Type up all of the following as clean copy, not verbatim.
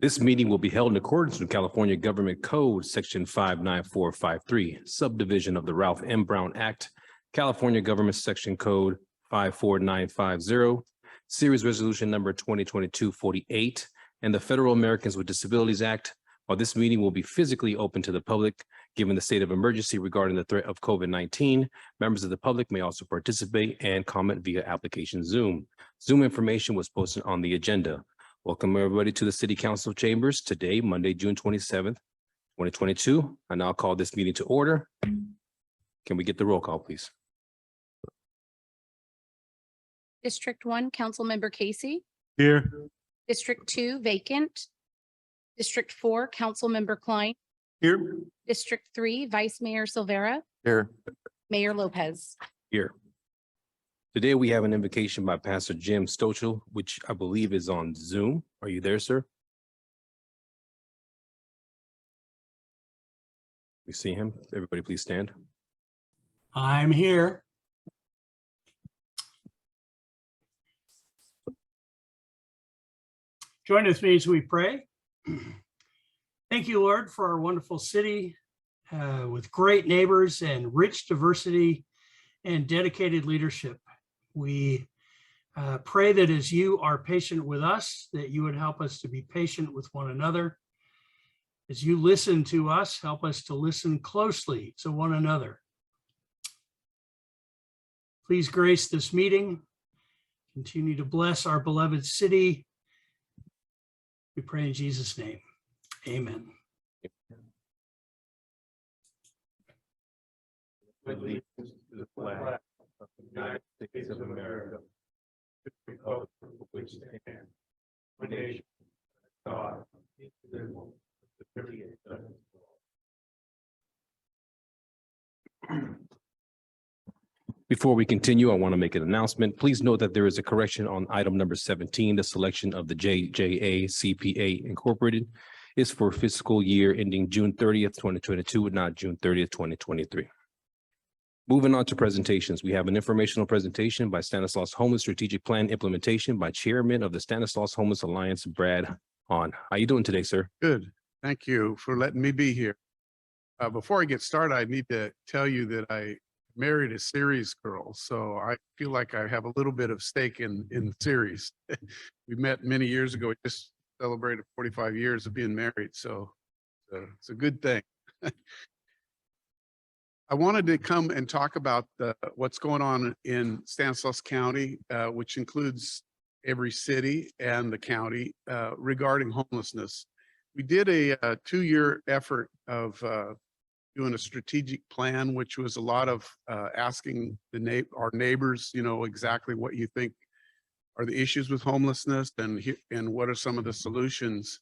This meeting will be held in accordance with California Government Code, Section 59453, subdivision of the Ralph M. Brown Act, California Government Section Code 54950, Series Resolution Number 2022-48, and the Federal Americans with Disabilities Act. While this meeting will be physically open to the public, given the state of emergency regarding the threat of COVID-19, members of the public may also participate and comment via application Zoom. Zoom information was posted on the agenda. Welcome everybody to the City Council chambers today, Monday, June 27th, 2022. I now call this meeting to order. Can we get the roll call, please? District 1, Councilmember Casey. Here. District 2, vacant. District 4, Councilmember Klein. Here. District 3, Vice Mayor Silvera. Here. Mayor Lopez. Here. Today, we have an invocation by Pastor Jim Stochel, which I believe is on Zoom. Are you there, sir? We see him. Everybody, please stand. I'm here. Join with me as we pray. Thank you, Lord, for our wonderful city with great neighbors and rich diversity and dedicated leadership. We pray that as you are patient with us, that you would help us to be patient with one another. As you listen to us, help us to listen closely to one another. Please grace this meeting. Continue to bless our beloved city. We pray in Jesus' name. Amen. Allegiance to the flag of the United States of America, to the republic for which it stands, one nation, God, indivisible, with liberty and justice for all. Before we continue, I want to make an announcement. Please note that there is a correction on item number 17. The selection of the JJA CPA Incorporated is for fiscal year ending June 30th, 2022, and not June 30th, 2023. Moving on to presentations, we have an informational presentation by Stanislaus Homeless Strategic Plan Implementation by Chairman of the Stanislaus Homeless Alliance, Brad Hahn. How you doing today, sir? Good. Thank you for letting me be here. Before I get started, I need to tell you that I married a series girl, so I feel like I have a little bit of stake in the series. We met many years ago. We just celebrated 45 years of being married, so it's a good thing. I wanted to come and talk about what's going on in Stanislaus County, which includes every city and the county regarding homelessness. We did a 2-year effort of doing a strategic plan, which was a lot of asking our neighbors, you know, exactly what you think are the issues with homelessness and what are some of the solutions.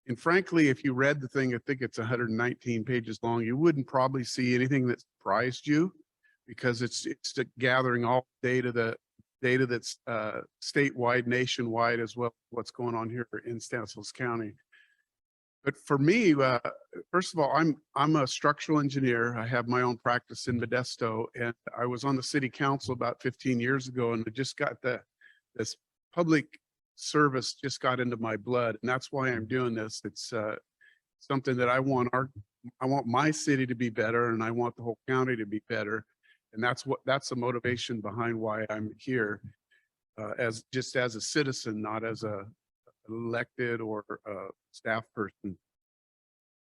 And frankly, if you read the thing, I think it's 119 pages long, you wouldn't probably see anything that surprised you, because it's gathering all the data that's statewide, nationwide, as well as what's going on here in Stanislaus County. But for me, first of all, I'm a structural engineer. I have my own practice in Modesto, and I was on the city council about 15 years ago, and I just got this public service just got into my blood, and that's why I'm doing this. It's something that I want my city to be better, and I want the whole county to be better, and that's the motivation behind why I'm here, as a citizen, not as a elected or staff person.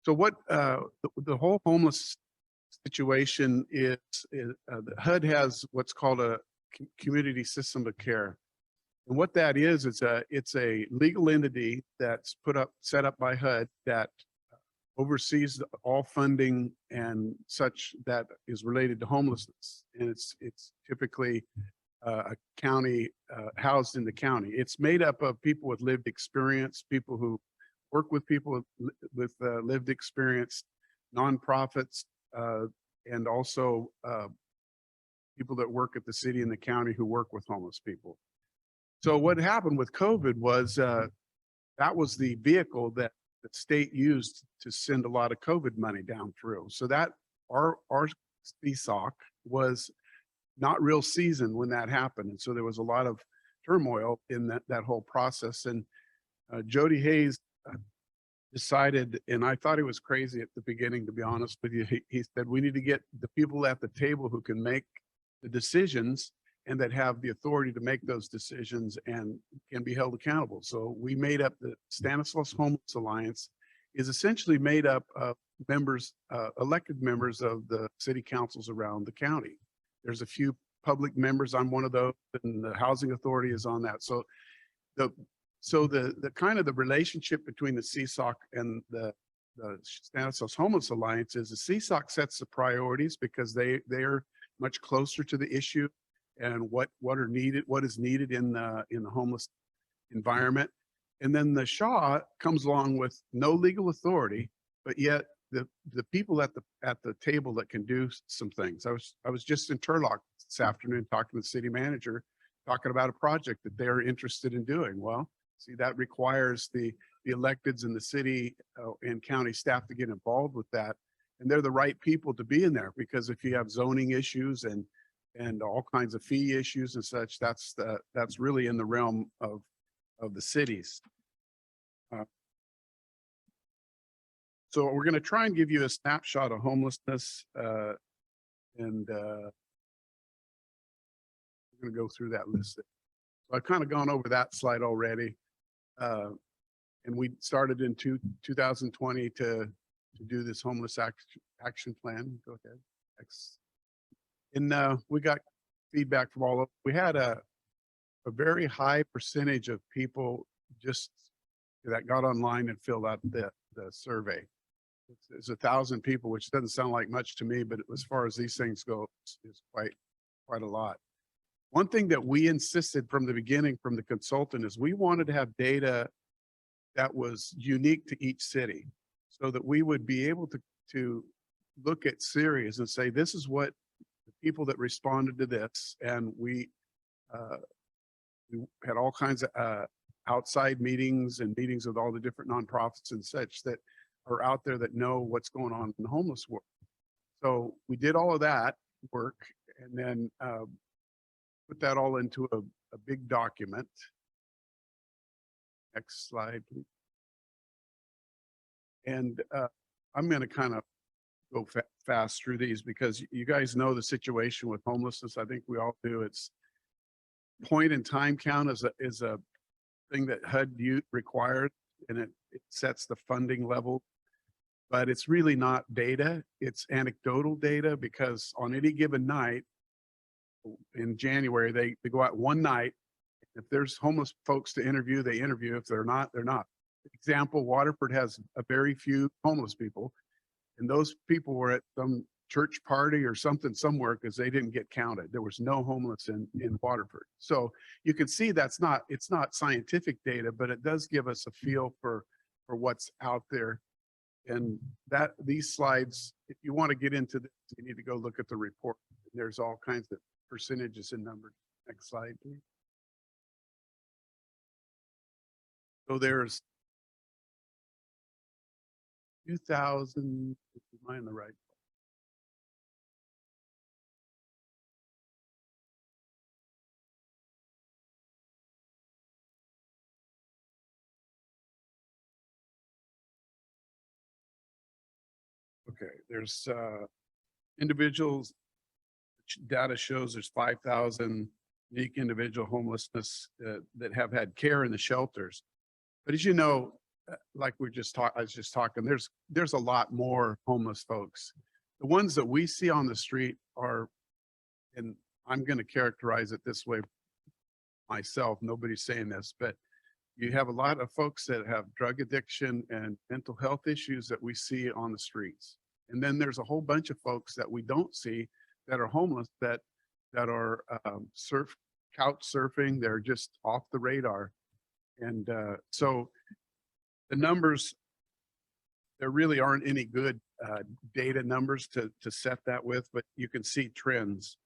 So what the whole homeless situation is the HUD has what's called a community system of care. And what that is it's a legal entity that's set up by HUD that oversees all funding and such that is related to homelessness. And it's typically a county housed in the county. It's made up of people with lived experience, people who work with people with lived experience, nonprofits, and also people that work at the city and the county who work with homeless people. So what happened with COVID was that was the vehicle that the state used to send a lot of COVID money down through. So that our CSOC was not real seasoned when that happened. And so there was a lot of turmoil in that whole process. And Jody Hayes decided, and I thought he was crazy at the beginning, to be honest with you. He said, we need to get the people at the table who can make the decisions and that have the authority to make those decisions and can be held accountable. So we made up the Stanislaus Homeless Alliance is essentially made up of members, elected members of the city councils around the county. There's a few public members. I'm one of those, and the housing authority is on that. So the kind of the relationship between the CSOC and the Stanislaus Homeless Alliance is the CSOC sets the priorities because they're much closer to the issue and what is needed in the homeless environment. And then the SHA comes along with no legal authority, but yet the people at the table that can do some things. I was just in Turlock this afternoon talking to the city manager, talking about a project that they're interested in doing. Well, see, that requires the electeds in the city and county staff to get involved with that. And they're the right people to be in there, because if you have zoning issues and all kinds of fee issues and such, that's really in the realm of the cities. So we're going to try and give you a snapshot of homelessness, and we're going to go through that list. So I've kind of gone over that slide already. And we started in 2020 to do this homeless action plan. Go ahead. And we got feedback from all of, we had a very high percentage of people just that got online and filled out the survey. It's 1,000 people, which doesn't sound like much to me, but as far as these things go, it's quite a lot. One thing that we insisted from the beginning from the consultant is we wanted to have data that was unique to each city, so that we would be able to look at series and say, this is what the people that responded to this. And we had all kinds of outside meetings and meetings with all the different nonprofits and such that are out there that know what's going on in the homeless world. So we did all of that work and then put that all into a big document. Next slide, please. And I'm going to kind of go fast through these because you guys know the situation with homelessness. I think we all do. It's point in time count is a thing that HUD required, and it sets the funding level, but it's really not data. It's anecdotal data, because on any given night in January, they go out one night. If there's homeless folks to interview, they interview. If they're not, they're not. Example, Waterford has a very few homeless people, and those people were at some church party or something somewhere because they didn't get counted. There was no homeless in Waterford. So you can see it's not scientific data, but it does give us a feel for what's out there. And that these slides, if you want to get into this, you need to go look at the report. There's all kinds of percentages and numbers. Next slide, please. So there's 2,000, am I on the right? Okay, there's individuals, data shows there's 5,000 unique individual homelessness that have had care in the shelters. But as you know, like I was just talking, there's a lot more homeless folks. The ones that we see on the street are, and I'm going to characterize it this way myself, nobody's saying this, but you have a lot of folks that have drug addiction and mental health issues that we see on the streets. And then there's a whole bunch of folks that we don't see that are homeless that are couch surfing. They're just off the radar. And so the numbers, there really aren't any good data numbers to set that with, but you can see trends.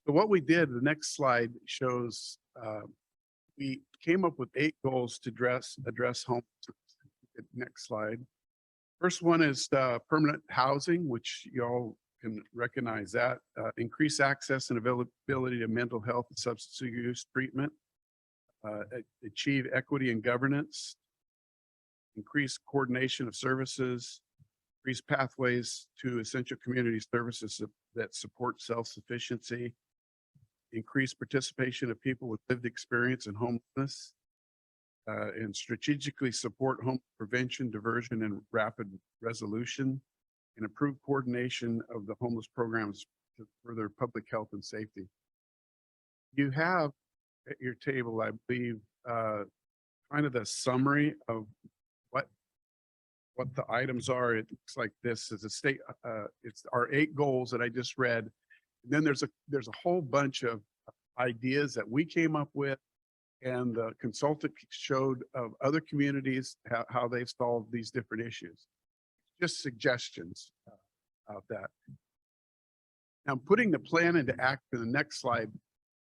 So what we did, the next slide shows, we came up with 8 goals to address homelessness. Next slide. First one is permanent housing, which y'all can recognize that. Increase access and availability to mental health and substance use treatment. achieve equity and governance, increase coordination of services, increase pathways to essential community services that support self-sufficiency, increase participation of people with lived experience in homelessness, and strategically support home prevention, diversion, and rapid resolution, and improve coordination of the homeless programs to further public health and safety. You have at your table, I believe, kind of the summary of what the items are. It looks like this is a state, it's our 8 goals that I just read. And then there's a whole bunch of ideas that we came up with, and the consultant showed of other communities, how they've solved these different issues. Just suggestions of that. Now, putting the plan into act in the next slide,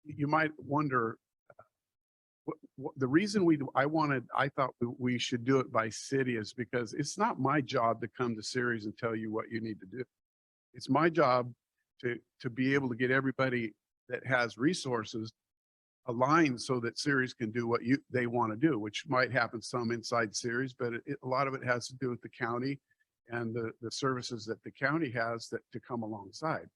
you might wonder, the reason I thought we should do it by city is because it's not my job to come to Ceres and tell you what you need to do. It's my job to be able to get everybody that has resources aligned so that Ceres can do what they want to do, which might happen some inside Ceres, but a lot of it has to do with the county and the services that the county has to come alongside.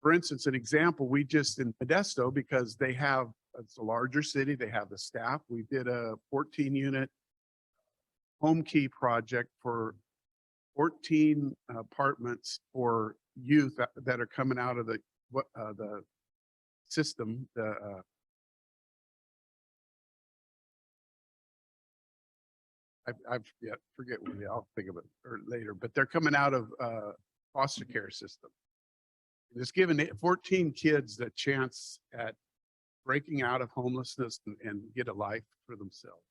For instance, an example, we just in Modesto, because it's a larger city, they have the staff. We did a 14-unit home key project for 14 apartments for youth that are coming out of the system. I forget what I'll think of it later, but they're coming out of foster care system. It's given 14 kids the chance at breaking out of homelessness and get a life for themselves.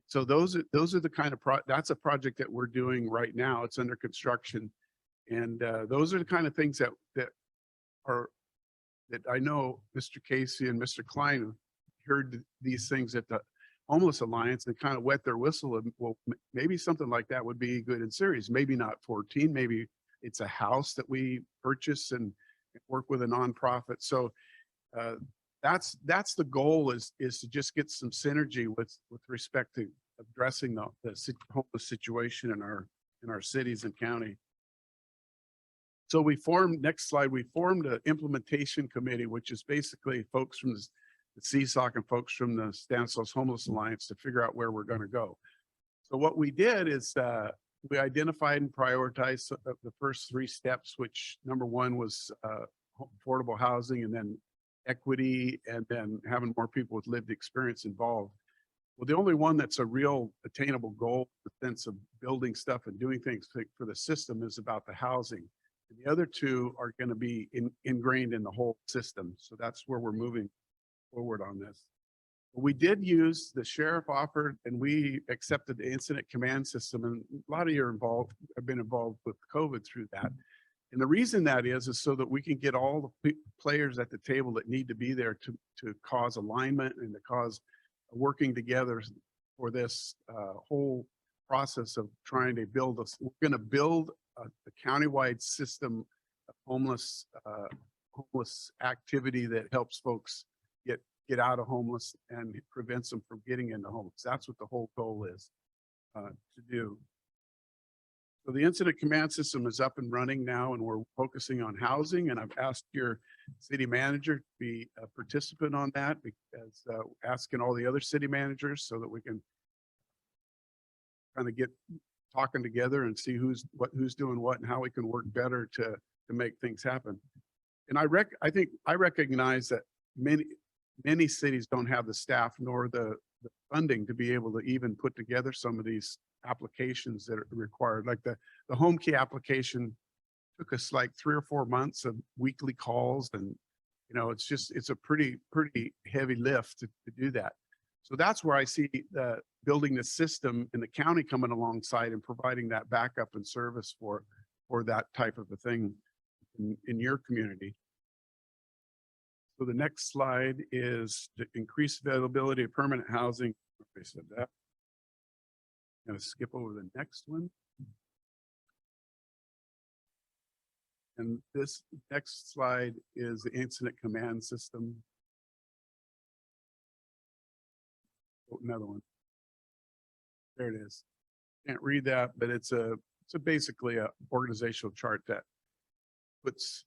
So those are the kind of that's a project that we're doing right now. It's under construction, and those are the kind of things that I know Mr. Casey and Mr. Klein heard these things at the Homeless Alliance and kind of wet their whistle. And well, maybe something like that would be good in Ceres. Maybe not 14. Maybe it's a house that we purchase and work with a nonprofit. So that's the goal, is to just get some synergy with respect to addressing the homeless situation in our cities and county. So next slide, we formed an implementation committee, which is basically folks from the CSOC and folks from the Stanislaus Homeless Alliance to figure out where we're going to go. So what we did is we identified and prioritized the first 3 steps, which number 1 was affordable housing, and then equity, and then having more people with lived experience involved. Well, the only one that's a real attainable goal, the sense of building stuff and doing things for the system, is about the housing. And the other 2 are going to be ingrained in the whole system. So that's where we're moving forward on this. We did use, the sheriff offered, and we accepted the incident command system, and a lot of you have been involved with COVID through that. And the reason that is so that we can get all the players at the table that need to be there to cause alignment and to cause working together for this whole process of trying to build we're going to build a countywide system of homeless activity that helps folks get out of homeless and prevents them from getting into homeless. That's what the whole goal is to do. So the incident command system is up and running now, and we're focusing on housing. And I've asked your city manager to be a participant on that, because asking all the other city managers so that we can kind of get talking together and see who's doing what and how we can work better to make things happen. And I think I recognize that many cities don't have the staff nor the funding to be able to even put together some of these applications that are required. Like the home key application took us like 3 or 4 months of weekly calls, and it's a pretty heavy lift to do that. So that's where I see building the system in the county coming alongside and providing that backup and service for that type of a thing in your community. So the next slide is to increase availability of permanent housing. I said that. I'm going to skip over the next one. And this next slide is the incident command system. Oh, another one. There it is. Can't read that, but it's basically a organizational chart that puts,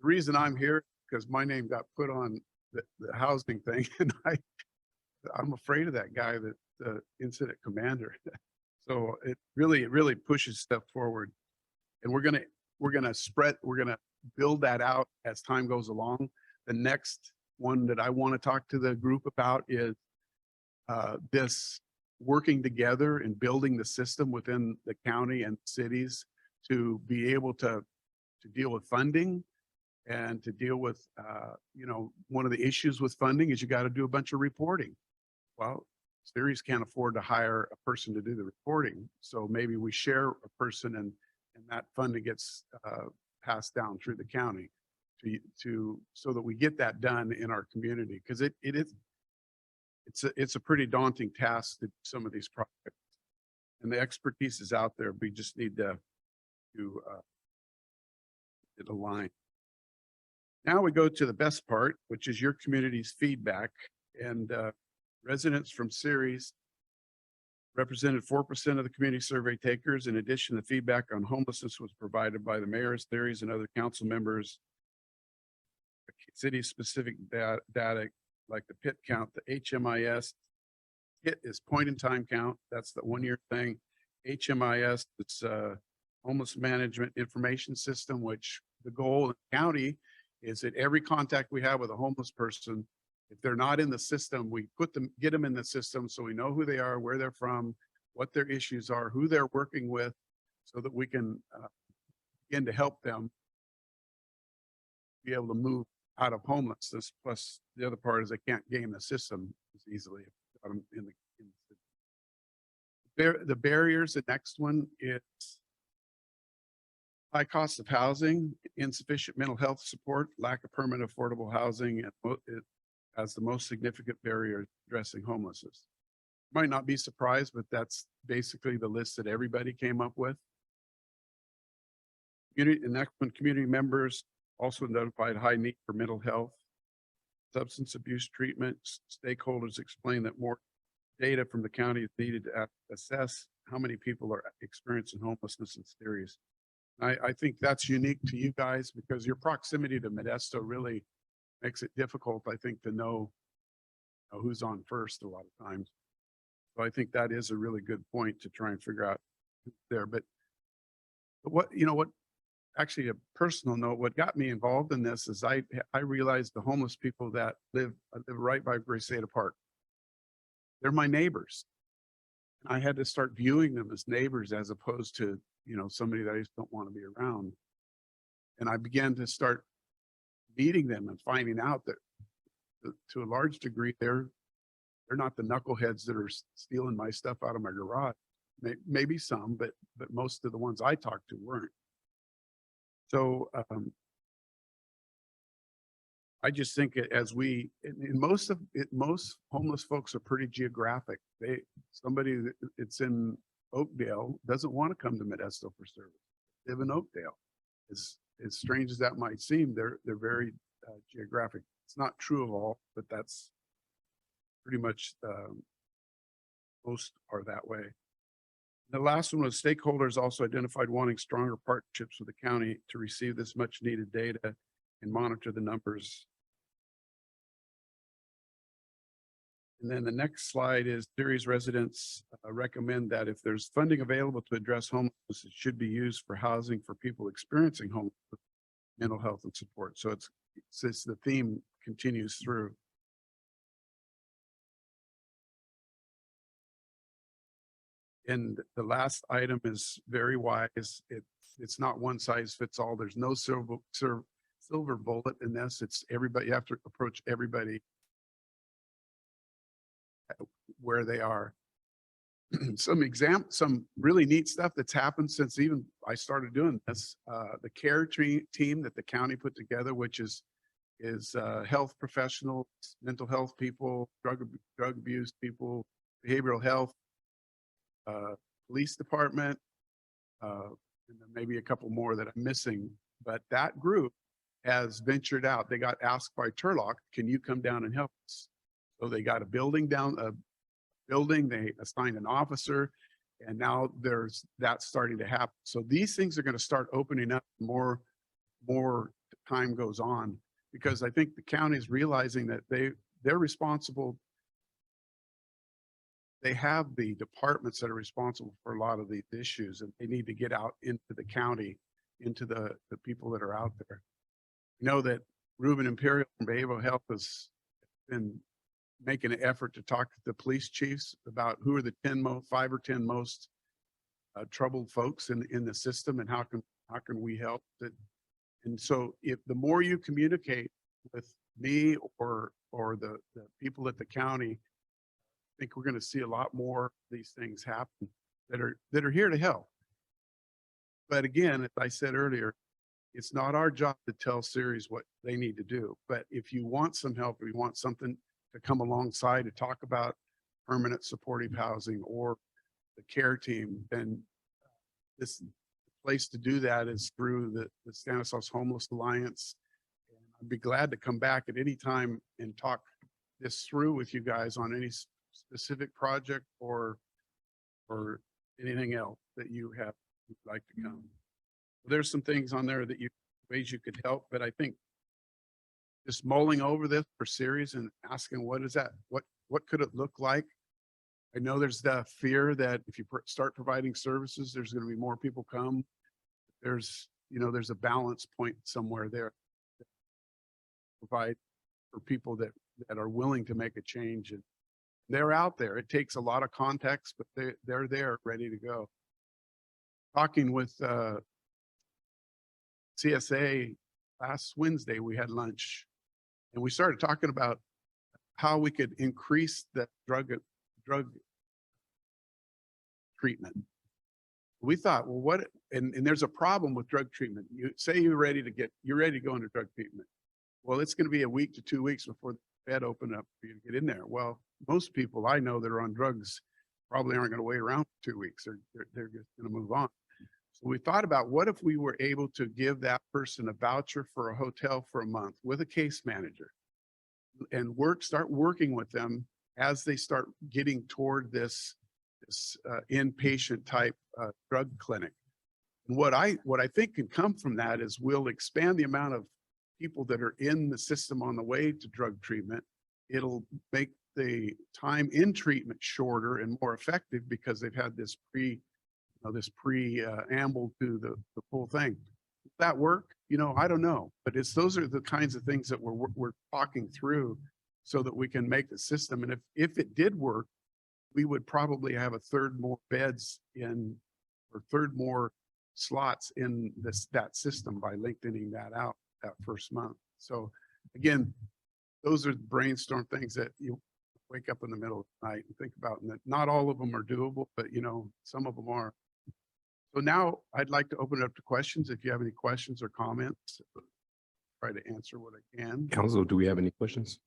the reason I'm here, because my name got put on the housing thing, and I'm afraid of that guy, that the incident commander. So it really pushes stuff forward. And we're gonna build that out as time goes along. The next one that I want to talk to the group about is this working together and building the system within the county and cities to be able to deal with funding and to deal with, one of the issues with funding is you got to do a bunch of reporting. Well, cities can't afford to hire a person to do the reporting. So maybe we share a person and that funding gets passed down through the county so that we get that done in our community. Because it's a pretty daunting task to do some of these projects. And the expertise is out there. We just need to it align. Now we go to the best part, which is your community's feedback. And residents from Ceres represented 4% of the community survey takers. In addition, the feedback on homelessness was provided by the mayor's, Ceres, and other council members. City-specific data like the PIT count, the HMIS. PIT is point in time count. That's the 1 year thing. HMIS, it's homeless management information system, which the goal of the county is that every contact we have with a homeless person, if they're not in the system, we get them in the system so we know who they are, where they're from, what their issues are, who they're working with, so that we can begin to help them be able to move out of homelessness. Plus, the other part is they can't game the system as easily. The barriers, the next one is high cost of housing, insufficient mental health support, lack of permanent affordable housing, and it as the most significant barrier addressing homelessness. Might not be surprised, but that's basically the list that everybody came up with. The next one, community members also notified high need for mental health, substance abuse treatment. Stakeholders explained that more data from the county is needed to assess how many people are experiencing homelessness in Ceres. I think that's unique to you guys because your proximity to Modesto really makes it difficult, I think, to know who's on first a lot of times. So I think that is a really good point to try and figure out who's there. But what actually a personal note, what got me involved in this is I realized the homeless people that live right by Griseta Park. They're my neighbors. I had to start viewing them as neighbors as opposed to, somebody that I just don't want to be around. And I began to start meeting them and finding out that to a large degree, they're not the knuckleheads that are stealing my stuff out of my garage. Maybe some, but most of the ones I talked to weren't. So I just think most homeless folks are pretty geographic. Somebody that's in Oakdale doesn't want to come to Modesto for service. They live in Oakdale. As strange as that might seem, they're very geographic. It's not true of all, but that's pretty much most are that way. The last one was stakeholders also identified wanting stronger partnerships with the county to receive this much needed data and monitor the numbers. And then the next slide is Ceres residents recommend that if there's funding available to address homelessness, it should be used for housing for people experiencing homelessness, mental health and support. So it's the theme continues through. And the last item is very wise. It's not one size fits all. There's no silver bullet in this. It's everybody. You have to approach everybody where they are. Some really neat stuff that's happened since even I started doing this. The care team that the county put together, which is health professionals, mental health people, drug abuse people, behavioral health, police department, and then maybe a couple more that I'm missing. But that group has ventured out. They got asked by Turlock, can you come down and help us? So they got a building down, building, they assigned an officer, and now that's starting to happen. So these things are going to start opening up more time goes on, because I think the county is realizing that they're responsible. They have the departments that are responsible for a lot of these issues, and they need to get out into the county, into the people that are out there. You know that Ruben Imperial from Behavioral Health has been making an effort to talk to the police chiefs about who are the 5 or 10 most troubled folks in the system, and how can we help that. And so if the more you communicate with me or the people at the county, I think we're going to see a lot more of these things happen that are here to help. But again, as I said earlier, it's not our job to tell Ceres what they need to do. But if you want some help, or you want something to come alongside to talk about permanent supportive housing or the care team, then this place to do that is through the Stanislaus Homeless Alliance. And I'd be glad to come back at any time and talk this through with you guys on any specific project or anything else that you'd like to come. There's some things on there that ways you could help, but I think just mulling over this for Ceres and asking what could it look like? I know there's the fear that if you start providing services, there's going to be more people come. There's a balance point somewhere there. Provide for people that are willing to make a change, and they're out there. It takes a lot of context, but they're there ready to go. Talking with CSA last Wednesday, we had lunch, and we started talking about how we could increase the drug treatment. We thought, well, and there's a problem with drug treatment. You say you're ready to go into drug treatment. Well, it's going to be a week to 2 weeks before the bed open up for you to get in there. Well, most people I know that are on drugs probably aren't going to wait around for 2 weeks. They're just going to move on. So we thought about, what if we were able to give that person a voucher for a hotel for a month with a case manager, and start working with them as they start getting toward this inpatient type drug clinic. And what I think can come from that is we'll expand the amount of people that are in the system on the way to drug treatment. It'll make the time in treatment shorter and more effective, because they've had this preamble to the full thing. Does that work? I don't know, but those are the kinds of things that we're talking through, so that we can make the system. And if it did work, we would probably have a third more beds in, or third more slots in that system by lengthening that out that first month. So again, those are brainstorm things that you wake up in the middle of the night and think about, and that not all of them are doable, but some of them are. So now I'd like to open it up to questions. If you have any questions or comments, try to answer what I can. Council, do we have any questions?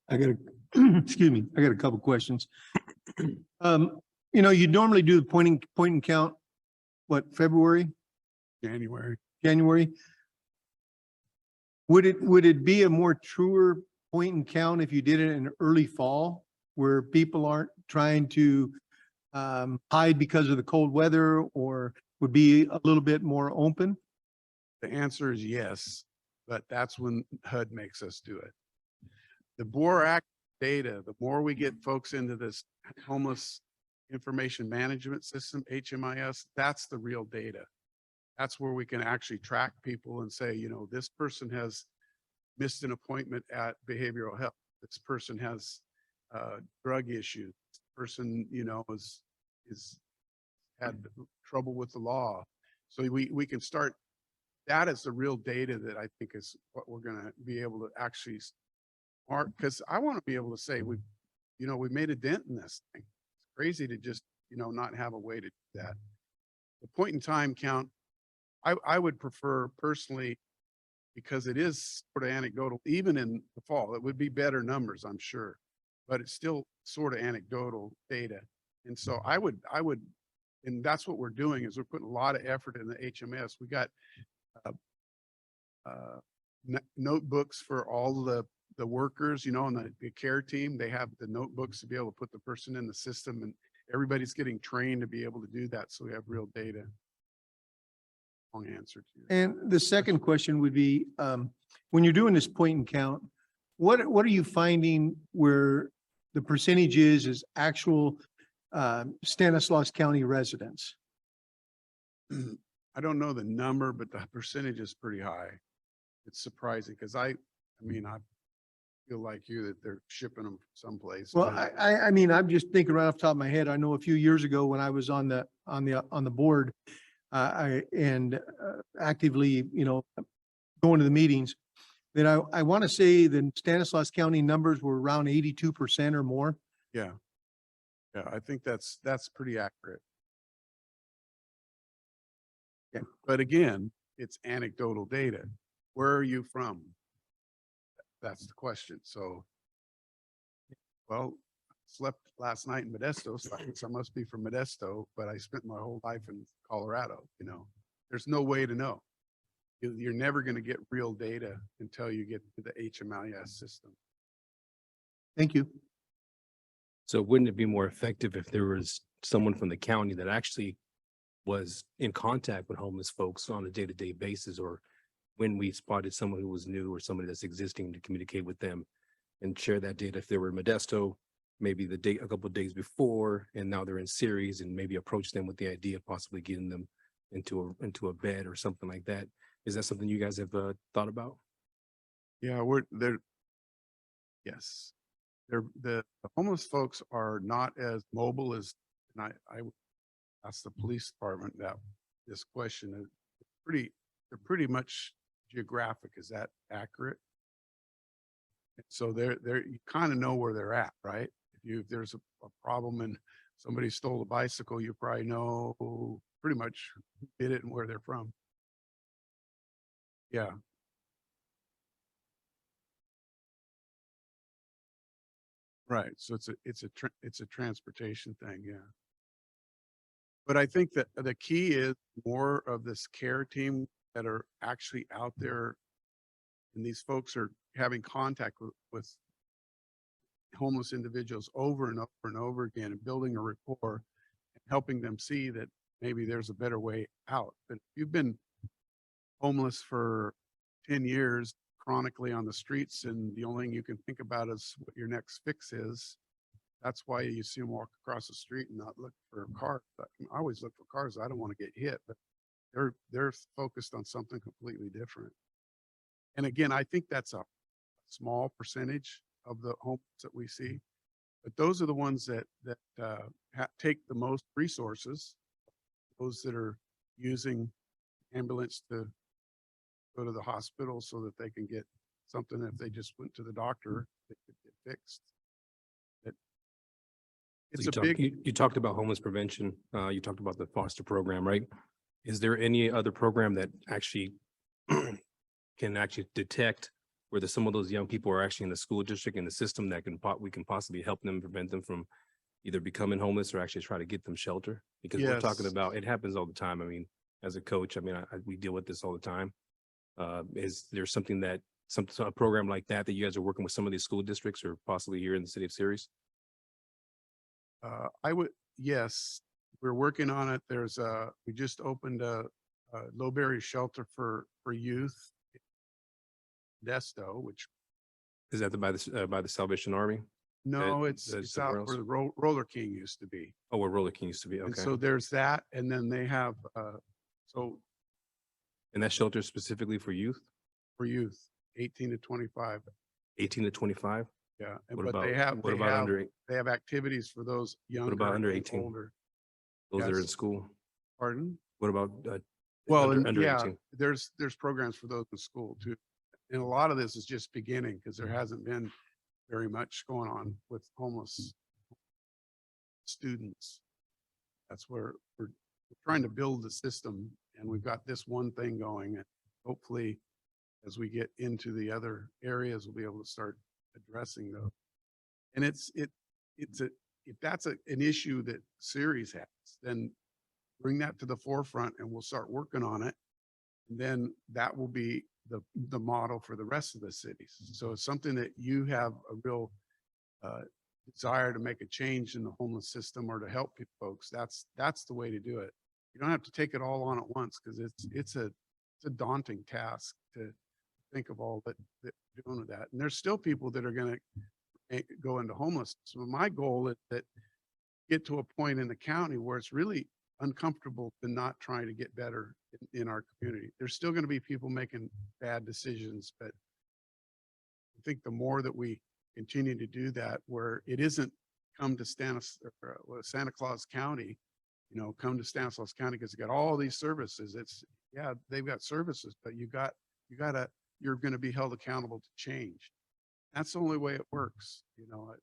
I got excuse me, I got a couple questions. You normally do the point and count, February, January? Would it be a more truer point and count if you did it in early fall, where people aren't trying to hide because of the cold weather, or would be a little bit more open? The answer is yes, but that's when HUD makes us do it. The BOR Act data, the more we get folks into this homeless information management system, HMIS, that's the real data. That's where we can actually track people and say, this person has missed an appointment at behavioral health. This person has drug issues. This person, is had trouble with the law. So we can start. That is the real data that I think is what we're going to be able to actually mark, because I want to be able to say we made a dent in this thing. It's crazy to just not have a way to do that. The point in time count, I would prefer personally, because it is sort of anecdotal. Even in the fall, it would be better numbers, I'm sure, but it's still sort of anecdotal data. And so I would, and that's what we're doing, is we're putting a lot of effort in the HMS. We got notebooks for all the the workers, you know, and the care team, they have the notebooks to be able to put the person in the system, and everybody's getting trained to be able to do that. So we have real data. Long answer to you. And the second question would be, when you're doing this point and count, what are you finding where the percentage is actual Stanislaus County residents? I don't know the number, but the percentage is pretty high. It's surprising because I mean, I feel like you that they're shipping them someplace. Well, but- I mean, I'm just thinking right off the top of my head. I know a few years ago when I was on the board, actively, you know, going to the meetings, that I want to say the Stanislaus County numbers were around 82% or more. Yeah. Yeah, I think that's pretty accurate. Okay. But again, it's anecdotal data. Where are you from? That's the question. So, well, slept last night in Modesto, so I guess I must be from Modesto, but I spent my whole life in Colorado, you know. There's no way to know. You're never going to get real data until you get to the HMIS system. Thank you. So wouldn't it be more effective if there was someone from the county that actually was in contact with homeless folks on a day-to-day basis, or when we spotted someone who was new or somebody that's existing, to communicate with them and share that data? If they were in Modesto, maybe the day, a couple of days before, and now they're in Ceres, and maybe approach them with the idea of possibly getting them into a bed or something like that. Is that something you guys have thought about? Yeah, they're, yes. The homeless folks are not as mobile as, and I would ask the police department that this question. They're pretty much geographic. Is that accurate? So you kind of know where they're at, right? If there's a problem and somebody stole a bicycle, you probably know pretty much who did it and where they're from. Yeah. Right. So it's a transportation thing. Yeah. But I think that the key is more of this care team that are actually out there, and these folks are having contact with homeless individuals over and over and over again, and building a rapport and helping them see that maybe there's a better way out. But if you've been homeless for 10 years, chronically on the streets, and the only thing you can think about is what your next fix is, that's why you see them walk across the street and not look for a car. I always look for cars. I don't want to get hit, but they're focused on something completely different. And again, I think that's a small percentage of the homes that we see, but those are the ones that take the most resources, those that are using ambulance to go to the hospital so that they can get something. If they just went to the doctor, they could get fixed. It's a big, You talked about homeless prevention. You talked about the foster program, right? Is there any other program that actually can actually detect whether some of those young people are actually in the school district, in the system, that we can possibly help them, prevent them from either becoming homeless or actually try to get them shelter? Because we're talking Yes. about, it happens all the time. I mean, as a coach, I mean, we deal with this all the time. Is there something that a program like that you guys are working with some of these school districts, or possibly here in the city of Ceres? yes, we're working on it. We just opened a low-barrier shelter for youth, Desto, which, Is that by the Salvation Army? no, that's it's somewhere out where else? the Roller King used to be. Oh, where Roller King used to be. And Okay. so there's that, and then they have, so And that shelter is specifically for youth, for youth, 18 to 25, 18 to 25? yeah. What But about, they have, what about under, they have activities for those younger. about under and 18? older. those that are in yes. school? Pardon? What about Well, under yeah, 18? there's programs for those in school too. And a lot of this is just beginning because there hasn't been very much going on with homeless students. That's where we're trying to build the system, and we've got this one thing going. And hopefully, as we get into the other areas, we'll be able to start addressing those. And if that's an issue that Ceres has, then bring that to the forefront and we'll start working on it. And then that will be the model for the rest of the cities. So it's something that you have a real desire to make a change in the homeless system or to help folks. That's the way to do it. You don't have to take it all on at once because it's a daunting task to think of all that doing with that. And there's still people that are going to go into homelessness. So my goal is that get to a point in the county where it's really uncomfortable to not trying to get better in our community. There's still going to be people making bad decisions, but I think the more that we continue to do that, where it isn't come to Santa Claus County, you know, come to Stanislaus County because they got all these services. It's, yeah, they've got services, but you're going to be held accountable to change. That's the only way it works. You know,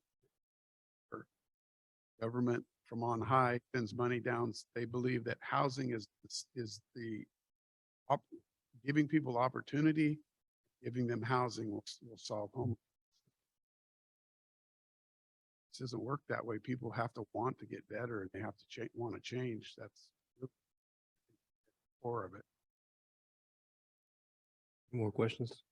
government from on high sends money down. They believe that housing is giving people opportunity, giving them housing will solve homelessness. This doesn't work that way. People have to want to get better and they have to want to change. That's the core of it. More questions?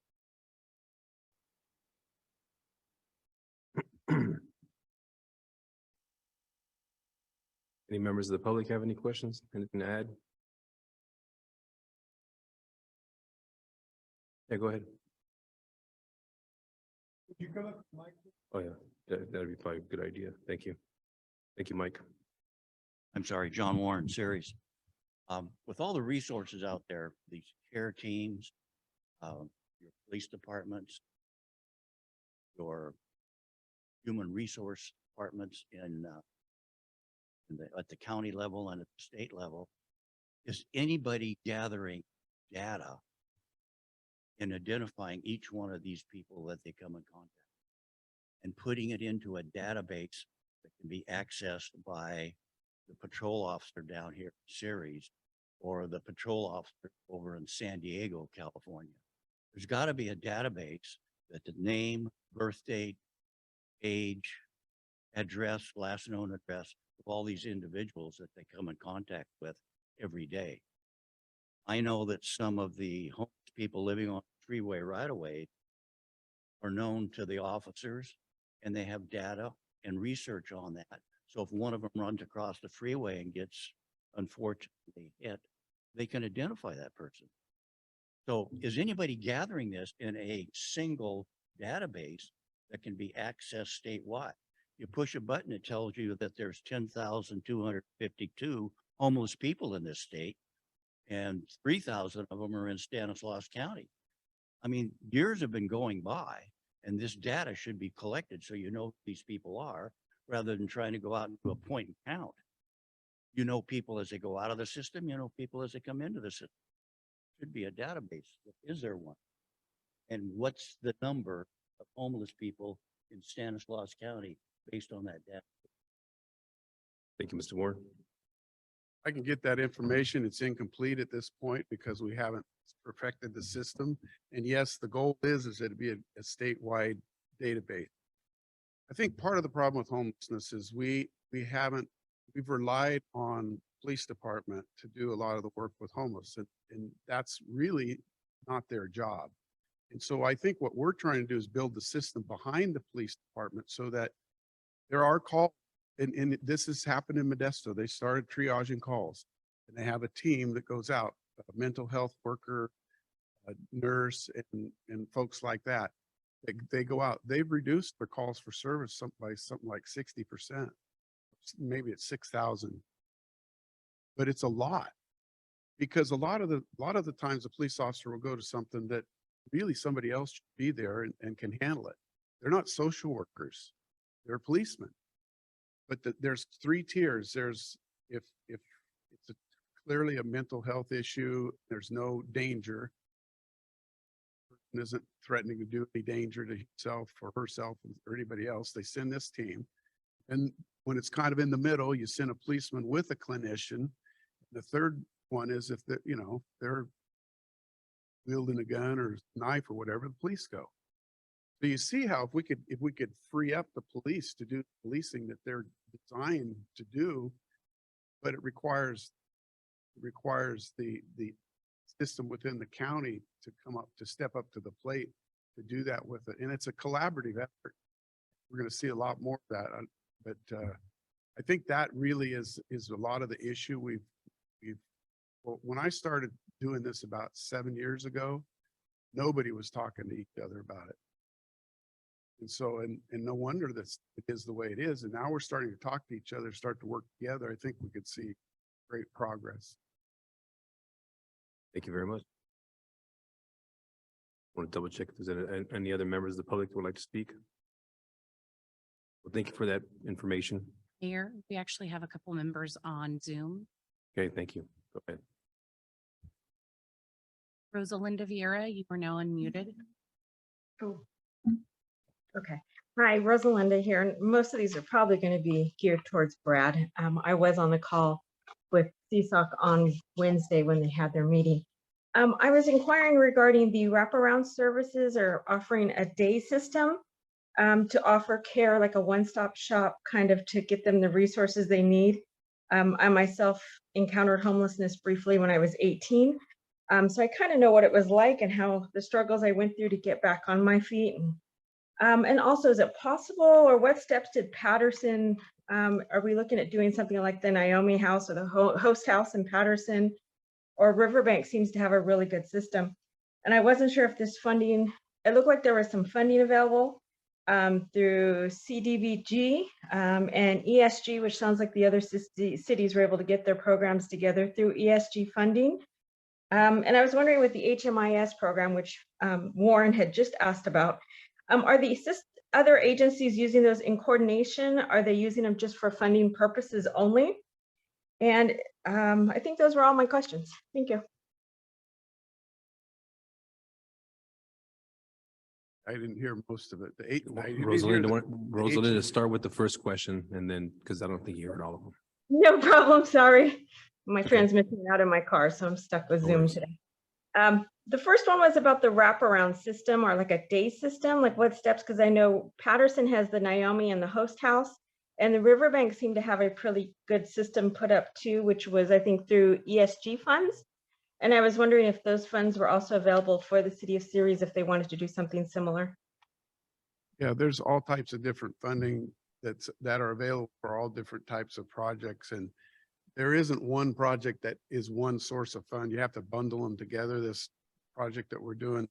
Any members of the public have any questions? Anything to add? Yeah, go ahead. Oh, yeah, that'd be probably a good idea. Thank you. Thank you, Mike. I'm sorry, John Warren, Series. With all the resources out there, these care teams, your police departments, your human resource departments at the county level and at the state level, is anybody gathering data and identifying each one of these people that they come in contact and putting it into a database that can be accessed by the patrol officer down here in Ceres or the patrol officer over in San Diego, California? There's got to be a database that the name, birth date, age, address, last known address of all these individuals that they come in contact with every day. I know that some of the homeless people living on the freeway right away are known to the officers and they have data and research on that. So if one of them runs across the freeway and gets unfortunately hit, they can identify that person. So is anybody gathering this in a single database that can be accessed statewide? You push a button, it tells you that there's 10,252 homeless people in this state and 3,000 of them are in Stanislaus County. I mean, years have been going by and this data should be collected so you know who these people are rather than trying to go out and do a point and count. You know people as they go out of the system, you know people as they come into the system. Should be a database. Is there one? And what's the number of homeless people in Stanislaus County based on that data? Thank you, Mr. Warren. I can get that information. It's incomplete at this point because we haven't perfected the system. And yes, the goal is that it be a statewide database. I think part of the problem with homelessness is we've relied on police department to do a lot of the work with homeless and that's really not their job. And so I think what we're trying to do is build the system behind the police department so that there are calls. And this has happened in Modesto. They started triaging calls and they have a team that goes out, a mental health worker, a nurse and folks like that. They go out, they've reduced their calls for service by something like 60%. Maybe it's 6,000, but it's a lot because a lot of the times a police officer will go to something that really somebody else should be there and can handle it. They're not social workers, they're policemen. But there's three tiers. There's if it's clearly a mental health issue, there's no danger, person isn't threatening to do any danger to himself or herself or anybody else, they send this team. And when it's kind of in the middle, you send a policeman with a clinician. The third one is if they're wielding a gun or knife or whatever, the police go. So you see how if we could free up the police to do policing that they're designed to do, but it requires the system within the county to come up, to step up to the plate to do that with it. And it's a collaborative effort. We're going to see a lot more of that. But I think that really is a lot of the issue well, when I started doing this about 7 years ago, nobody was talking to each other about it. And so, and no wonder it is the way it is. And now we're starting to talk to each other, start to work together. I think we could see great progress. Thank you very much. Want to double check if there's any other members of the public that would like to speak? Well, thank you for that information. Mayor, we actually have a couple members on Zoom. Okay, thank you. Go ahead. Rosalinda Vieira, you are now unmuted. Oh, okay. Hi, Rosalinda here. And most of these are probably going to be geared towards Brad. I was on the call with CSOC on Wednesday when they had their meeting. I was inquiring regarding the wraparound services or offering a day system to offer care, like a one-stop shop, kind of to get them the resources they need. I myself encountered homelessness briefly when I was 18. So I kind of know what it was like and how the struggles I went through to get back on my feet. And also, is it possible, or what steps did Patterson, are we looking at doing something like the Naomi House or the Host House in Patterson, or Riverbank seems to have a really good system. And I wasn't sure if this funding, it looked like there was some funding available through CDBG and ESG, which sounds like the other cities were able to get their programs together through ESG funding. And I was wondering with the HMIS program, which Warren had just asked about, are the other agencies using those in coordination? Are they using them just for funding purposes only? And I think those were all my questions. Thank you. I didn't hear most of it. I didn't hear Rosalinda, start with the first question and then, because I don't think you heard all of them. No problem, sorry. My Okay. transmission went out in my car, so I'm stuck with No Zoom worries. today. The first one was about the wraparound system, or like a day system, like what steps, because I know Patterson has the Naomi and the Host House, and the Riverbank seemed to have a pretty good system put up too, which was, I think, through ESG funds. And I was wondering if those funds were also available for the city of Ceres if they wanted to do something similar. Yeah, there's all types of different funding that are available for all different types of projects. And there isn't one project that is one source of fund. You have to bundle them together. This project that we're doing,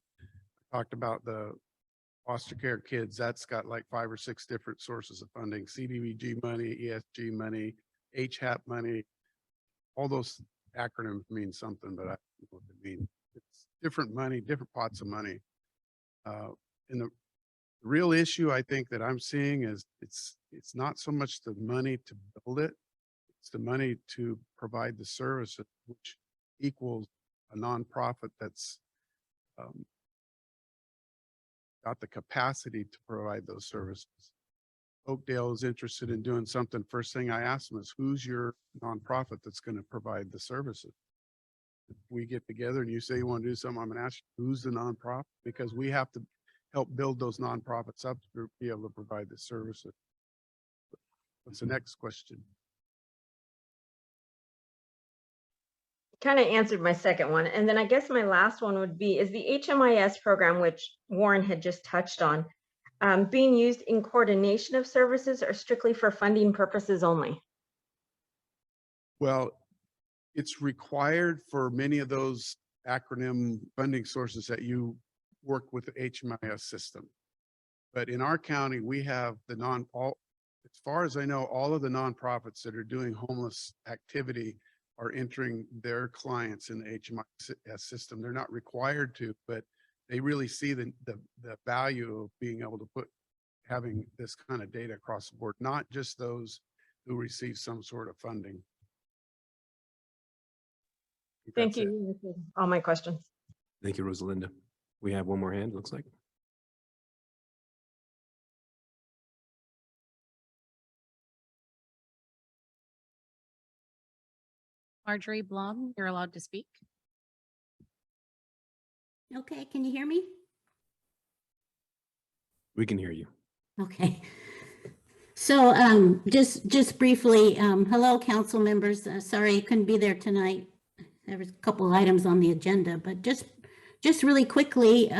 talked about the foster care kids, that's got like 5 or 6 different sources of funding: CDBG money, ESG money, HAP money. All those acronyms mean something, but I don't know what they mean. It's different money, different pots of money. And the real issue I think that I'm seeing is it's not so much the money to build it, it's the money to provide the services, which equals a nonprofit that's got the capacity to provide those services. Oakdale is interested in doing something. First thing I ask them is, who's your nonprofit that's going to provide the services? If we get together and you say you want to do something, I'm going to ask you, who's the nonprofit? Because we have to help build those nonprofits up to be able to provide the services. What's the next question? Kind of answered my second one. And then I guess my last one would be, is the HMIS program, which Warren had just touched on, being used in coordination of services or strictly for funding purposes only? Well, it's required for many of those acronym funding sources that you work with the HMIS system. But in our county, we have as far as I know, all of the nonprofits that are doing homeless activity are entering their clients in the HMIS system. They're not required to, but they really see the value of being able to having this kind of data across the board, not just those who receive some sort of funding. Thank That's it. you. You answered all my questions. Thank you, Rosalinda. We have one more hand, looks like. Marjorie Blum, you're allowed to speak. Okay, can you hear me? We can hear you. Okay. So just briefly, hello, council members. Sorry I couldn't be there tonight. there was a couple of items on the agenda, but just really quickly,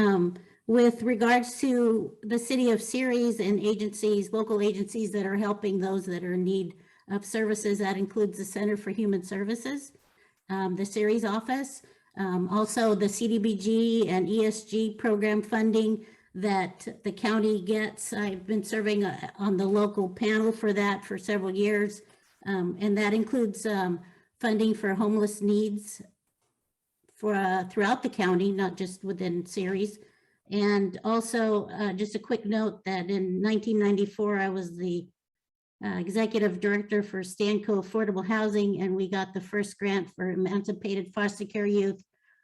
with regards to the city of Ceres and agencies, local agencies that are helping those that are in need of services, that includes the Center for Human Services, the Ceres office, also the CDBG and ESG program funding that the county gets. I've been serving on the local panel for that for several years. And that includes funding for homeless needs for throughout the county, not just within Ceres. And also just a quick note that in 1994, I was the executive director for Stanco Affordable Housing, and we got the first grant for emancipated foster care youth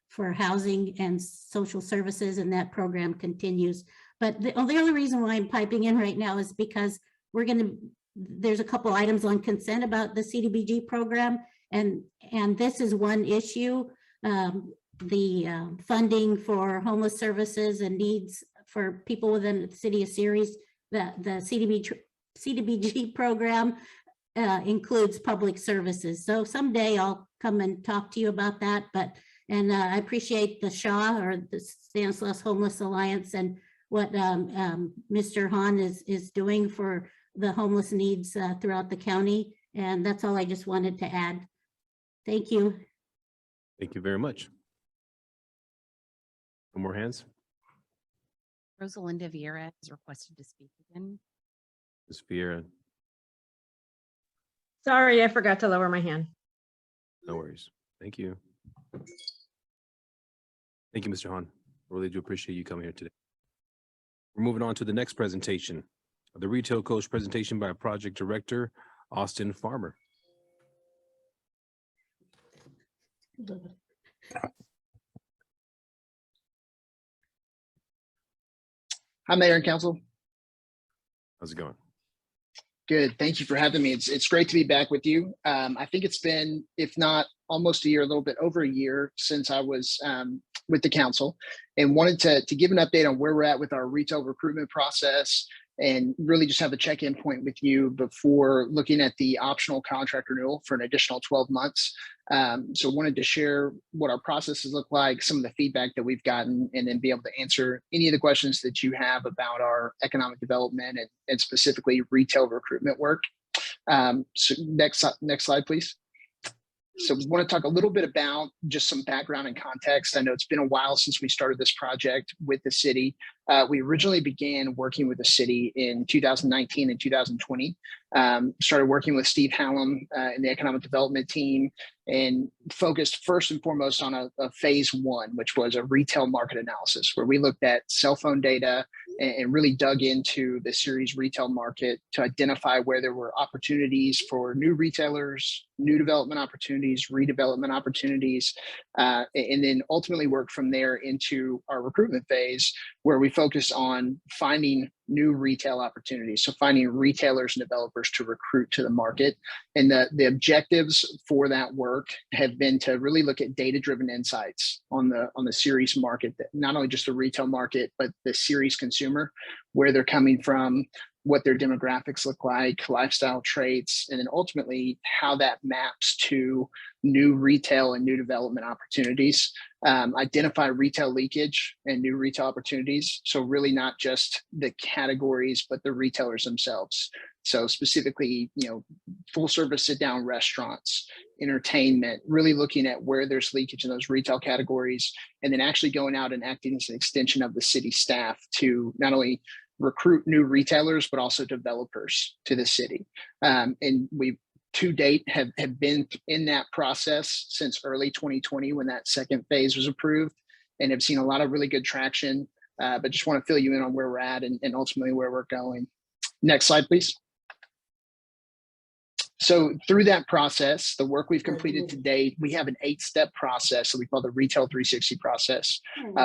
for housing and social services, and that program continues. But the only reason why I'm piping in right now is because there's a couple items on consent about the CDBG program, and this is one issue. The funding for homeless services and needs for people within the city of Ceres, the CDBG program includes public services. So someday I'll come and talk to you about that, and I appreciate the SHA, or the Stanislaus Homeless Alliance, and what Mr. Hahn is doing for the homeless needs throughout the county. And that's all I just wanted to add. Thank you. Thank you very much. No more hands? Rosalinda Vieira has requested to speak again. Ms. Vieira, Sorry, I forgot to lower my hand. no worries. Thank you. Thank you, Mr. Hahn. I really do appreciate you coming here today. We're moving on to the next presentation, the Retail Coach presentation by Project Director Austin Farmer. Hi, Mayor and Council. How's it going? Good. Thank you for having me. It's great to be back with you. I think it's been, if not almost a year, a little bit over a year since I was with the council, and wanted to give an update on where we're at with our retail recruitment process, and really just have a check-in point with you before looking at the optional contract renewal for an additional 12 months. So wanted to share what our processes look like, some of the feedback that we've gotten, and then be able to answer any of the questions that you have about our economic development and specifically retail recruitment work. So next slide, please. So we want to talk a little bit about just some background and context. I know it's been a while since we started this project with the city. We originally began working with the city in 2019 and 2020. Started working with Steve Hallam in the economic development team, and focused first and foremost on a phase one, which was a retail market analysis, where we looked at cell phone data and really dug into the Ceres retail market to identify where there were opportunities for new retailers, new development opportunities, redevelopment opportunities, and then ultimately worked from there into our recruitment phase, where we focus on finding new retail opportunities. So finding retailers and developers to recruit to the market. And the objectives for that work have been to really look at data-driven insights on the Ceres market, that not only just the retail market, but the Ceres consumer, where they're coming from, what their demographics look like, lifestyle traits, and then ultimately how that maps to new retail and new development opportunities. Identify retail leakage and new retail opportunities. So really not just the categories, but the retailers themselves. So specifically, full service sit down restaurants, entertainment, really looking at where there's leakage in those retail categories, and then actually going out and acting as an extension of the city staff to not only recruit new retailers, but also developers to the city. And we, to date, have been in that process since early 2020 when that second phase was approved, and have seen a lot of really good traction, but just want to fill you in on where we're at and ultimately where we're going. Next slide, please. So through that process, the work we've completed to date, we have an 8-step process that we call the Retail 360 process.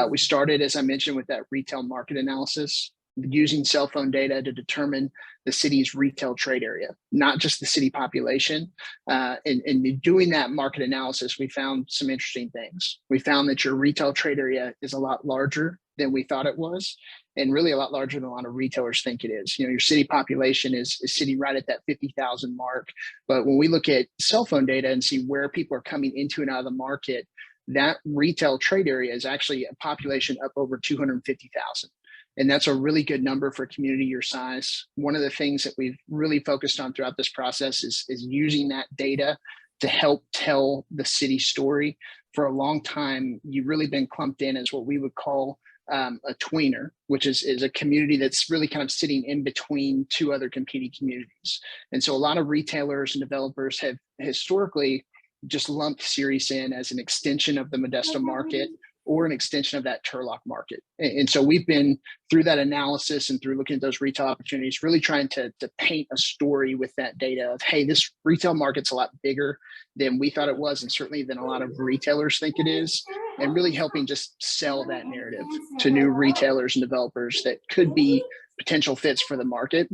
We started, as I mentioned, with that retail market analysis, using cell phone data to determine the city's retail trade area, not just the city population. And doing that market analysis, we found some interesting things. We found that your retail trade area is a lot larger than we thought it was. and really a lot larger than a lot of retailers think it is. You know, your city population is sitting right at that 50,000 mark. But when we look at cell phone data and see where people are coming into and out of the market, that retail trade area is actually a population up over 250,000. And that's a really good number for a community your size. One of the things that we've really focused on throughout this process is using that data to help tell the city story. For a long time, you've really been clumped in as what we would call a tweener, which is a community that's really kind of sitting in between two other competing communities. And so a lot of retailers and developers have historically just lumped Ceres in as an extension of the Modesto market or an extension of that Turlock market. And so we've been through that analysis and through looking at those retail opportunities, really trying to paint a story with that data of, hey, this retail market's a lot bigger than we thought it was, and certainly than a lot of retailers think it is, and really helping just sell that narrative to new retailers and developers that could be potential fits for the market.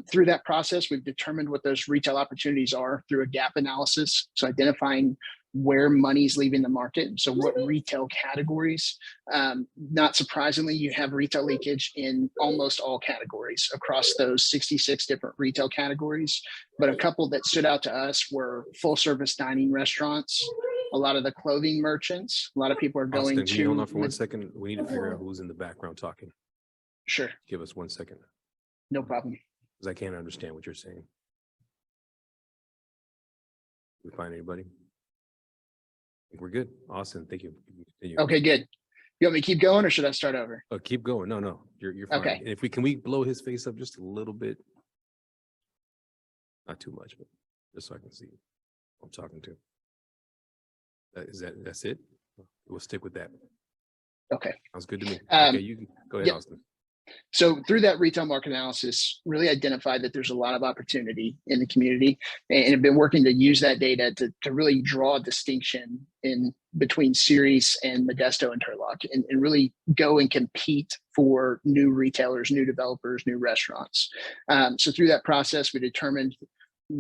Through that process, we've determined what those retail opportunities are through a gap analysis. So identifying where money's leaving the market. So what retail categories, not surprisingly, you have retail leakage in almost all categories across those 66 different retail categories. But a couple that stood out to us were full service dining restaurants, a lot of the clothing merchants. A lot of people are going Austin, can you hold on to. for 1 second? We need to figure out who's in the background talking. Sure, Give us 1 second, no problem. because I can't understand what you're saying. We find anybody? I think we're good. Austin, thank you. Continue. Okay, good. You want me to keep going or should I start over? Oh, keep going. No, you're fine. Okay. And if can we blow his face up just a little bit? Not too much, but just so I can see who I'm talking to. That's it? We'll stick with that. Okay. Sounds good to me. Um, Okay, you can go ahead, yeah. Austin. So through that retail market analysis, really identified that there's a lot of opportunity in the community, and have been working to use that data to really draw a distinction in between Ceres and Modesto and Turlock, and really go and compete for new retailers, new developers, new restaurants. So through that process, we determined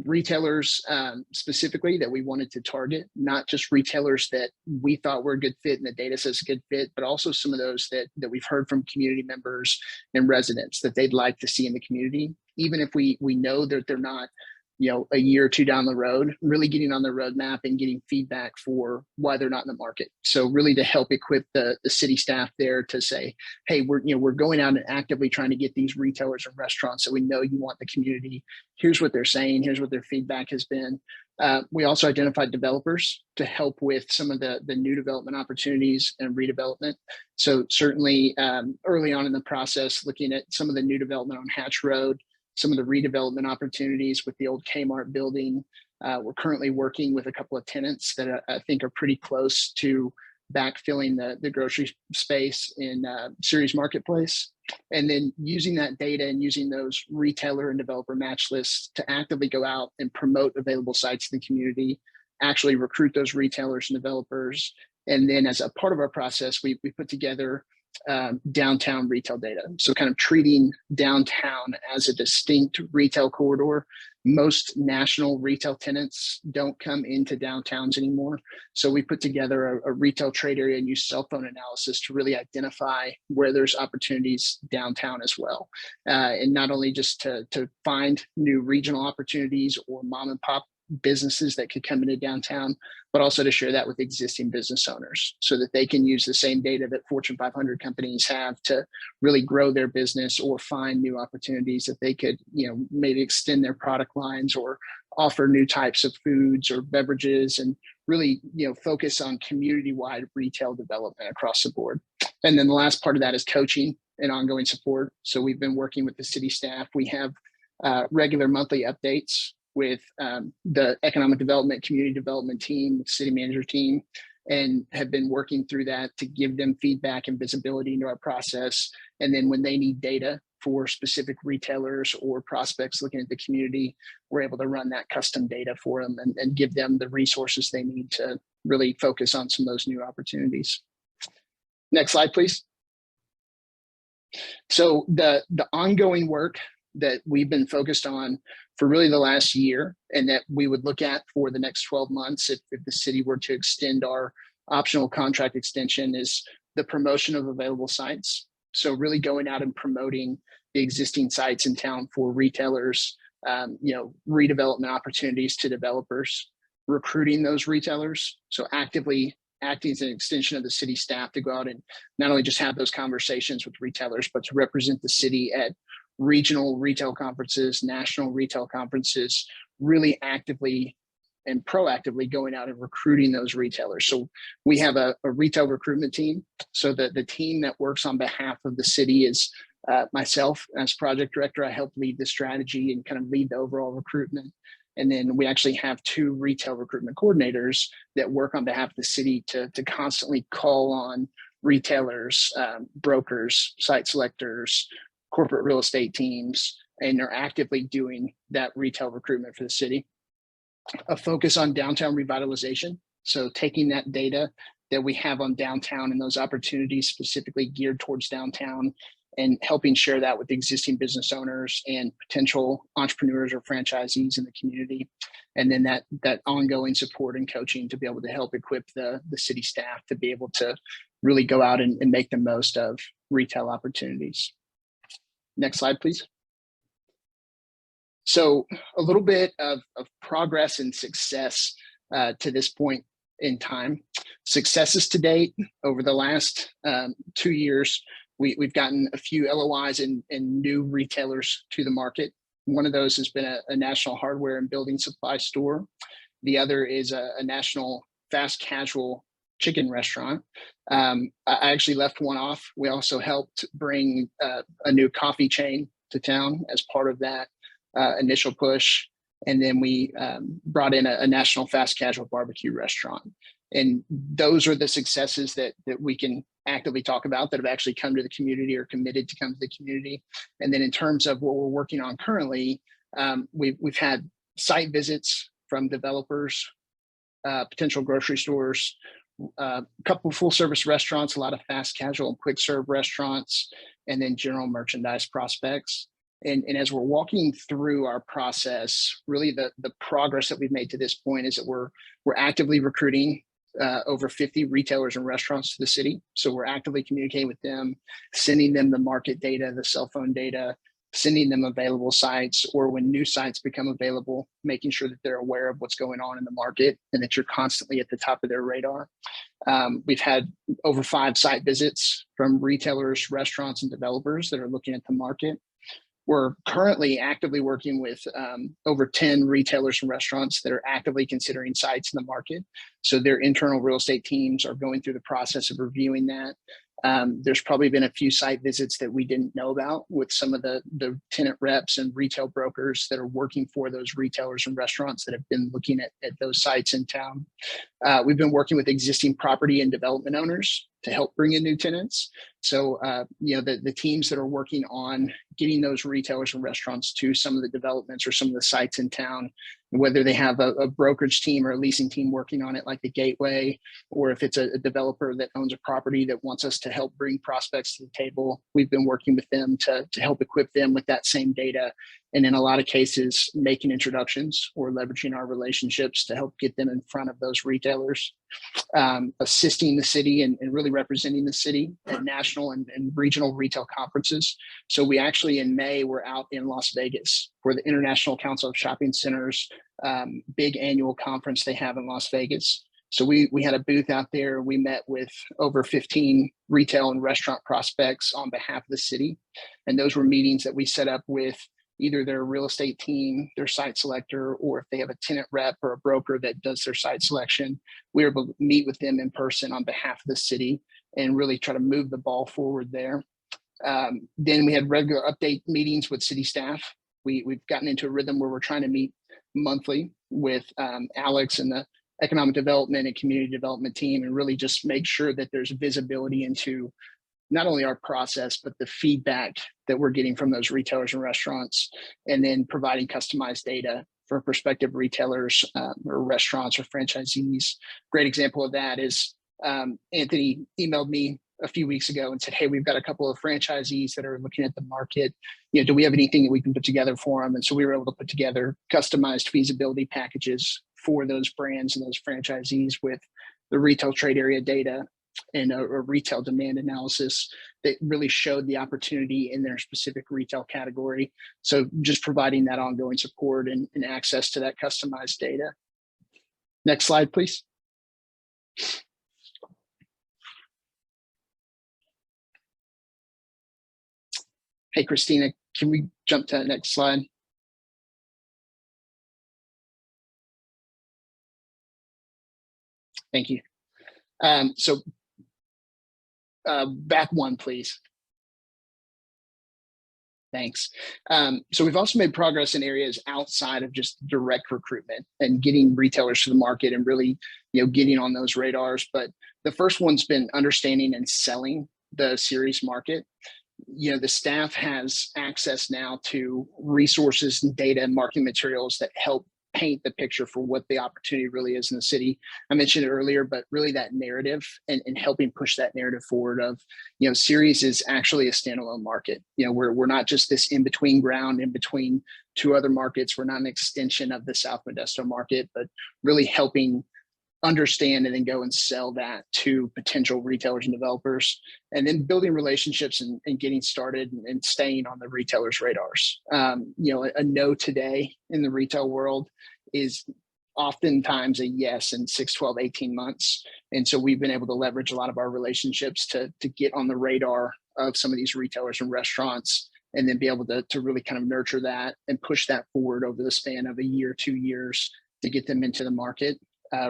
retailers specifically that we wanted to target, not just retailers that we thought were a good fit and the data says a good fit, but also some of those that we've heard from community members and residents that they'd like to see in the community, even if we know that they're not, you know, a year or two down the road, really getting on the roadmap and getting feedback for why they're not in the market. So really to help equip the city staff there to say, hey, we're going out and actively trying to get these retailers and restaurants that we know you want in the community. Here's what they're saying. Here's what their feedback has been. We also identified developers to help with some of the new development opportunities and redevelopment. So certainly early on in the process, looking at some of the new development on Hatch Road, some of the redevelopment opportunities with the old Kmart building. We're currently working with a couple of tenants that I think are pretty close to backfilling the grocery space in Ceres Marketplace. And then using that data and using those retailer and developer match lists to actively go out and promote available sites in the community, actually recruit those retailers and developers. And then as a part of our process, we put together downtown retail data. So kind of treating downtown as a distinct retail corridor. Most national retail tenants don't come into downtowns anymore. So we put together a retail trade area and use cell phone analysis to really identify where there's opportunities downtown as well. And not only just to find new regional opportunities or mom and pop businesses that could come into downtown, but also to share that with existing business owners so that they can use the same data that Fortune 500 companies have to really grow their business or find new opportunities that they could, maybe extend their product lines or offer new types of foods or beverages, and really, focus on community-wide retail development across the board. And then the last part of that is coaching and ongoing support. So we've been working with the city staff. We have regular monthly updates with the economic development, community development team, city manager team, and have been working through that to give them feedback and visibility into our process. And then when they need data for specific retailers or prospects looking at the community, we're able to run that custom data for them and give them the resources they need to really focus on some of those new opportunities. Next slide, please. So the ongoing work that we've been focused on for really the last year, and that we would look at for the next 12 months if the city were to extend our optional contract extension, is the promotion of available sites. So really going out and promoting the existing sites in town for retailers, redevelopment opportunities to developers, recruiting those retailers. So actively acting as an extension of the city staff to go out and not only just have those conversations with retailers, but to represent the city at regional retail conferences, national retail conferences, really actively and proactively going out and recruiting those retailers. So we have a retail recruitment team. So that the team that works on behalf of the city is myself as project director. I help lead the strategy and kind of lead the overall recruitment. And then we actually have 2 retail recruitment coordinators that work on behalf of the city to constantly call on retailers, brokers, site selectors, corporate real estate teams, and they're actively doing that retail recruitment for the city. A focus on downtown revitalization. So taking that data that we have on downtown and those opportunities specifically geared towards downtown and helping share that with existing business owners and potential entrepreneurs or franchisees in the community. And then that ongoing support and coaching to be able to help equip the city staff to be able to really go out and make the most of retail opportunities. Next slide, please. So a little bit of progress and success to this point in time. Successes to date over the last 2 years, we've gotten a few LOIs and new retailers to the market. One of those has been a national hardware and building supply store. The other is a national fast casual chicken restaurant. I actually left one off. We also helped bring a new coffee chain to town as part of that initial push. And then we brought in a national fast casual barbecue restaurant. And those are the successes that we can actively talk about that have actually come to the community or committed to come to the community. And then in terms of what we're working on currently, we've had site visits from developers, potential grocery stores, a couple of full service restaurants, a lot of fast casual and quick serve restaurants, and then general merchandise prospects. And as we're walking through our process, really the progress that we've made to this point is that we're actively recruiting over 50 retailers and restaurants to the city. So we're actively communicating with them, sending them the market data, the cell phone data, sending them available sites, or when new sites become available, making sure that they're aware of what's going on in the market and that you're constantly at the top of their radar. We've had over 5 site visits from retailers, restaurants, and developers that are looking at the market. We're currently actively working with over 10 retailers and restaurants that are actively considering sites in the market. So their internal real estate teams are going through the process of reviewing that. There's probably been a few site visits that we didn't know about with some of the tenant reps and retail brokers that are working for those retailers and restaurants that have been looking at those sites in town. We've been working with existing property and development owners to help bring in new tenants. So, the teams that are working on getting those retailers and restaurants to some of the developments or some of the sites in town, whether they have a brokerage team or a leasing team working on it like the Gateway, or if it's a developer that owns a property that wants us to help bring prospects to the table, we've been working with them to help equip them with that same data. And in a lot of cases, making introductions or leveraging our relationships to help get them in front of those retailers, assisting the city and really representing the city at national and regional retail conferences. So we actually in May, we're out in Las Vegas for the International Council of Shopping Centers, big annual conference they have in Las Vegas. So we had a booth out there. We met with over 15 retail and restaurant prospects on behalf of the city. And those were meetings that we set up with either their real estate team, their site selector, or if they have a tenant rep or a broker that does their site selection, we were able to meet with them in person on behalf of the city and really try to move the ball forward there. Then we had regular update meetings with city staff. We've gotten into a rhythm where we're trying to meet monthly with Alex and the economic development and community development team and really just make sure that there's visibility into not only our process, but the feedback that we're getting from those retailers and restaurants, and then providing customized data for prospective retailers or restaurants or franchisees. Great example of that is Anthony emailed me a few weeks ago and said, hey, we've got a couple of franchisees that are looking at the market. Do we have anything that we can put together for them? And so we were able to put together customized feasibility packages for those brands and those franchisees with the retail trade area data, a retail demand analysis that really showed the opportunity in their specific retail category. So just providing that ongoing support and access to that customized data. Next slide, please. Hey, Christina, can we jump to that next slide? Thank you. Back one, please. Thanks. So we've also made progress in areas outside of just direct recruitment and getting retailers to the market and really, getting on those radars. But the first one's been understanding and selling the Ceres market. The staff has access now to resources and data and marketing materials that help paint the picture for what the opportunity really is in the city. I mentioned it earlier, but really that narrative and helping push that narrative forward of, Ceres is actually a standalone market. We're not just this in-between ground in between two other markets. We're not an extension of the South Modesto market, but really helping understand and then go and sell that to potential retailers and developers, and then building relationships and getting started and staying on the retailers' radars. A no today in the retail world is oftentimes a yes in 6, 12, 18 months. And so we've been able to leverage a lot of our relationships to get on the radar of some of these retailers and restaurants, and then be able to really kind of nurture that and push that forward over the span of a year, 2 years to get them into the market.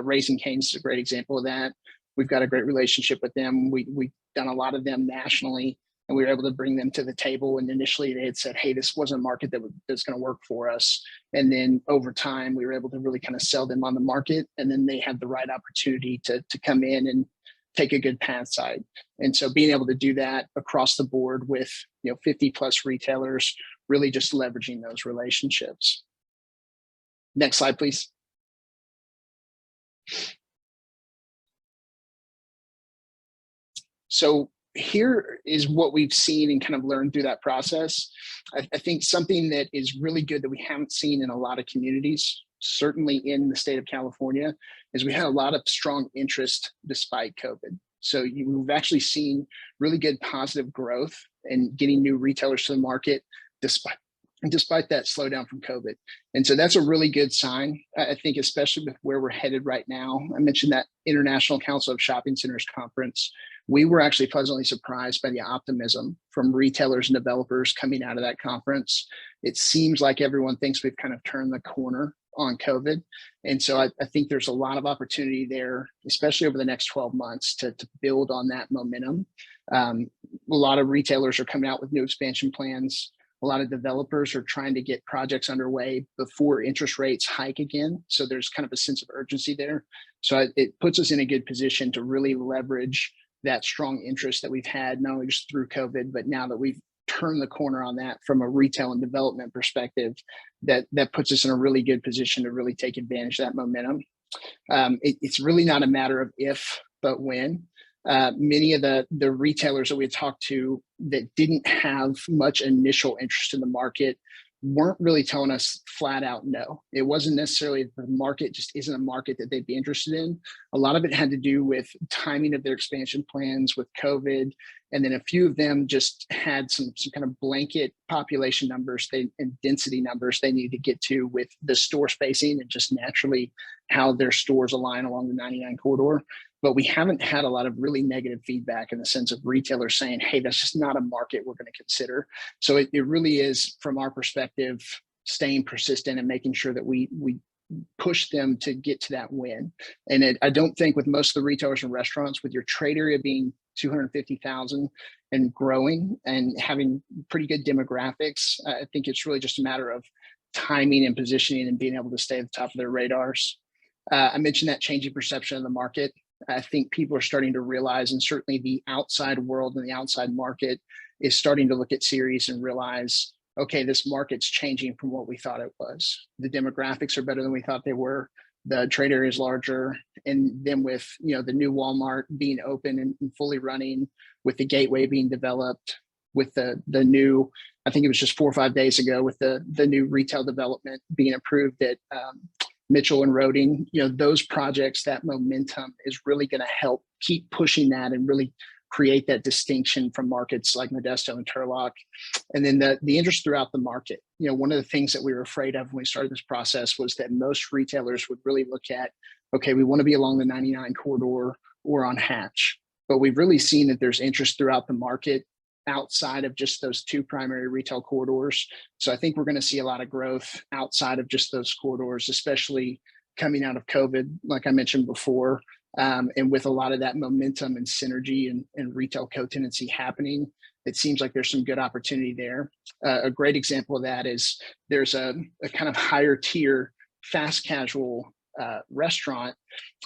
Raising Cane's is a great example of that. We've got a great relationship with them. We've done a lot of them nationally, and we were able to bring them to the table. And initially they had said, hey, this wasn't a market that's going to work for us. And then over time, we were able to really kind of sell them on the market. And then they had the right opportunity to come in and take a good path side. And so being able to do that across the board with 50 plus retailers, really just leveraging those relationships. Next slide, please. So here is what we've seen and kind of learned through that process. I think something that is really good that we haven't seen in a lot of communities, certainly in the state of California, is we had a lot of strong interest despite COVID. So we've actually seen really good positive growth in getting new retailers to the market despite that slowdown from COVID. And so that's a really good sign, I think, especially with where we're headed right now. I mentioned that International Council of Shopping Centers conference. We were actually pleasantly surprised by the optimism from retailers and developers coming out of that conference. It seems like everyone thinks we've kind of turned the corner on COVID. And so I think there's a lot of opportunity there, especially over the next 12 months to build on that momentum. A lot of retailers are coming out with new expansion plans. A lot of developers are trying to get projects underway before interest rates hike again. So there's kind of a sense of urgency there. So it puts us in a good position to really leverage that strong interest that we've had, not only just through COVID, but now that we've turned the corner on that from a retail and development perspective, that puts us in a really good position to really take advantage of that momentum. It's really not a matter of if, but when. Many of the retailers that we had talked to that didn't have much initial interest in the market weren't really telling us flat out no. It wasn't necessarily the market just isn't a market that they'd be interested in. A lot of it had to do with timing of their expansion plans with COVID. And then a few of them just had some kind of blanket population numbers and density numbers they needed to get to with the store spacing and just naturally how their stores align along the 99 corridor. But we haven't had a lot of really negative feedback in the sense of retailers saying, hey, that's just not a market we're going to consider. So it really is, from our perspective, staying persistent and making sure that we push them to get to that win. And I don't think with most of the retailers and restaurants, with your trade area being 250,000 and growing and having pretty good demographics, I think it's really just a matter of timing and positioning and being able to stay at the top of their radars. I mentioned that changing perception of the market. I think people are starting to realize, and certainly the outside world and the outside market is starting to look at Ceres and realize, okay, this market's changing from what we thought it was. The demographics are better than we thought they were. The trade area is larger. And then with the new Walmart being open and fully running, with the gateway being developed, with the new, I think it was just 4 or 5 days ago, with the new retail development being approved at Mitchell and Roding, those projects, that momentum is really going to help keep pushing that and really create that distinction from markets like Modesto and Turlock. And then the interest throughout the market. One of the things that we were afraid of when we started this process was that most retailers would really look at, okay, we want to be along the 99 corridor or on Hatch. But we've really seen that there's interest throughout the market outside of just those two primary retail corridors. So I think we're going to see a lot of growth outside of just those corridors, especially coming out of COVID, like I mentioned before. And with a lot of that momentum and synergy and retail co-tenancy happening, it seems like there's some good opportunity there. A great example of that is there's a kind of higher tier fast casual restaurant,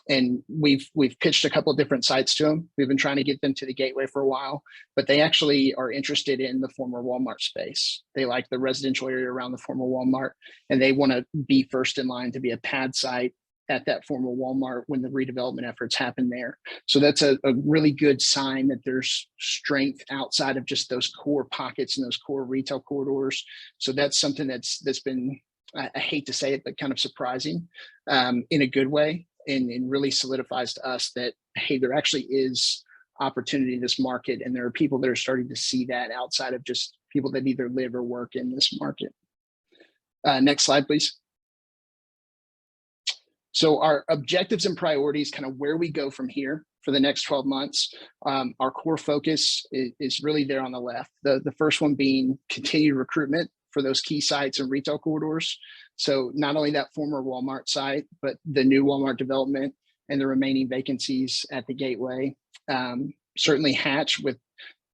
and we've pitched a couple of different sites to them. We've been trying to get them to the Gateway for a while, but they actually are interested in the former Walmart space. They like the residential area around the former Walmart, and they want to be first in line to be a pad site at that former Walmart when the redevelopment efforts happen there. So that's a really good sign that there's strength outside of just those core pockets and those core retail corridors. So that's something that's been, I hate to say it, but kind of surprising in a good way, and really solidifies to us that, hey, there actually is opportunity in this market, and there are people that are starting to see that outside of just people that either live or work in this market. Next slide, please. So our objectives and priorities, kind of where we go from here for the next 12 months, our core focus is really there on the left. The first one being continued recruitment for those key sites and retail corridors. So not only that former Walmart site, but the new Walmart development and the remaining vacancies at the Gateway. Certainly Hatch with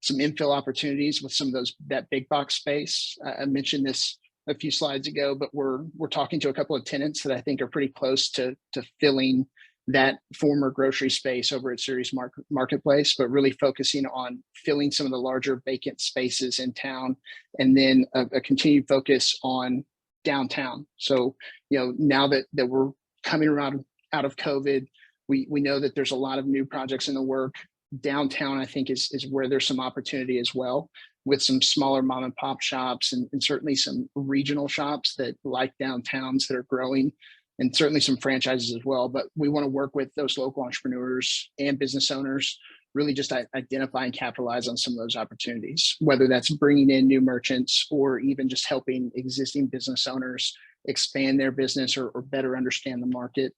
some infill opportunities with some of that big box space. I mentioned this a few slides ago, but we're talking to a couple of tenants that I think are pretty close to filling that former grocery space over at Ceres Marketplace, but really focusing on filling some of the larger vacant spaces in town, and then a continued focus on downtown. So, now that we're coming around out of COVID, we know that there's a lot of new projects in the work. Downtown, I think, is where there's some opportunity as well, with some smaller mom and pop shops and certainly some regional shops that like downtowns that are growing, and certainly some franchises as well. But we want to work with those local entrepreneurs and business owners, really just identify and capitalize on some of those opportunities, whether that's bringing in new merchants or even just helping existing business owners expand their business or better understand the market.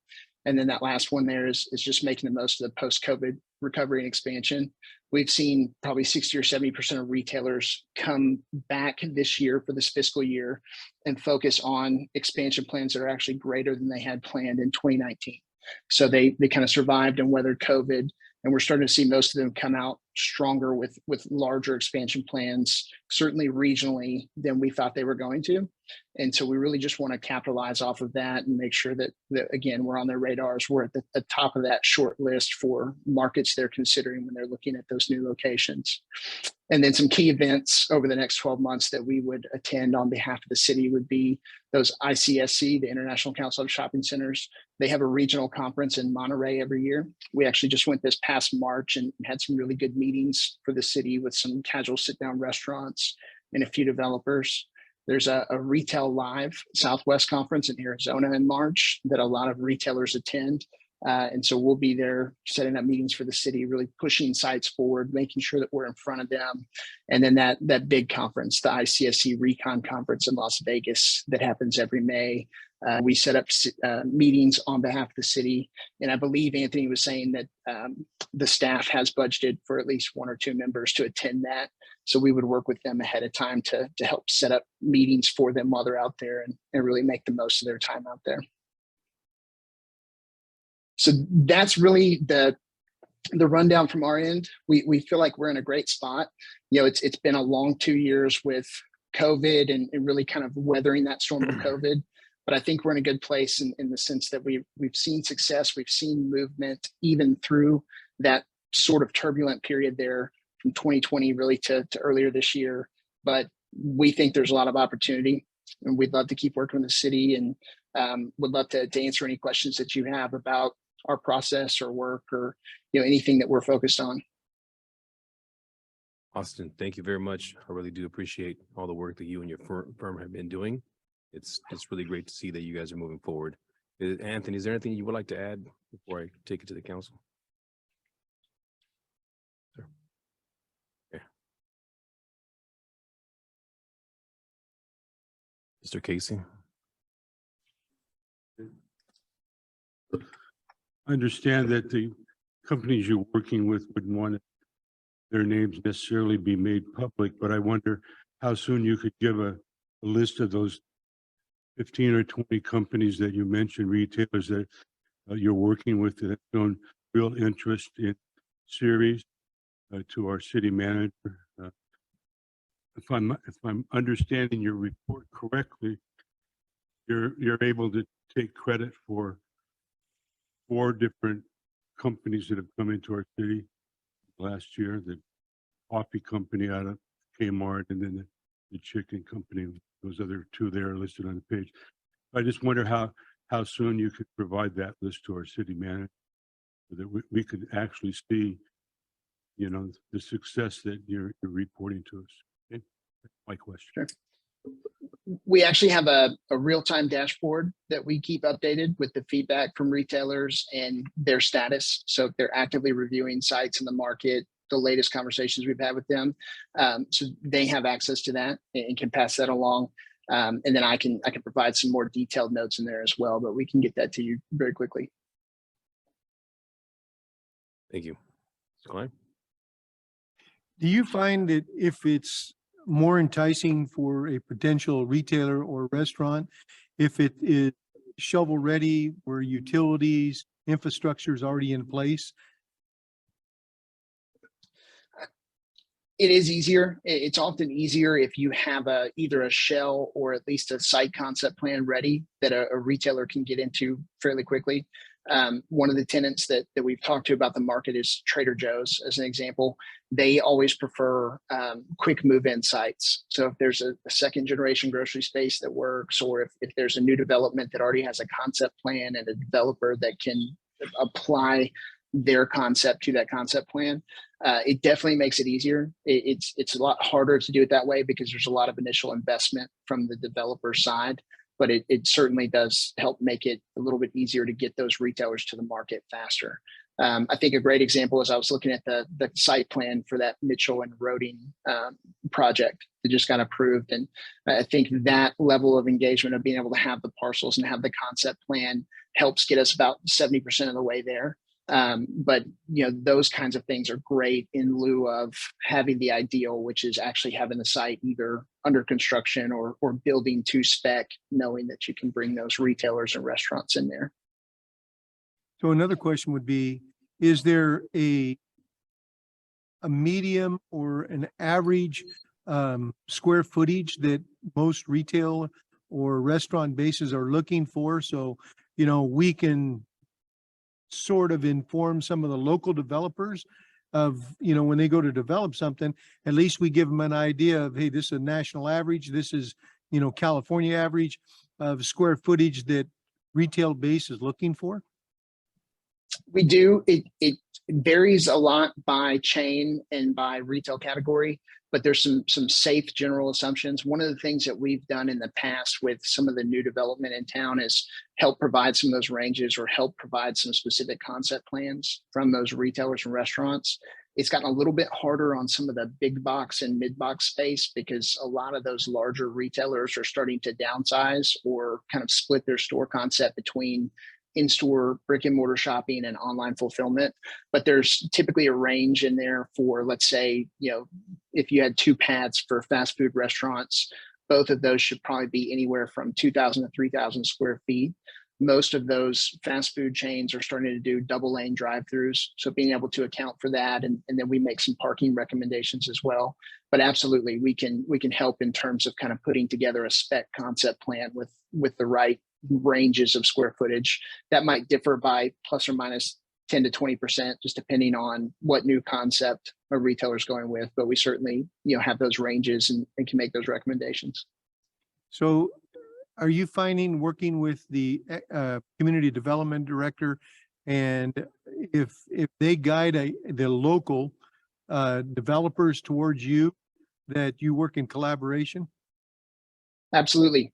And then that last one there is just making the most of the post-COVID recovery and expansion. We've seen probably 60 or 70% of retailers come back this year for this fiscal year and focus on expansion plans that are actually greater than they had planned in 2019. So they kind of survived and weathered COVID, and we're starting to see most of them come out stronger with larger expansion plans, certainly regionally, than we thought they were going to. And so we really just want to capitalize off of that and make sure that again, we're on their radars. We're at the top of that short list for markets they're considering when they're looking at those new locations. And then some key events over the next 12 months that we would attend on behalf of the city would be those ICSC, the International Council of Shopping Centers. They have a regional conference in Monterey every year. We actually just went this past March and had some really good meetings for the city with some casual sit-down restaurants and a few developers. There's a Retail Live Southwest Conference in Arizona in March that a lot of retailers attend. And so we'll be there setting up meetings for the city, really pushing sites forward, making sure that we're in front of them. And then that big conference, the ICSC Recon Conference in Las Vegas, that happens every May. We set up meetings on behalf of the city. And I believe Anthony was saying that the staff has budgeted for at least 1 or 2 members to attend that. So we would work with them ahead of time to help set up meetings for them while they're out there and really make the most of their time out there. So that's really the rundown from our end. We feel like we're in a great spot. It's been a long 2 years with COVID and really kind of weathering that storm of COVID. But I think we're in a good place in the sense that we've seen success. We've seen movement even through that sort of turbulent period there from 2020 really to earlier this year. But we think there's a lot of opportunity, and we'd love to keep working with the city, and would love to answer any questions that you have about our process or work or anything that we're focused on. Austin, thank you very much. I really do appreciate all the work that you and your firm have been doing. It's really great to see that you guys are moving forward. Anthony, is there anything you would like to add before I take it to the council? Sure. Okay. Mr. Casey? I understand that the companies you're working with wouldn't want their names necessarily be made public, but I wonder how soon you could give a list of those 15 or 20 companies that you mentioned, retailers that you're working with that have shown real interest in series to our city manager. If I'm understanding your report correctly, you're able to take credit for 4 different companies that have come into our city last year, the coffee company out of Kmart, and then the chicken company. Those other 2 there are listed on the page. I just wonder how soon you could provide that list to our city manager so that we could actually see, you know, the success that you're reporting to us. Okay? That's my question. Sure. We actually have a real-time dashboard that we keep updated with the feedback from retailers and their status. So if they're actively reviewing sites in the market, the latest conversations we've had with them. So they have access to that and can pass that along. And then I can provide some more detailed notes in there as well, but we can get that to you very quickly. Thank you. Mr. Klein? Do you find that if it's more enticing for a potential retailer or restaurant, if it is shovel ready, where utilities, infrastructure is already in place? It is easier. It's often easier if you have either a shell or at least a site concept plan ready that a retailer can get into fairly quickly. One of the tenants that we've talked to about the market is Trader Joe's, as an example. They always prefer quick move-in sites. So if there's a second generation grocery space that works, or if there's a new development that already has a concept plan and a developer that can apply their concept to that concept plan, it definitely makes it easier. It's a lot harder to do it that way because there's a lot of initial investment from the developer side, but it certainly does help make it a little bit easier to get those retailers to the market faster. I think a great example is I was looking at the site plan for that Mitchell and Roding project that just got approved. And I think that level of engagement of being able to have the parcels and have the concept plan helps get us about 70% of the way there. But you know, those kinds of things are great in lieu of having the ideal, which is actually having the site either under construction or building to spec, knowing that you can bring those retailers and restaurants in there. So another question would be, is there a medium or an average square footage that most retail or restaurant bases are looking for? So, you know, we can sort of inform some of the local developers of, you know, when they go to develop something, at least we give them an idea of, hey, this is a national average. This is, you know, California average of square footage that retail base is looking for. We do. It varies a lot by chain and by retail category, but there's some safe general assumptions. One of the things that we've done in the past with some of the new development in town is help provide some of those ranges or help provide some specific concept plans from those retailers and restaurants. It's gotten a little bit harder on some of the big box and mid box space because a lot of those larger retailers are starting to downsize or kind of split their store concept between in-store brick and mortar shopping and online fulfillment. But there's typically a range in there for, let's say, you know, if you had 2 pads for fast food restaurants, both of those should probably be anywhere from 2,000 to 3,000 square feet. Most of those fast food chains are starting to do double lane drive-throughs. So being able to account for that, and then we make some parking recommendations as well. But absolutely, we can help in terms of kind of putting together a spec concept plan with the right ranges of square footage. That might differ by plus or minus 10 to 20%, just depending on what new concept a retailer is going with. But we certainly, you know, have those ranges and can make those recommendations. So are you finding, working with the community development director, and if they guide the local developers towards you, that you work in collaboration? Absolutely.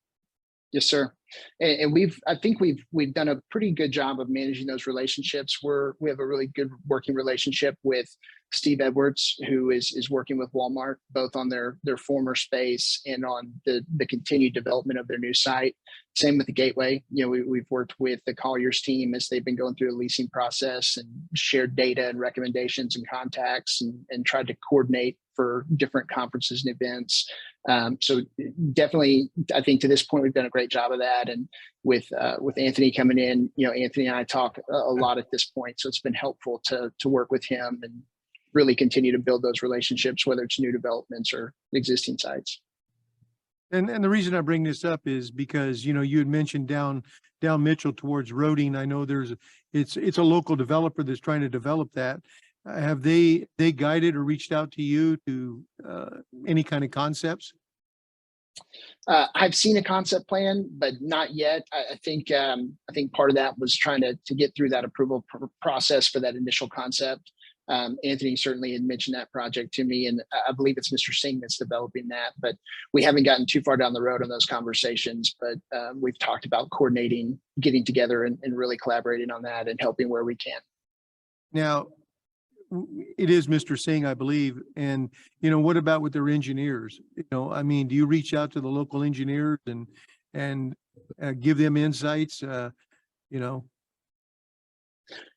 Yes, sir. And I think we've done a pretty good job of managing those relationships. We have a really good working relationship with Steve Edwards, who is working with Walmart, both on their former space and on the continued development of their new site. Same with the Gateway. You know, we've worked with the Colliers team as they've been going through the leasing process and shared data and recommendations and contacts and tried to coordinate for different conferences and events. So definitely, I think to this point, we've done a great job of that. And with Anthony coming in, you know, Anthony and I talk a lot at this point. So it's been helpful to work with him and really continue to build those relationships, whether it's new developments or existing sites. And the reason I bring this up is because, you know, you had mentioned down Mitchell towards Roding. I know it's a local developer that's trying to develop that. Have they guided or reached out to you to any kind of concepts? I've seen a concept plan, but not yet. I think part of that was trying to get through that approval process for that initial concept. Anthony certainly had mentioned that project to me, and I believe it's Mr. Singh that's developing that, but we haven't gotten too far down the road on those conversations, but we've talked about coordinating, getting together and really collaborating on that and helping where we can. Now, it is Mr. Singh, I believe. And, you know, what about with their engineers? You know, I mean, do you reach out to the local engineers and give them insights, you know?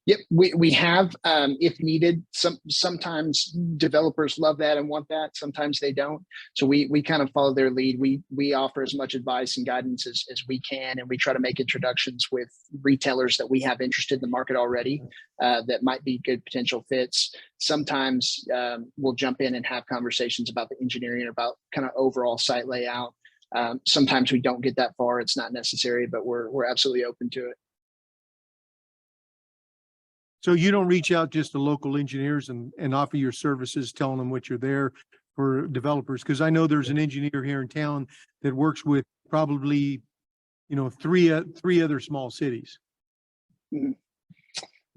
Yep, we have, if needed. Sometimes developers love that and want that. Sometimes they don't. So we kind of follow their lead. We offer as much advice and guidance as we can, and we try to make introductions with retailers that we have interested in the market already that might be good potential fits. Sometimes we'll jump in and have conversations about the engineering, about kind of overall site layout. Sometimes we don't get that far. It's not necessary, but we're absolutely open to it. So you don't reach out just to local engineers and offer your services, telling them what you're there for developers? Because I know there's an engineer here in town that works with probably, you know, three other small cities. And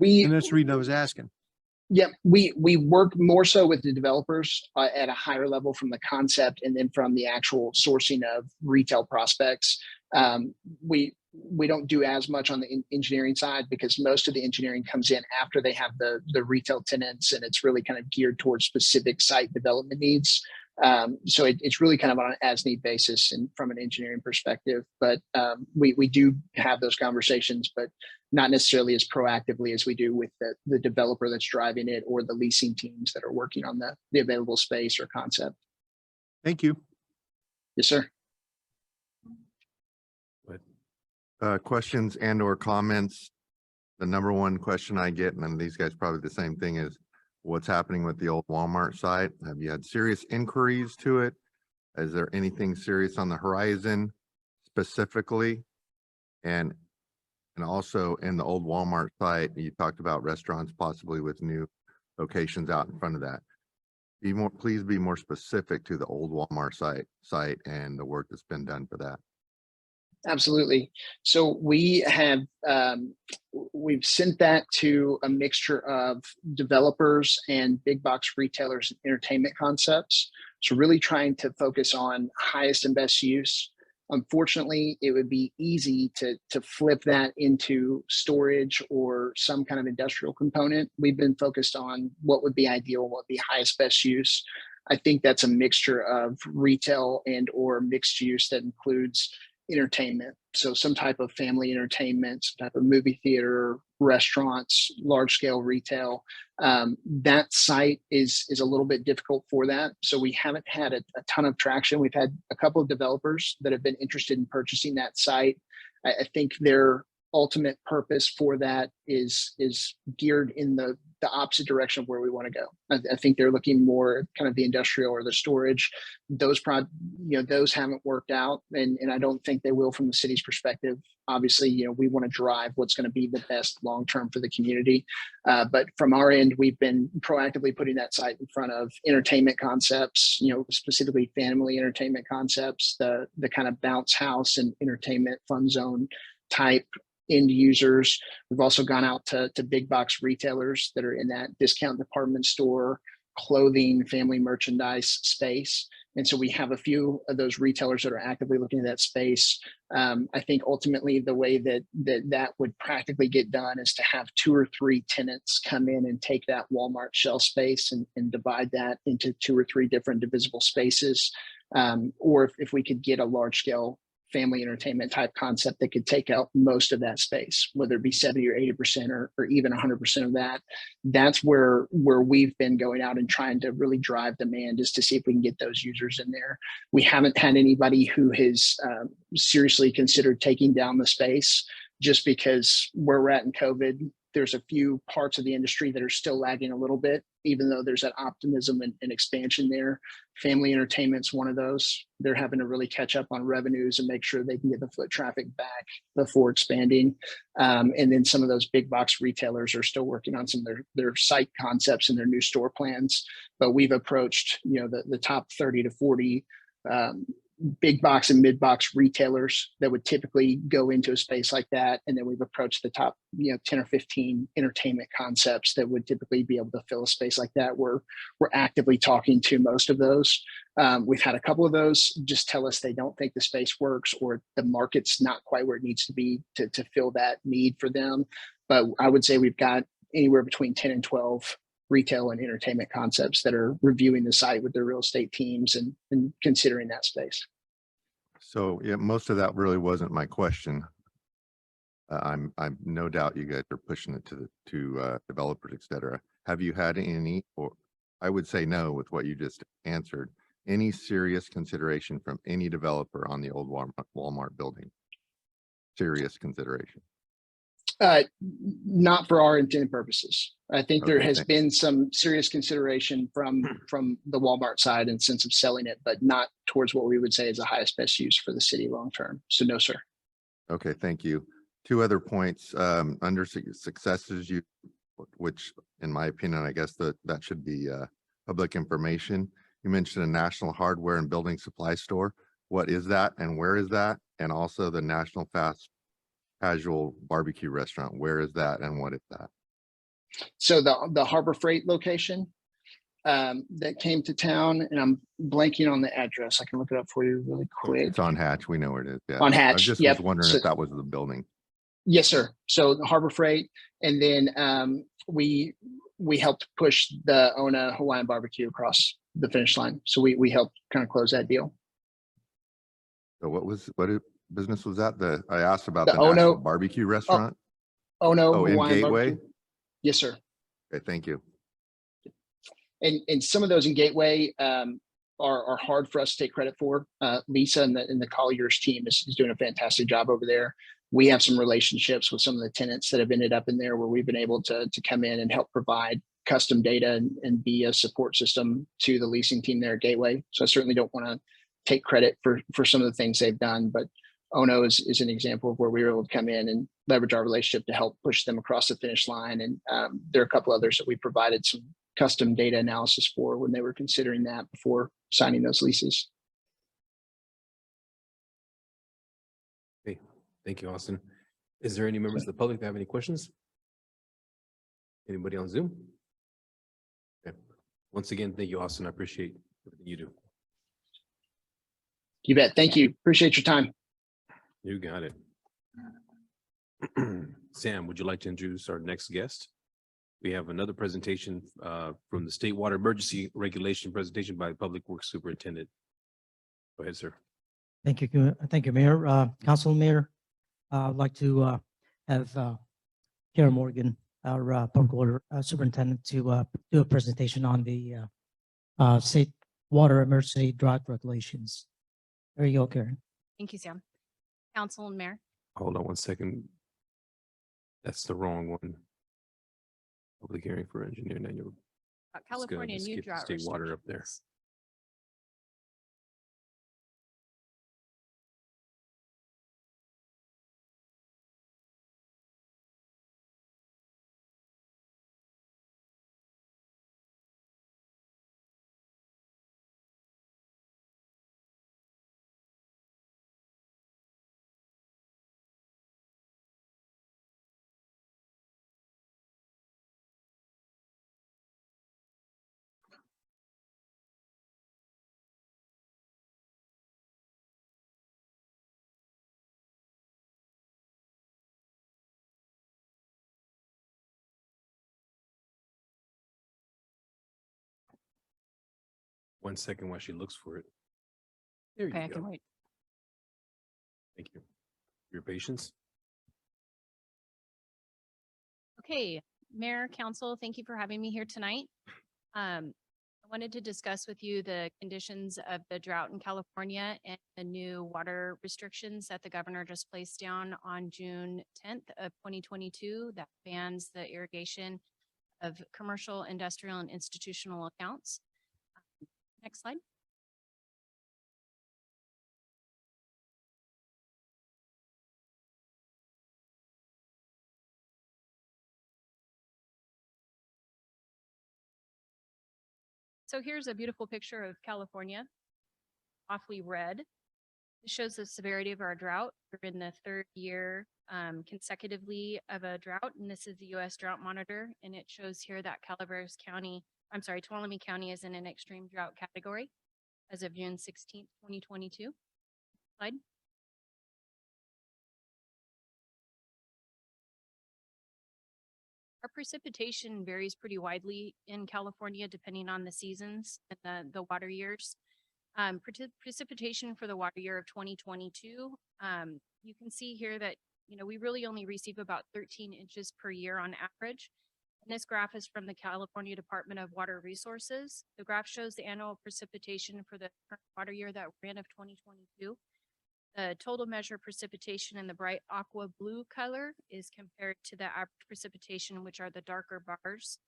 that's the reason I was asking. Yeah, we work more so with the developers at a higher level from the concept and then from the actual sourcing of retail prospects. We don't do as much on the engineering side because most of the engineering comes in after they have the retail tenants, and it's really kind of geared towards specific site development needs. So it's really kind of on an as-need basis and from an engineering perspective. But we do have those conversations, but not necessarily as proactively as we do with the developer that's driving it or the leasing teams that are working on the available space or concept. Thank you. Yes, sir. Questions and or comments? The number one question I get, and these guys probably the same thing, is what's happening with the old Walmart site? Have you had serious inquiries to it? Is there anything serious on the horizon specifically? And also in the old Walmart site, you talked about restaurants possibly with new locations out in front of that. Please be more specific to the old Walmart site and the work that's been done for that. Absolutely. So we have we've sent that to a mixture of developers and big box retailers and entertainment concepts. So really trying to focus on highest and best use. Unfortunately, it would be easy to flip that into storage or some kind of industrial component. We've been focused on what would be ideal, what would be highest best use. I think that's a mixture of retail and or mixed use that includes entertainment. So some type of family entertainment, some type of movie theater, restaurants, large scale retail. That site is a little bit difficult for that. So we haven't had a ton of traction. We've had a couple of developers that have been interested in purchasing that site. I think their ultimate purpose for that is geared in the opposite direction of where we want to go. I think they're looking more kind of the industrial or the storage. Those haven't worked out, and I don't think they will from the city's perspective. Obviously, we want to drive what's going to be the best long term for the community. But from our end, we've been proactively putting that site in front of entertainment concepts, specifically family entertainment concepts, the kind of bounce house and entertainment fun zone type end users. We've also gone out to big box retailers that are in that discount department store, clothing, family merchandise space. And so we have a few of those retailers that are actively looking at that space. I think ultimately the way that would practically get done is to have 2 or 3 tenants come in and take that Walmart shelf space and divide that into 2 or 3 different divisible spaces. Or if we could get a large scale family entertainment type concept that could take out most of that space, whether it be 70 or 80% or even 100% of that. That's where we've been going out and trying to really drive demand, is to see if we can get those users in there. We haven't had anybody who has seriously considered taking down the space, just because where we're at in COVID, there's a few parts of the industry that are still lagging a little bit, even though there's that optimism and expansion there. Family entertainment's one of those. They're having to really catch up on revenues and make sure they can get the foot traffic back before expanding. And then some of those big box retailers are still working on some of their site concepts and their new store plans. But we've approached, the top 30 to 40 big box and mid box retailers that would typically go into a space like that. And then we've approached the top, 10 or 15 entertainment concepts that would typically be able to fill a space like that. We're actively talking to most of those. We've had a couple of those just tell us they don't think the space works, or the market's not quite where it needs to be to fill that need for them. But I would say we've got anywhere between 10 and 12 retail and entertainment concepts that are reviewing the site with their real estate teams and considering that space. So yeah, most of that really wasn't my question. I'm no doubt you guys are pushing it to developers, et cetera. Have you had any, or I would say no with what you just answered, any serious consideration from any developer on the old Walmart building? Serious consideration? Not for our intended purposes. I think there Okay, has thanks. been some serious consideration from the Walmart side in sense of selling it, but not towards what we would say is the highest best use for the city long term. So no, sir. Okay, thank you. 2 other points, under successes, which in my opinion, I guess that should be public information. You mentioned a national hardware and building supply store. What is that and where is that? And also the National Fast Casual Barbecue Restaurant. Where is that and what is that? So the Harbor Freight location that came to town, and I'm blanking on the address. I can look it up for you really quick. It's on Hatch. We know where it is. Yeah. On I Hatch, just yep. was wondering So- if that was the building. Yes, sir. So the Harbor Freight, and then we helped push the Ona Hawaiian barbecue across the finish line. So we helped kind of close that deal. So business was that? I asked about The the National Ono- Barbecue Restaurant. Ono Oh, in Hawaiian Gateway? barbecue. Yes, sir. Okay, thank you. And some of those in Gateway are hard for us to take credit for. Lisa and the Colliers team is doing a fantastic job over there. We have some relationships with some of the tenants that have ended up in there where we've been able to come in and help provide custom data and be a support system to the leasing team there at Gateway. So I certainly don't want to take credit for some of the things they've done, but Ono is an example of where we were able to come in and leverage our relationship to help push them across the finish line. And there are a couple others that we provided some custom data analysis for when they were considering that before signing those leases. Okay, thank you, Austin. Is there any members of the public that have any questions? Anybody on Zoom? Okay. Once again, thank you, Austin. I appreciate everything you do. You bet. Thank you. Appreciate your time. You got it. Sam, would you like to introduce our next guest? We have another presentation from the State Water Emergency Regulation presentation by Public Works Superintendent. Go ahead, sir. Thank you. Thank you, Mayor. Council Mayor, I'd like to have Karen Morgan, our Public Water Superintendent, to do a presentation on the State Water Emergency Drought Regulations. There you go, Karen. Thank you, Sam. Council and Mayor. Hold on one second. That's the wrong one. Public hearing for engineering annual. California new Skip drought state water up there. restrictions. 1 second while she looks for it. There Okay, I you can go. wait. Thank you. For your patience. Okay, Mayor, Council, thank you for having me here tonight. I wanted to discuss with you the conditions of the drought in California and the new water restrictions that the governor just placed down on June 10th of 2022 that bans the irrigation of commercial, industrial, and institutional accounts. Next slide. So here's a beautiful picture of California, awfully red. It shows the severity of our drought. We're in the third year consecutively of a drought, and this is the U.S. Drought Monitor, and it shows here that Tuolumne County is in an extreme drought category as of June 16th, 2022. Slide. Our precipitation varies pretty widely in California depending on the seasons and the water years. Precipitation for the water year of 2022, you can see here that, we really only receive about 13 inches per year on average. And this graph is from the California Department of Water Resources. The graph shows the annual precipitation for the current water year that we're in of 2022. The total measure precipitation in the bright aqua blue color is compared to the average precipitation, which are the darker bars.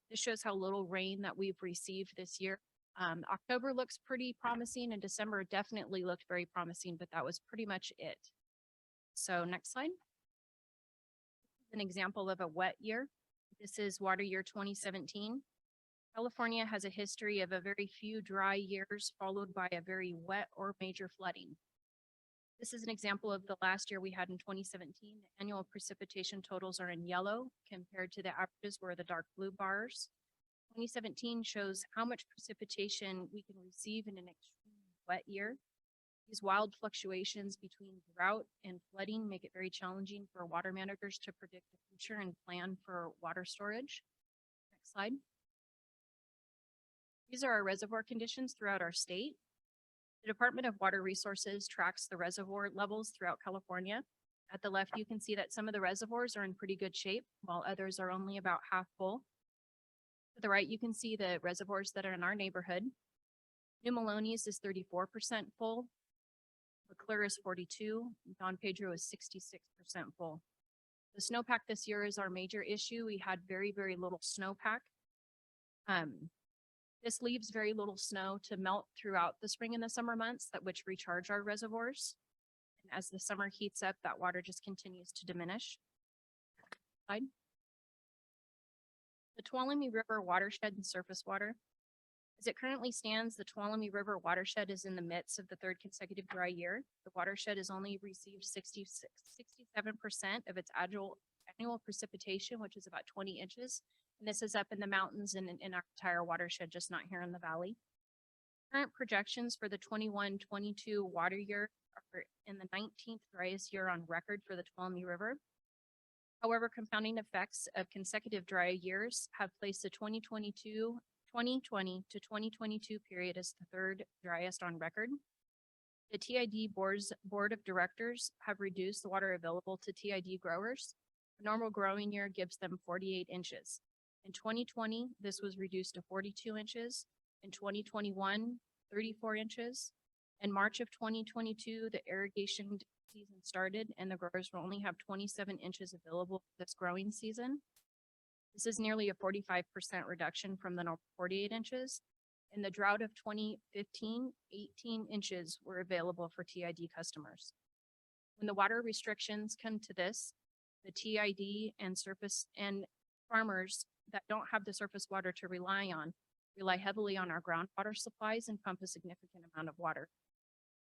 This shows how little rain that we've received this year. October looks pretty promising and December definitely looked very promising, but that was pretty much it. So next slide. An example of a wet year. This is water year 2017. California has a history of a very few dry years followed by a very wet or major flooding. This is an example of the last year we had in 2017. The annual precipitation totals are in yellow compared to the averages were the dark blue bars. 2017 shows how much precipitation we can receive in an extremely wet year. These wild fluctuations between drought and flooding make it very challenging for water managers to predict the future and plan for water storage. Next slide. These are our reservoir conditions throughout our state. The Department of Water Resources tracks the reservoir levels throughout California. At the left, you can see that some of the reservoirs are in pretty good shape, while others are only about half full. To the right, you can see the reservoirs that are in our neighborhood. New Melones is 34% full. Leclerc is 42. Don Pedro is 66% full. The snowpack this year is our major issue. We had very, very little snowpack. This leaves very little snow to melt throughout the spring and the summer months, which recharge our reservoirs. And as the summer heats up, that water just continues to diminish. Slide. The Tuolumne River watershed and surface water. As it currently stands, the Tuolumne River watershed is in the midst of the third consecutive dry year. The watershed has only received 67% of its annual precipitation, which is about 20 inches. And this is up in the mountains and in our entire watershed, just not here in the valley. Current projections for the 21-22 water year are in the 19th driest year on record for the Tuolumne River. However, compounding effects of consecutive dry years have placed the 2020 to 2022 period as the third driest on record. The TID Board of Directors have reduced the water available to TID growers. A normal growing year gives them 48 inches. In 2020, this was reduced to 42 inches. In 2021, 34 inches. In March of 2022, the irrigation season started and the growers will only have 27 inches available this growing season. This is nearly a 45% reduction from the normal 48 inches. In the drought of 2015, 18 inches were available for TID customers. When the water restrictions come to this, the TID and surface and farmers that don't have the surface water to rely heavily on our groundwater supplies and pump a significant amount of water.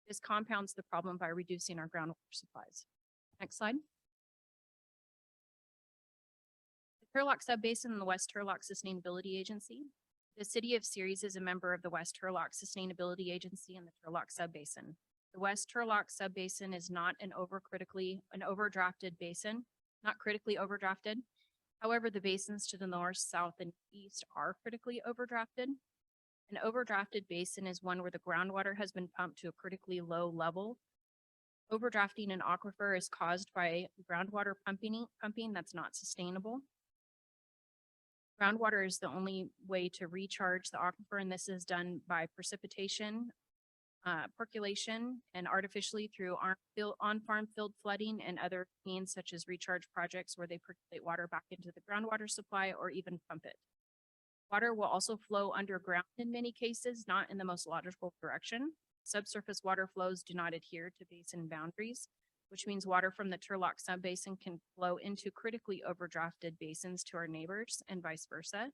This compounds the problem by reducing our groundwater supplies. Next slide. The Turlock Subbasin and the West Turlock Sustainability Agency. The City of Ceres is a member of the West Turlock Sustainability Agency and the Turlock Subbasin. The West Turlock Subbasin is not an overdrafted basin, not critically overdrafted. However, the basins to the north, south, and east are critically overdrafted. An overdrafted basin is one where the groundwater has been pumped to a critically low level. Overdrafting an aquifer is caused by groundwater pumping that's not sustainable. Groundwater is the only way to recharge the aquifer, and this is done by precipitation, percolation, and artificially through on-farm field flooding and other means such as recharge projects where they percolate water back into the groundwater supply or even pump it. Water will also flow underground in many cases, not in the most logical direction. Subsurface water flows do not adhere to basin boundaries, which means water from the Turlock subbasin can flow into critically overdrafted basins to our neighbors and vice versa.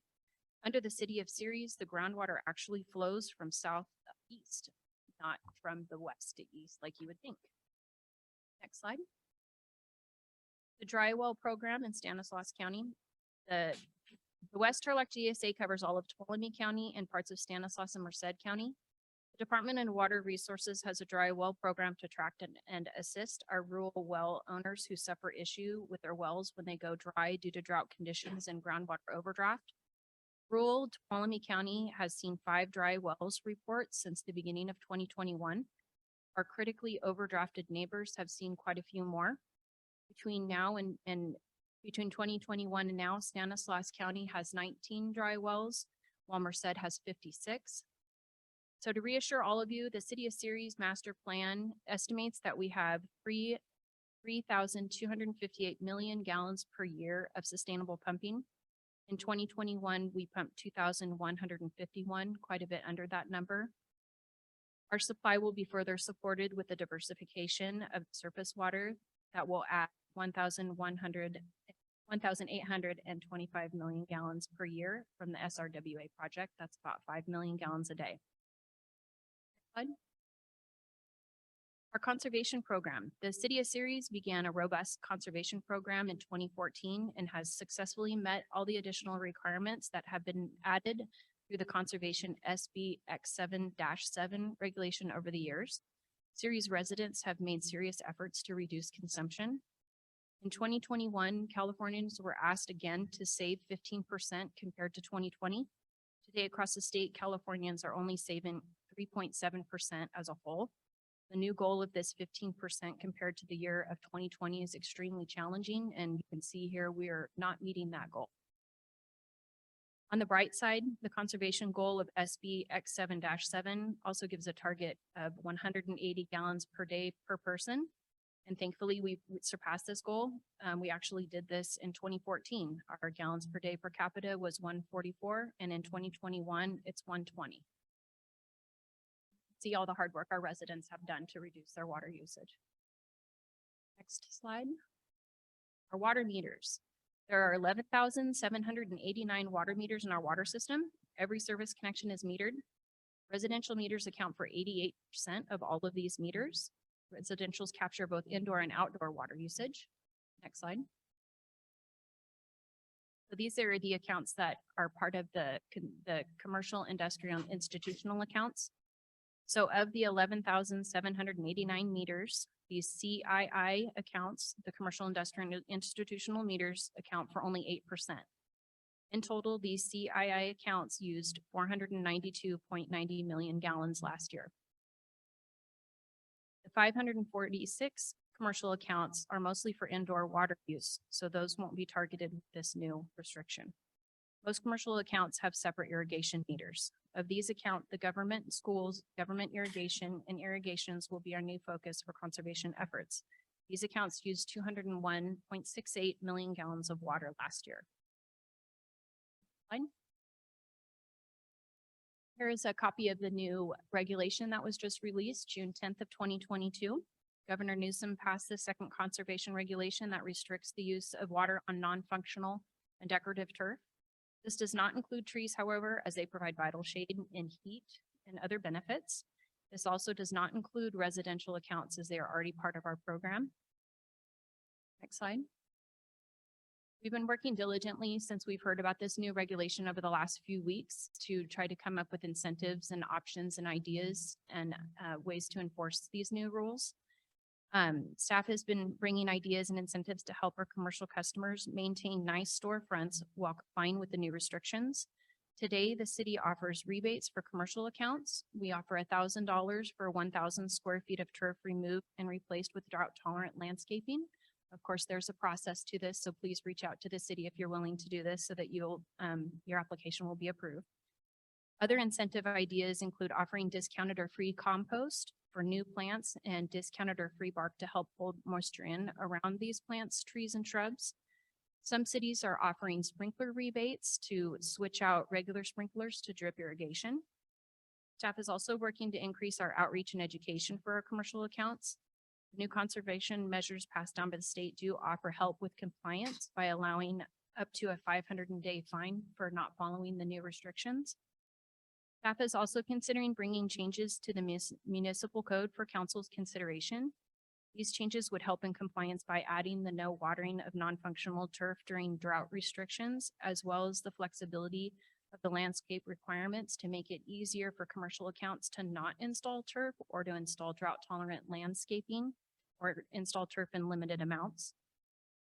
Under the city of Ceres, the groundwater actually flows from south to east, not from the west to east like you would think. Next slide. The dry well program in Stanislaus County. The West Turlock GSA covers all of Tuolumne County and parts of Stanislaus and Merced County. The Department of Water Resources has a dry well program to track and assist our rural well owners who suffer issue with their wells when they go dry due to drought conditions and groundwater overdraft. Rural Tuolumne County has seen 5 dry wells reports since the beginning of 2021. Our critically overdrafted neighbors have seen quite a few more. Between now and between 2021 and now, Stanislaus County has 19 dry wells, while Merced has 56. So to reassure all of you, the City of Ceres Master Plan estimates that we have 3,258 million gallons per year of sustainable pumping. In 2021, we pumped 2,151, quite a bit under that number. Our supply will be further supported with the diversification of surface water that will add 1,825 million gallons per year from the SRWA project. That's about 5 million gallons a day. Our conservation program. The City of Ceres began a robust conservation program in 2014 and has successfully met all the additional requirements that have been added through the Conservation SB X7-7 regulation over the years. Ceres residents have made serious efforts to reduce consumption. In 2021, Californians were asked again to save 15% compared to 2020. Today, across the state, Californians are only saving 3.7% as a whole. The new goal of this 15% compared to the year of 2020 is extremely challenging, and you can see here we are not meeting that goal. On the bright side, the conservation goal of SB X7-7 also gives a target of 180 gallons per day per person. And thankfully, we surpassed this goal. We actually did this in 2014. Our gallons per day per capita was 144, and in 2021, it's 120. See all the hard work our residents have done to reduce their water usage. Next slide. Our water meters. There are 11,789 water meters in our water system. Every service connection is metered. Residential meters account for 88% of all of these meters. Residentials capture both indoor and outdoor water usage. Next slide. So these are the accounts that are part of the commercial, industrial, and institutional accounts. So of the 11,789 meters, these CII accounts, the commercial, industrial, and institutional meters account for only 8%. In total, these CII accounts used 492.90 million gallons last year. The 546 commercial accounts are mostly for indoor water use, so those won't be targeted with this new restriction. Most commercial accounts have separate irrigation meters. Of these account, the government, schools, government irrigation, and irrigations will be our new focus for conservation efforts. These accounts used 201.68 million gallons of water last year. Here is a copy of the new regulation that was just released June 10th of 2022. Governor Newsom passed the second conservation regulation that restricts the use of water on non-functional and decorative turf. This does not include trees, however, as they provide vital shade and heat and other benefits. This also does not include residential accounts as they are already part of our program. Next slide. We've been working diligently since we've heard about this new regulation over the last few weeks to try to come up with incentives and options and ideas and ways to enforce these new rules. Staff has been bringing ideas and incentives to help our commercial customers maintain nice storefronts while complying with the new restrictions. Today, the city offers rebates for commercial accounts. We offer $1,000 for 1,000 square feet of turf removed and replaced with drought tolerant landscaping. Of course, there's a process to this, so please reach out to the city if you're willing to do this so that your application will be approved. Other incentive ideas include offering discounted or free compost for new plants and discounted or free bark to help hold moisture in around these plants, trees, and shrubs. Some cities are offering sprinkler rebates to switch out regular sprinklers to drip irrigation. Staff is also working to increase our outreach and education for our commercial accounts. New conservation measures passed down by the state do offer help with compliance by allowing up to a 500-day fine for not following the new restrictions. Staff is also considering bringing changes to the municipal code for council's consideration. These changes would help in compliance by adding the no watering of non-functional turf during drought restrictions, as well as the flexibility of the landscape requirements to make it easier for commercial accounts to not install turf or to install drought tolerant landscaping or install turf in limited amounts.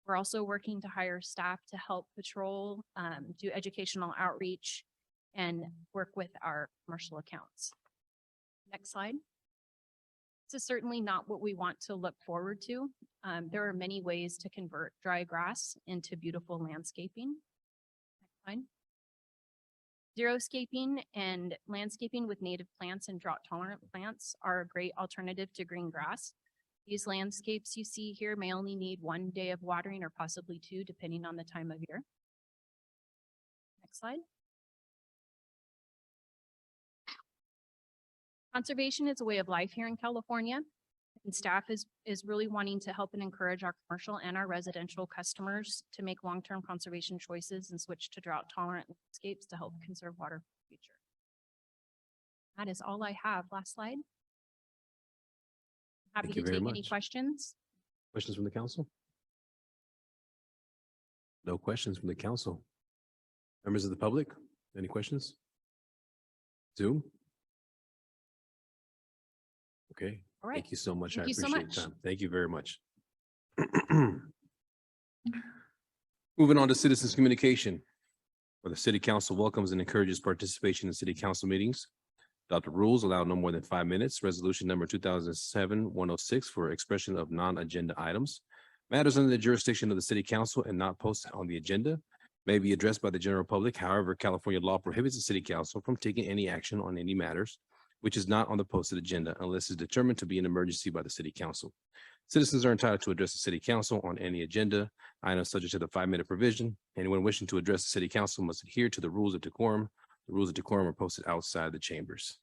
We're also working to hire staff to help patrol, do educational outreach, and work with our commercial accounts. Next slide. This is certainly not what we want to look forward to. There are many ways to convert dry grass into beautiful landscaping. Next slide. Xeriscaping and landscaping with native plants and drought tolerant plants are a great alternative to green grass. These landscapes you see here may only need 1 day of watering or possibly 2, depending on the time of year. Next slide. Conservation is a way of life here in California, and staff is really wanting to help and encourage our commercial and our residential customers to make long-term conservation choices and switch to drought-tolerant landscapes to help conserve water for the future. That is all I have. Last slide. Happy Thank you to very take any much. questions. Questions from the council? No questions from the council. Members of the public, any questions? Zoom? Okay, All right. thank you so much. I Thank you so appreciate much. the time. Thank you very much. Moving on to citizens communication. Where the city council welcomes and encourages participation in city council meetings. Adopted rules allow no more than 5 minutes. Resolution number 2007-106 for expression of non-agenda items. Matters under the jurisdiction of the city council and not posted on the agenda may be addressed by the general public. However, California law prohibits the city council from taking any action on any matters which is not on the posted agenda unless it's determined to be an emergency by the city council. Citizens are entitled to address the city council on any agenda item subject to the 5-minute provision. Anyone wishing to address the city council must adhere to the rules of decorum. The rules of decorum are posted outside the chambers.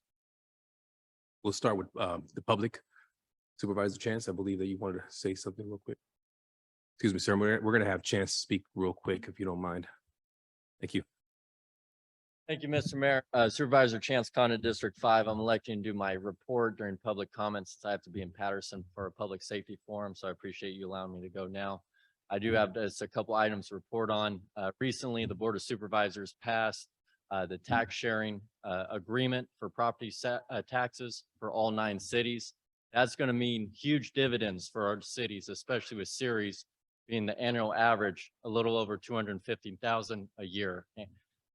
We'll start with the public. Supervisor Chance, I believe that you wanted to say something real quick. Excuse me, sir. We're going to have Chance speak real quick if you don't mind. Thank you. Thank you, Mr. Mayor. Supervisor Chance Condon, District 5. I'm electing to do my report during public comments since I have to be in Patterson for a public safety forum, so I appreciate you allowing me to go now. I do have just a couple items to report on. Recently, the Board of Supervisors passed the tax sharing agreement for property taxes for all 9 cities. That's going to mean huge dividends for our cities, especially with Ceres being the annual average a little over 250,000 a year.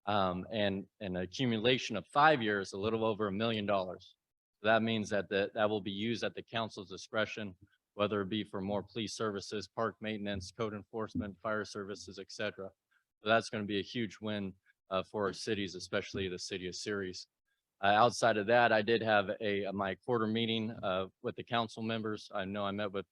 And an accumulation of 5 years, a little over $1 million. So that means that that will be used at the council's discretion, whether it be for more police services, park maintenance, code enforcement, fire services, etc. So that's going to be a huge win for our cities, especially the city of Ceres. Outside of that, I did have my quarter meeting with the council members. I know I met with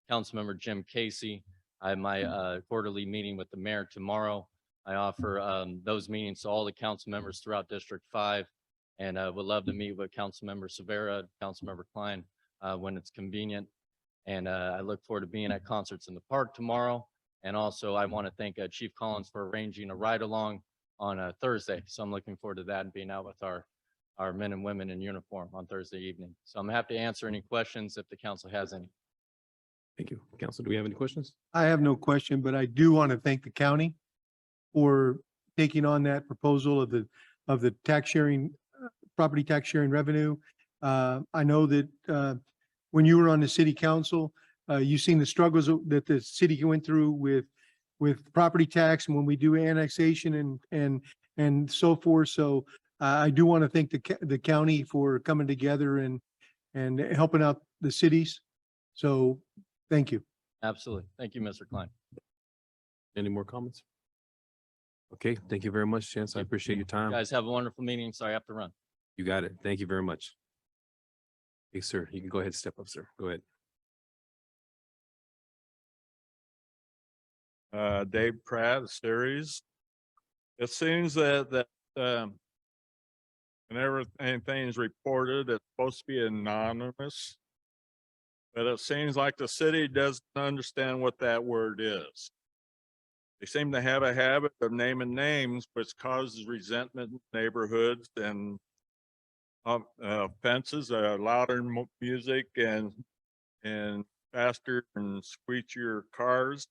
council member Jim Casey. I have my quarterly meeting with the mayor tomorrow. I offer those meetings to all the council members throughout District 5 and would love to meet with Council Member Severa, Council Member Klein when it's convenient. And I look forward to being at concerts in the park tomorrow. And also I want to thank Chief Collins for arranging a ride along on Thursday. So I'm looking forward to that and being out with our men and women in uniform on Thursday evening. So I'm happy to answer any questions if the council has any. Thank you. Council, do we have any questions? I have no question, but I do want to thank the county for taking on that proposal of the tax sharing, property tax sharing revenue. I know that when you were on the city council, you've seen the struggles that the city went through with property tax, and when we do annexation and and so forth. So I do want to thank the county for coming together and helping out the cities. So thank you. Absolutely. Thank you, Mr. Klein. Any more comments? Okay, thank you very much, Chance. I appreciate your You time. guys have a wonderful meeting. Sorry, I have to run. You got it. Thank you very much. Hey, sir, you can go ahead and step up, sir. Go ahead. Dave Pratt, Series. It seems that whenever anything's reported, it's supposed to be anonymous. But it seems like the city doesn't understand what that word is. They seem to have a habit of naming names, which causes resentment in neighborhoods and offenses, louder music and faster and squeakier cars.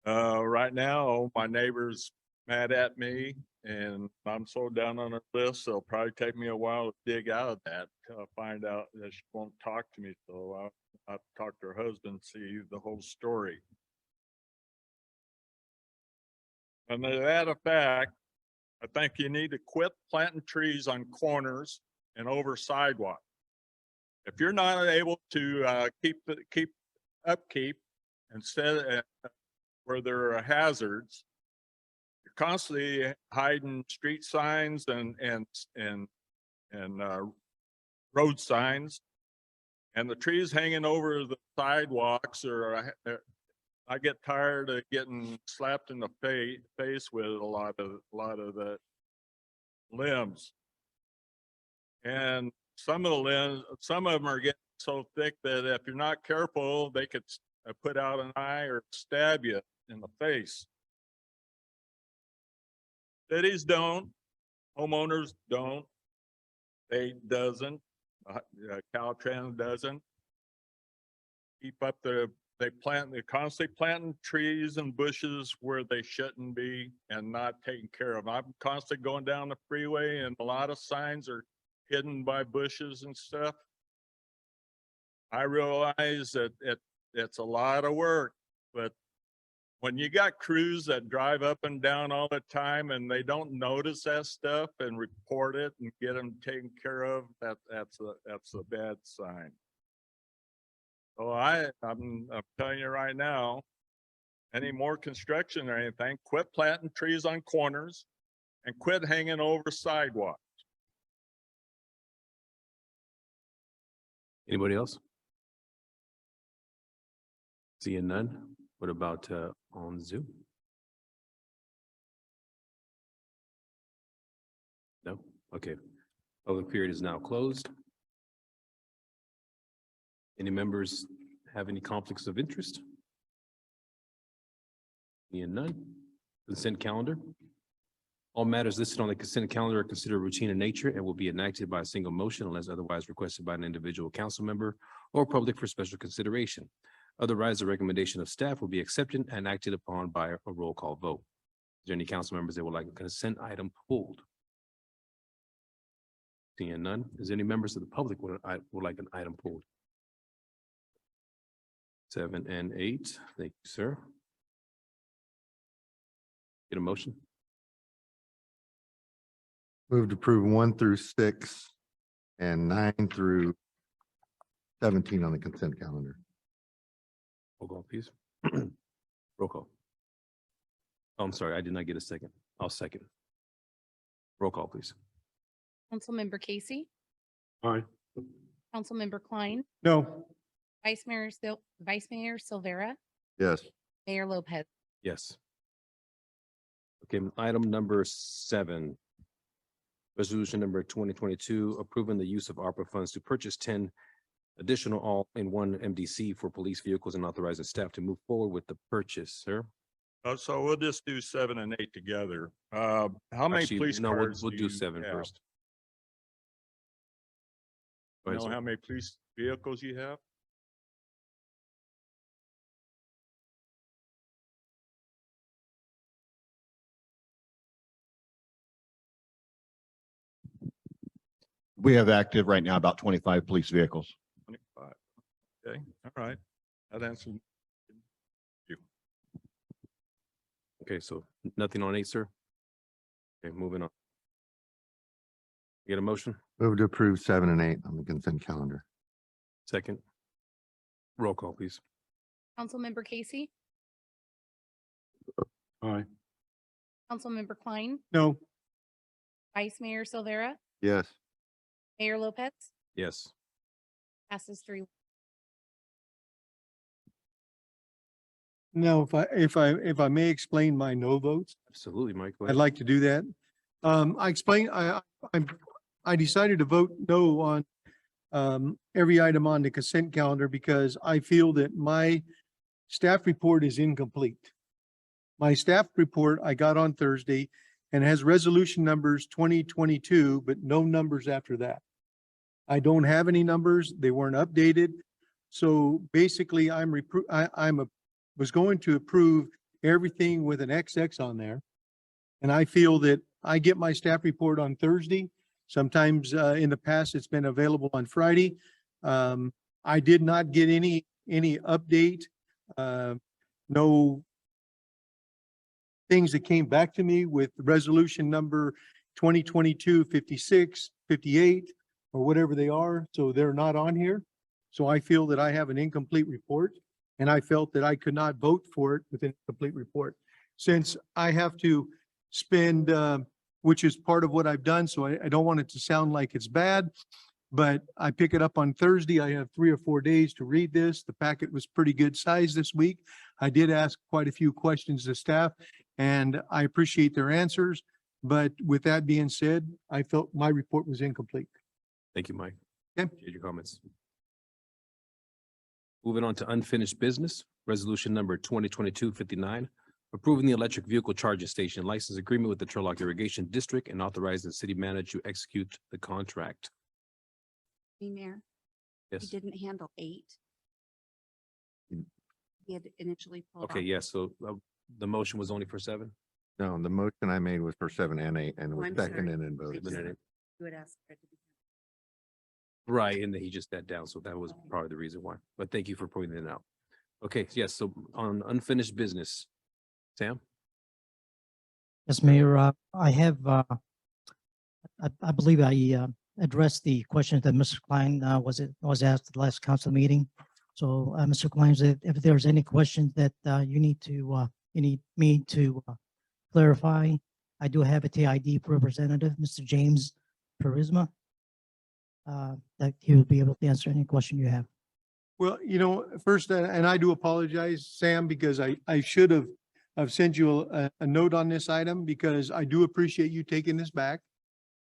Right now, my neighbor's mad at me and I'm so down on her list, it'll probably take me a while to dig out of that to find out that she won't talk to me. So I'll talk to her husband, see the whole story. And to that effect, I think you need to quit planting trees on corners and over sidewalks. If you're not able to keep upkeep instead where there are hazards, you're constantly hiding street signs and road signs, and the trees hanging over the sidewalks are. I get tired of getting slapped in the face with a lot of the limbs, and some of them are getting so thick that if you're not careful, they could put out an eye or stab you in the face. Cities don't, homeowners don't, they doesn't, Caltrans doesn't. Keep up they're constantly planting trees and bushes where they shouldn't be and not taking care of them. I'm constantly going down the freeway and a lot of signs are hidden by bushes and stuff. I realize that it's a lot of work, but when you got crews that drive up and down all the time and they don't notice that stuff and report it and get them taken care of, that's a bad sign. So I'm telling you right now, any more construction or anything, quit planting trees on corners and quit hanging over sidewalks. Anybody else? Seeing none. What about on Zoom? No? Okay. Public period is now closed. Any members have any conflicts of interest? Seeing none. Consent calendar. All matters listed on the consent calendar are considered routine in nature and will be enacted by a single motion unless otherwise requested by an individual council member or public for special consideration. Otherwise, the recommendation of staff will be accepted and acted upon by a roll call vote. Is there any council members that would like a consent item pulled? Seeing none. Is there any members of the public would like an item pulled? 7 and 8. Thank you, sir. Get a motion? Move to approve 1 through 6 and 9 through 17 on the consent calendar. Roll call, please. Roll call. Oh, I'm sorry, I did not get a second. I'll second. Roll call, please. Councilmember Casey, Aye. Councilmember Klein, No. Vice Mayor Silvera, Yes. Mayor Lopez. Yes. Okay, item number 7. Resolution number 2022, approving the use of ARPA funds to purchase 10 additional all-in-one MDC for police vehicles and authorizing staff to move forward with the purchase, sir. So we'll just do 7 and 8 together. How many Actually, police no, cars? we'll do do you 7 have? first. Go You ahead, know sir. how many police vehicles you have? We have active right now about 25 police vehicles. 25. Okay, all right. That answers. Okay, so nothing on 8, sir? Okay, moving on. Get a motion? Move to approve 7 and 8 on the consent calendar. Second. Roll call, please. Councilmember Casey, Aye. Councilmember Klein, No, Vice Mayor Silvera, Yes. Mayor Lopez, Yes. passes 3. no, if I may explain my no votes. Absolutely, Mike. Go I'd ahead. like to do that. I decided to vote no on every item on the consent calendar because I feel that my staff report is incomplete. My staff report I got on Thursday and has resolution numbers 2022, but no numbers after that. I don't have any numbers. They weren't updated. So basically was going to approve everything with an XX on there. And I feel that I get my staff report on Thursday. Sometimes in the past, it's been available on Friday. I did not get any update, no things that came back to me with resolution number 2022-56, 58, or whatever they are. So they're not on here. So I feel that I have an incomplete report, and I felt that I could not vote for it with an incomplete report. Since I have to spend, which is part of what I've done, so I don't want it to sound like it's bad, but I pick it up on Thursday. I have 3 or 4 days to read this. The packet was pretty good size this week. I did ask quite a few questions to staff, and I appreciate their answers. But with that being said, I felt my report was incomplete. Thank you, Mike. Okay. Appreciate your comments. Moving on to unfinished business, resolution number 2022-59, approving the electric vehicle charging station license agreement with the Turlock Irrigation District and authorizing the city manager to execute the contract. Mayor, he Yes. didn't handle 8. Mm. He had initially pulled Okay, off. yes, so the motion was only for 7? No, the motion I made was for 7 and 8 and Oh, was I'm sorry. seconded and voted. just- Eliminated. You would ask for it to be. Right, and then he just sat down, so that was probably the reason why. But thank you for pointing it out. Okay, yes, so on unfinished business, Sam? Yes, Mayor, I have, I believe I addressed the question that Mr. Klein was asked at the last council meeting. So, Mr. Klein, if there's any questions that you need me to clarify, I do have a TID representative, Mr. James Charisma, that he will be able to answer any question you have. Well, first, and I do apologize, Sam, because I should have sent you a note on this item because I do appreciate you taking this back,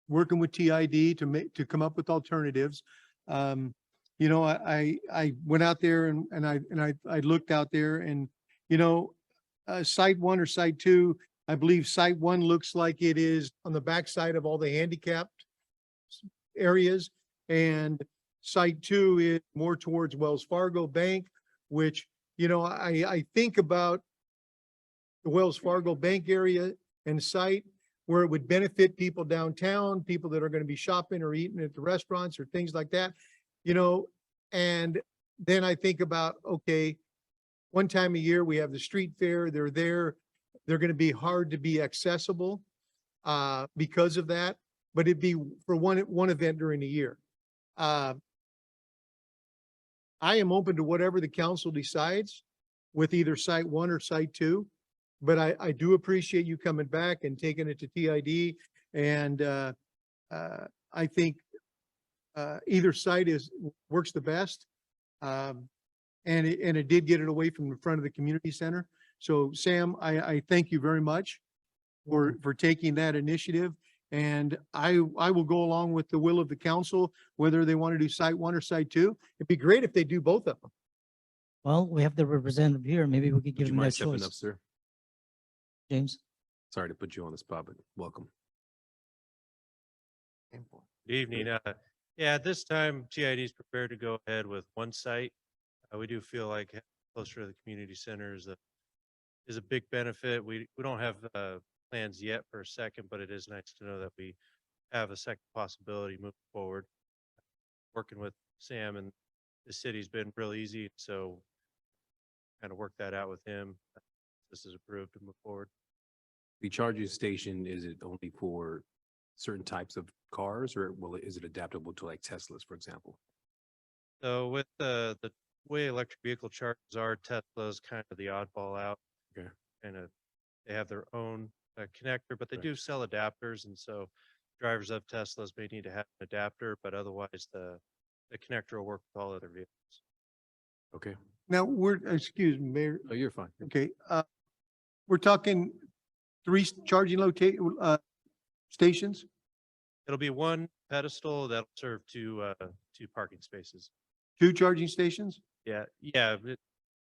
working with TID to come up with alternatives. I went out there and I looked out there and, site 1 or site 2, I believe site 1 looks like it is on the backside of all the handicapped areas. And site 2 is more towards Wells Fargo Bank, which, I think about the Wells Fargo Bank area and site where it would benefit people downtown, people that are going to be shopping or eating at the restaurants or things like that, and then I think about, okay, one time a year we have the street fair, they're there, they're going to be hard to be accessible because of that, but it'd be for one event during the year. I am open to whatever the council decides with either site 1 or site 2. But I do appreciate you coming back and taking it to TID. And I think either site works the best. And it did get it away from the front of the community center. So Sam, I thank you very much for taking that initiative. And I will go along with the will of the council, whether they want to do site 1 or site 2. It'd be great if they do both of them. Well, we have the representative here. Maybe we could Would give you him that mind stepping up, choice. sir? James? Sorry to put you on the spot, but welcome. Good evening. Yeah, at this time, TID is prepared to go ahead with one site. We do feel like closer to the community center is a big benefit. We don't have plans yet for a second, but it is nice to know that we have a second possibility moving forward. Working with Sam and the city's been real easy, so kind of work that out with him. This is approved to move forward. The charging station, is it only for certain types of cars or is it adaptable to like Teslas, for example? So with the way electric vehicle chargers are, Tesla's kind of the oddball out. Okay. Kind of, they have their own connector, but they Right. do sell adapters. And so drivers of Teslas may need to have an adapter, but otherwise the connector will work with all other vehicles. Okay. Now, excuse me, Mayor, Oh, you're fine. okay, we're talking three charging stations, It'll be one pedestal that'll serve two parking spaces. 2 charging stations? Yeah, yeah,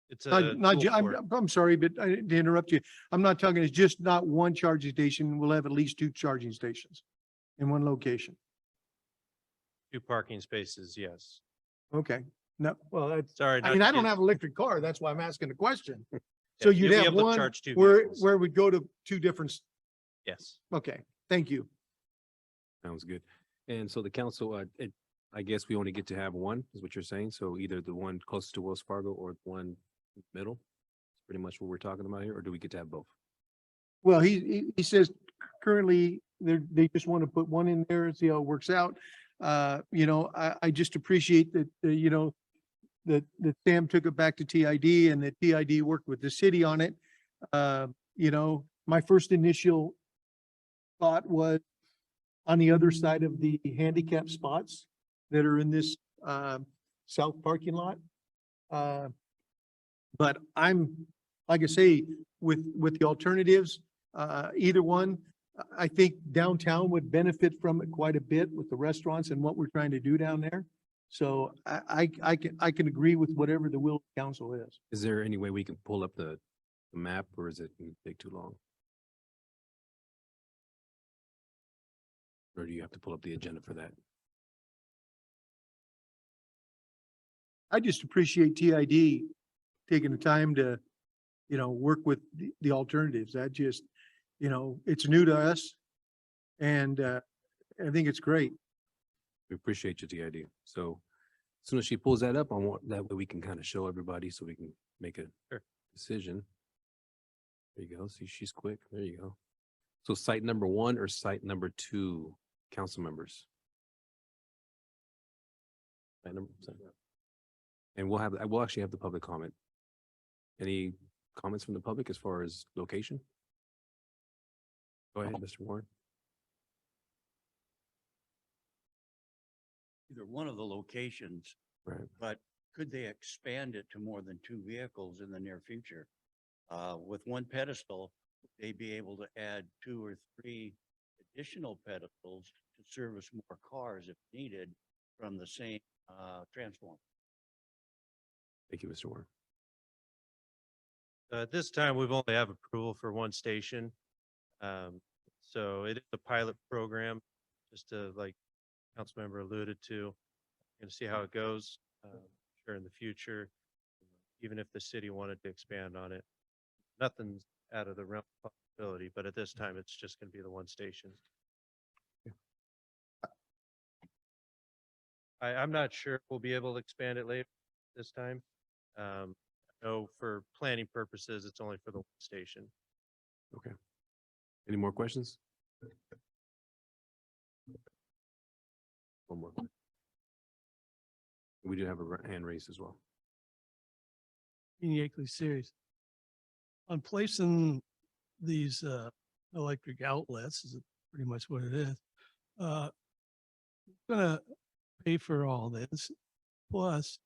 it's a. Not, dual port. I'm sorry, but I didn't interrupt you. I'm not talking, it's just not one charging station. We'll have at least 2 charging stations in one location. 2 parking spaces, yes. Okay, no, well, that's, Sorry. I not mean, to I don't get- have an electric car. That's why I'm asking the question. yeah, So you'd you'll be have able to one charge 2 where, vehicles. where we go to 2 different, Yes. okay, thank you. Sounds good. And so the council, I guess we only get to have one, is what you're saying? So either the one closest to Wells Fargo or the one in the middle? It's pretty much what we're talking about here, or do we get to have both? Well, he says currently they just want to put one in there and see how it works out. You know, I just appreciate that, you know, that Sam took it back to TID and that TID worked with the city on it. You know, my first initial thought was on the other side of the handicap spots that are in this south parking lot. But I'm, like I say, with the alternatives, either one, I think downtown would benefit from it quite a bit with the restaurants and what we're trying to do down there. So I can agree with whatever the will of the council is. Is there any way we can pull up the map or is it gonna take too long? Or do you have to pull up the agenda for that? I just appreciate TID taking the time to, you know, work with the alternatives. That just, you know, it's new to us. And I think it's great. We appreciate your TID. So as soon as she pulls that up, I want, that way we can kind of show everybody so we can make a Sure. decision. There you go. See, she's quick. There you go. So site number 1 or site number 2, council members? And we'll actually have the public comment. Any comments from the public as far as location? Go ahead, Mr. Warren. Either one of the locations, Right. but could they expand it to more than 2 vehicles in the near future? With one pedestal, they'd be able to add 2 or 3 additional pedestals to service more cars if needed from the same transformer. Thank you, Mr. Warren. At this time, we've only have approval for one station. So it is a pilot program, just to like Councilmember alluded to. Going to see how it goes, sure in the future, even if the city wanted to expand on it. Nothing's out of the realm of possibility, but at this time, it's just going to be the one station. I'm not sure if we'll be able to expand it later this time. No, for planning purposes, it's only for the one station. Okay. Any more questions? One more. We do have a hand raised as well. Uniquely serious. On placing these electric outlets, is pretty much what it is. Gonna pay for all this. Plus,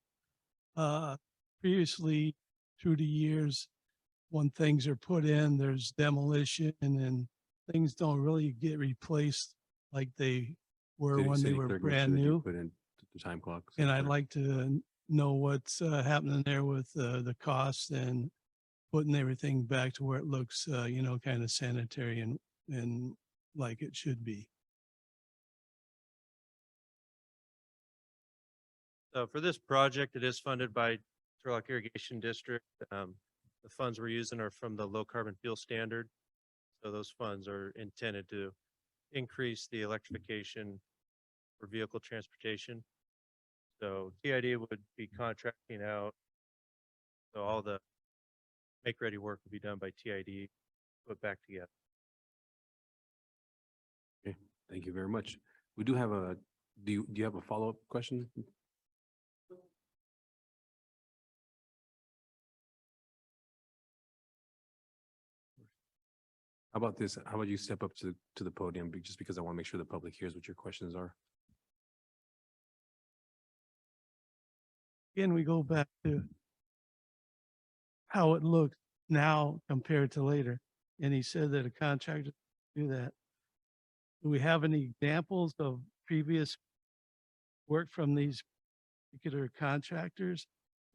previously through the years, when things are put in, there's demolition and things don't really get replaced like they were when they City were clerk, make brand sure that you new. Put in the time clock. And I'd like to know what's happening there with the cost and putting everything back to where it looks, you know, kind of sanitary and like it should be. So for this project, it is funded by Turlock Irrigation District. The funds we're using are from the low carbon fuel standard. So those funds are intended to increase the electrification for vehicle transportation. So TID would be contracting out. So all the make ready work would be done by TID, put back together. Thank you very much. We do have a, do you have a follow-up question? How about this? How about you step up to the podium, just because I want to make sure the public hears what your questions are. Again, we go back to how it looks now compared to later. And he said that a contractor do that. Do we have any examples of previous work from these particular contractors?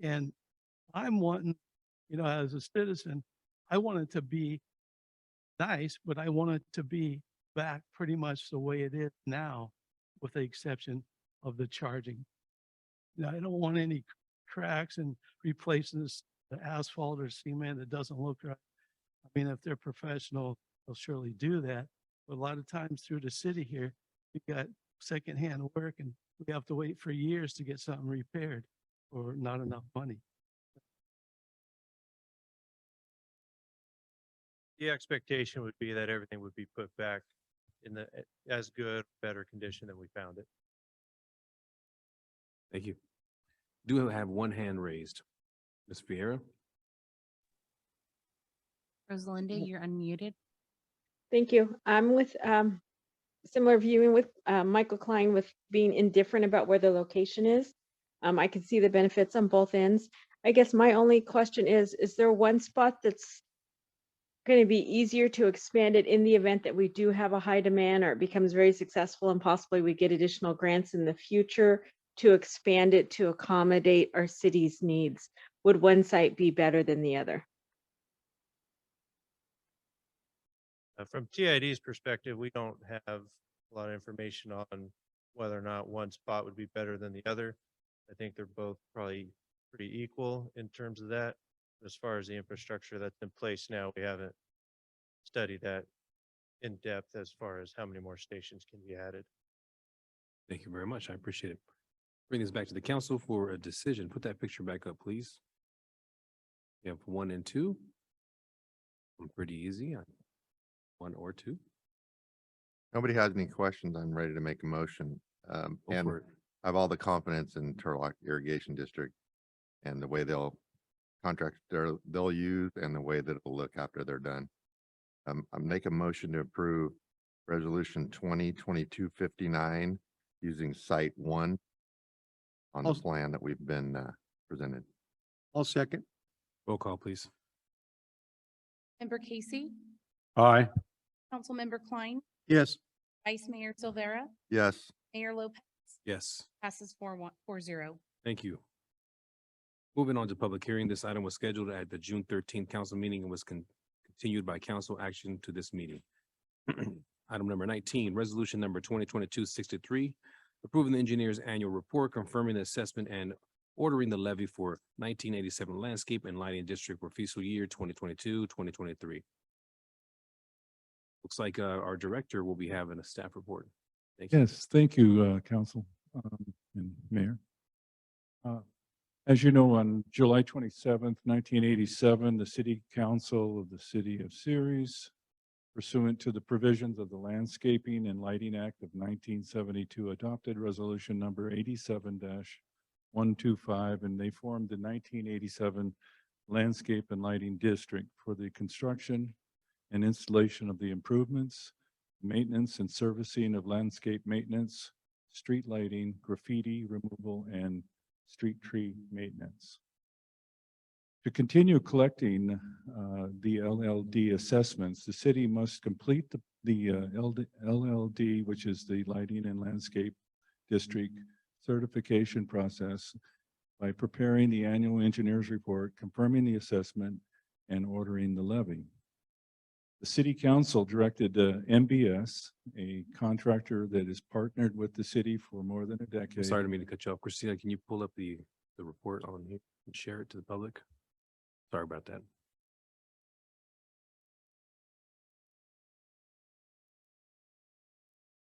And I'm wanting, as a citizen, I want it to be nice, but I want it to be back pretty much the way it is now, with the exception of the charging. Now, I don't want any cracks and replacing the asphalt or cement that doesn't look right. I mean, if they're professional, they'll surely do that. But a lot of times through the city here, we got secondhand work and we have to wait for years to get something repaired or not enough money. The expectation would be that everything would be put back in the, as good, better condition than we found it. Thank you. Do have one hand raised. Ms. Vieira? Rosalinda, you're unmuted. Thank you. I'm with similar viewing with Michael Klein with being indifferent about where the location is. I can see the benefits on both ends. I guess my only question is there one spot that's going to be easier to expand it in the event that we do have a high demand or it becomes very successful and possibly we get additional grants in the future to expand it to accommodate our city's needs? Would one site be better than the other? From TID's perspective, we don't have a lot of information on whether or not one spot would be better than the other. I think they're both probably pretty equal in terms of that. As far as the infrastructure that's in place now, we haven't studied that in depth as far as how many more stations can be added. Thank you very much. I appreciate it. Bring this back to the council for a decision. Put that picture back up, please. You have 1 and 2. Pretty easy. 1 or 2. Nobody has any questions. I'm ready to make a motion. Go And for it. I have all the confidence in Turlock Irrigation District and the way they'll they'll use and the way that it'll look after they're done. I make a motion to approve resolution 2022-59 using site 1 on the I'll- plan that we've been presented. I'll second. Roll call, please. Member Casey, Aye. Councilmember Klein, Yes. Vice Mayor Silvera, Yes. Mayor Lopez, Yes. passes 4-0. Thank you. Moving on to public hearing, this item was scheduled at the June 13th council meeting and was continued by council action to this meeting. Item number 19, resolution number 2022-63, approving the engineer's annual report, confirming the assessment and ordering the levy for 1987 landscape and lighting district for fiscal year 2022-2023. Looks like our director will be having a staff report. Thank you. Yes, thank you, council and mayor. As you know, on July 27th, 1987, the city council of the city of Ceres, pursuant to the provisions of the Landscaping and Lighting Act of 1972, adopted resolution number 87-125, and they formed the 1987 Landscape and Lighting District for the construction and installation of the improvements, maintenance and servicing of landscape maintenance, street lighting, graffiti removal, and street tree maintenance. To continue collecting the LLD assessments, the city must complete the LLD, which is the Lighting and Landscape District certification process, by preparing the annual engineer's report, confirming the assessment, and ordering the levy. The city council directed MBS, a contractor that is partnered with the city for more than a decade. I'm sorry to mean to cut you off. Christina, can you pull up the report on here and share it to the public? Sorry about that.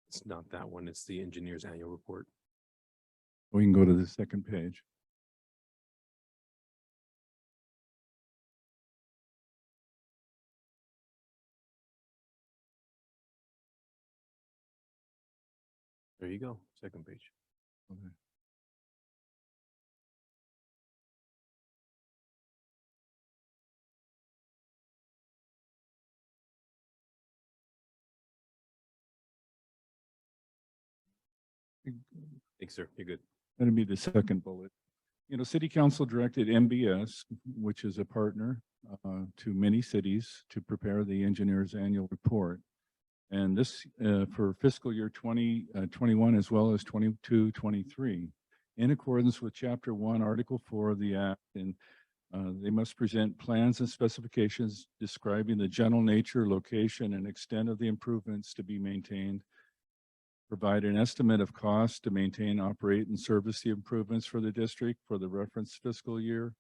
It's not that one. It's the engineer's annual report. We can go to the second page. There you go, second page. Okay. Thanks, sir. You're good. That'd be the second bullet. You know, City Council directed MBS, which is a partner to many cities, to prepare the engineer's annual report. And this for fiscal year 2021 as well as 22-23, in accordance with Chapter 1, Article 4 of the Act, and they must present plans and specifications describing the general nature, location, and extent of the improvements to be maintained, provide an estimate of cost to maintain, operate, and service the improvements for the district for the reference fiscal year,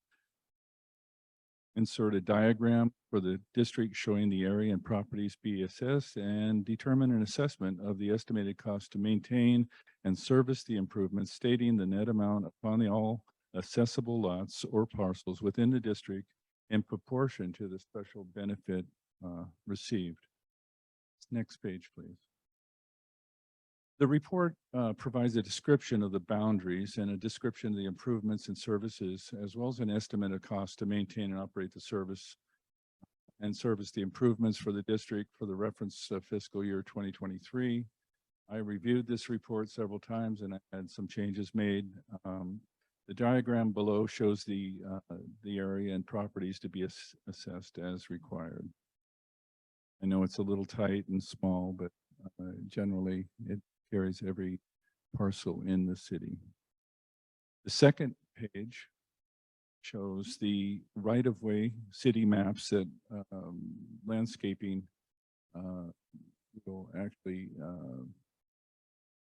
insert a diagram for the district showing the area and properties be assessed, and determine an assessment of the estimated cost to maintain and service the improvements, stating the net amount upon the all accessible lots or parcels within the district in proportion to the special benefit received. Next page, please. The report provides a description of the boundaries and a description of the improvements and services, as well as an estimate of cost to maintain and operate the service and service the improvements for the district for the reference fiscal year 2023. I reviewed this report several times and I had some changes made. The diagram below shows the area and properties to be assessed as required. I know it's a little tight and small, but generally it carries every parcel in the city. The second page shows the right-of-way city maps that landscaping will actually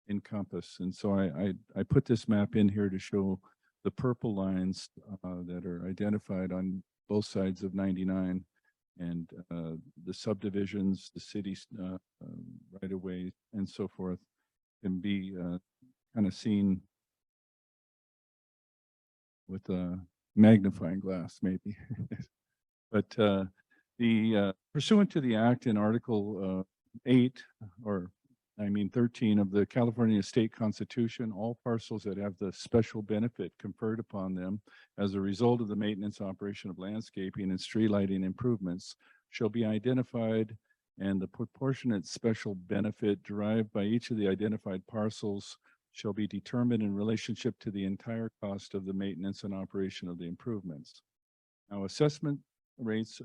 encompass. And so I put this map in here to show the purple lines that are identified on both sides of 99, and the subdivisions, the city's right-of-way, and so forth can be kind of seen with a magnifying glass, maybe. But the pursuant to the act in Article 13 of the California State Constitution, all parcels that have the special benefit conferred upon them as a result of the maintenance operation of landscaping and street lighting improvements shall be identified, and the proportionate special benefit derived by each of the identified parcels shall be determined in relationship to the entire cost of the maintenance and operation of the improvements. Now, assessment rates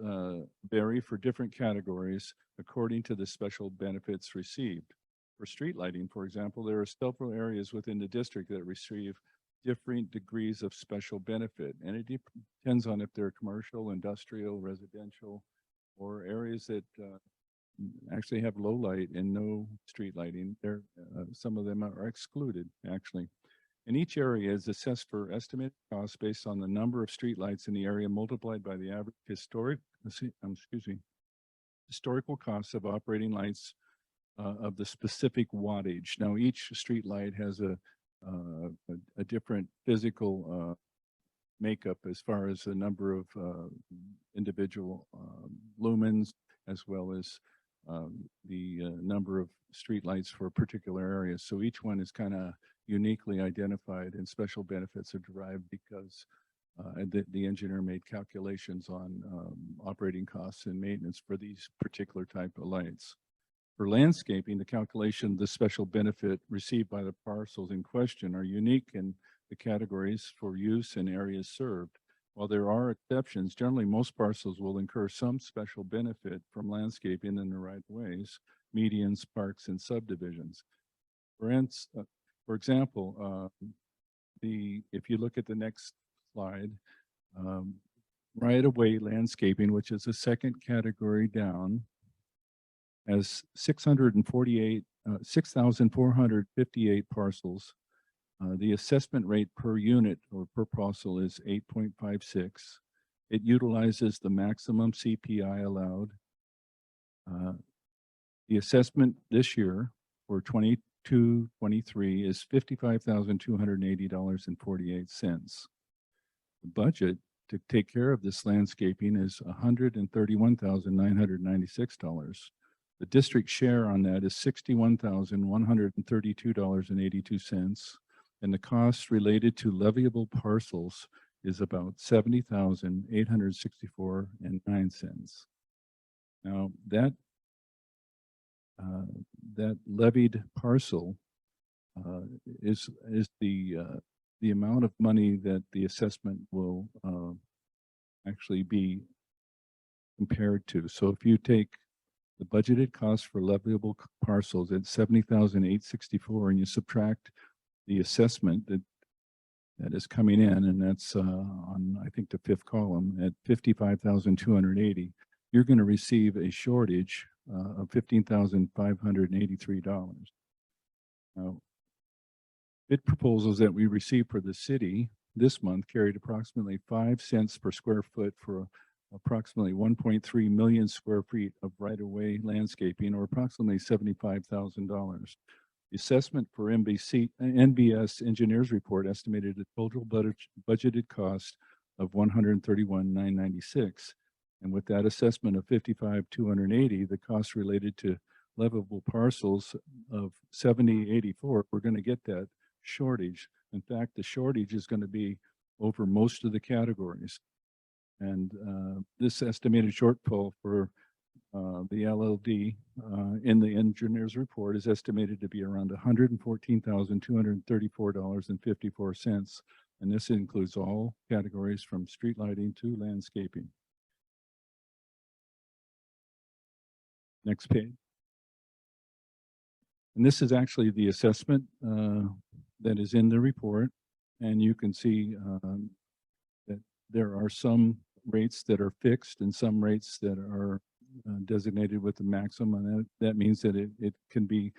vary for different categories according to the special benefits received. For street lighting, for example, there are several areas within the district that receive different degrees of special benefit, and it depends on if they're commercial, industrial, residential, or areas that actually have low light and no street lighting. Some of them are excluded, actually. And each area is assessed for estimated costs based on the number of street lights in the area multiplied by the average historical costs of operating lights of the specific wattage. Now, each street light has a different physical makeup as far as the number of individual lumens, as well as the number of street lights for a particular area. So each one is kind of uniquely identified, and special benefits are derived because the engineer made calculations on operating costs and maintenance for these particular type of lights. For landscaping, the calculation of the special benefit received by the parcels in question are unique in the categories for use and areas served. While there are exceptions, generally most parcels will incur some special benefit from landscaping in the right ways, medians, parks, and subdivisions. For example, if you look at the next slide, right-of-way landscaping, which is the second category down, has 6,458 parcels. The assessment rate per unit or per parcel is 8.56. It utilizes the maximum CPI allowed. The assessment this year for 22-23 is $55,280.48. The budget to take care of this landscaping is $131,996. The district share on that is $61,132.82. And the cost related to leviable parcels is about $70,864.09. Now, that levied parcel is the amount of money that the assessment will actually be compared to. So if you take the budgeted cost for leviable parcels at $70,864 and you subtract the assessment that is coming in, and that's on, I think, the fifth column at $55,280, you're going to receive a shortage of $15,583. Now, bid proposals that we received for the city this month carried approximately 5 cents per square foot for approximately 1.3 million square feet of right-of-way landscaping, or approximately $75,000. The assessment for NBS engineers report estimated a total budgeted cost of $131,996. And with that assessment of $55,280, the cost related to livable parcels of $70,084, we're going to get that shortage. In fact, the shortage is going to be over most of the categories. And this estimated shortfall for the LLD in the engineer's report is estimated to be around $114,234.54. And this includes all categories from street lighting to landscaping. Next page. And this is actually the assessment that is in the report. And you can see that there are some rates that are fixed and some rates that are designated with the maximum. And that means that it can be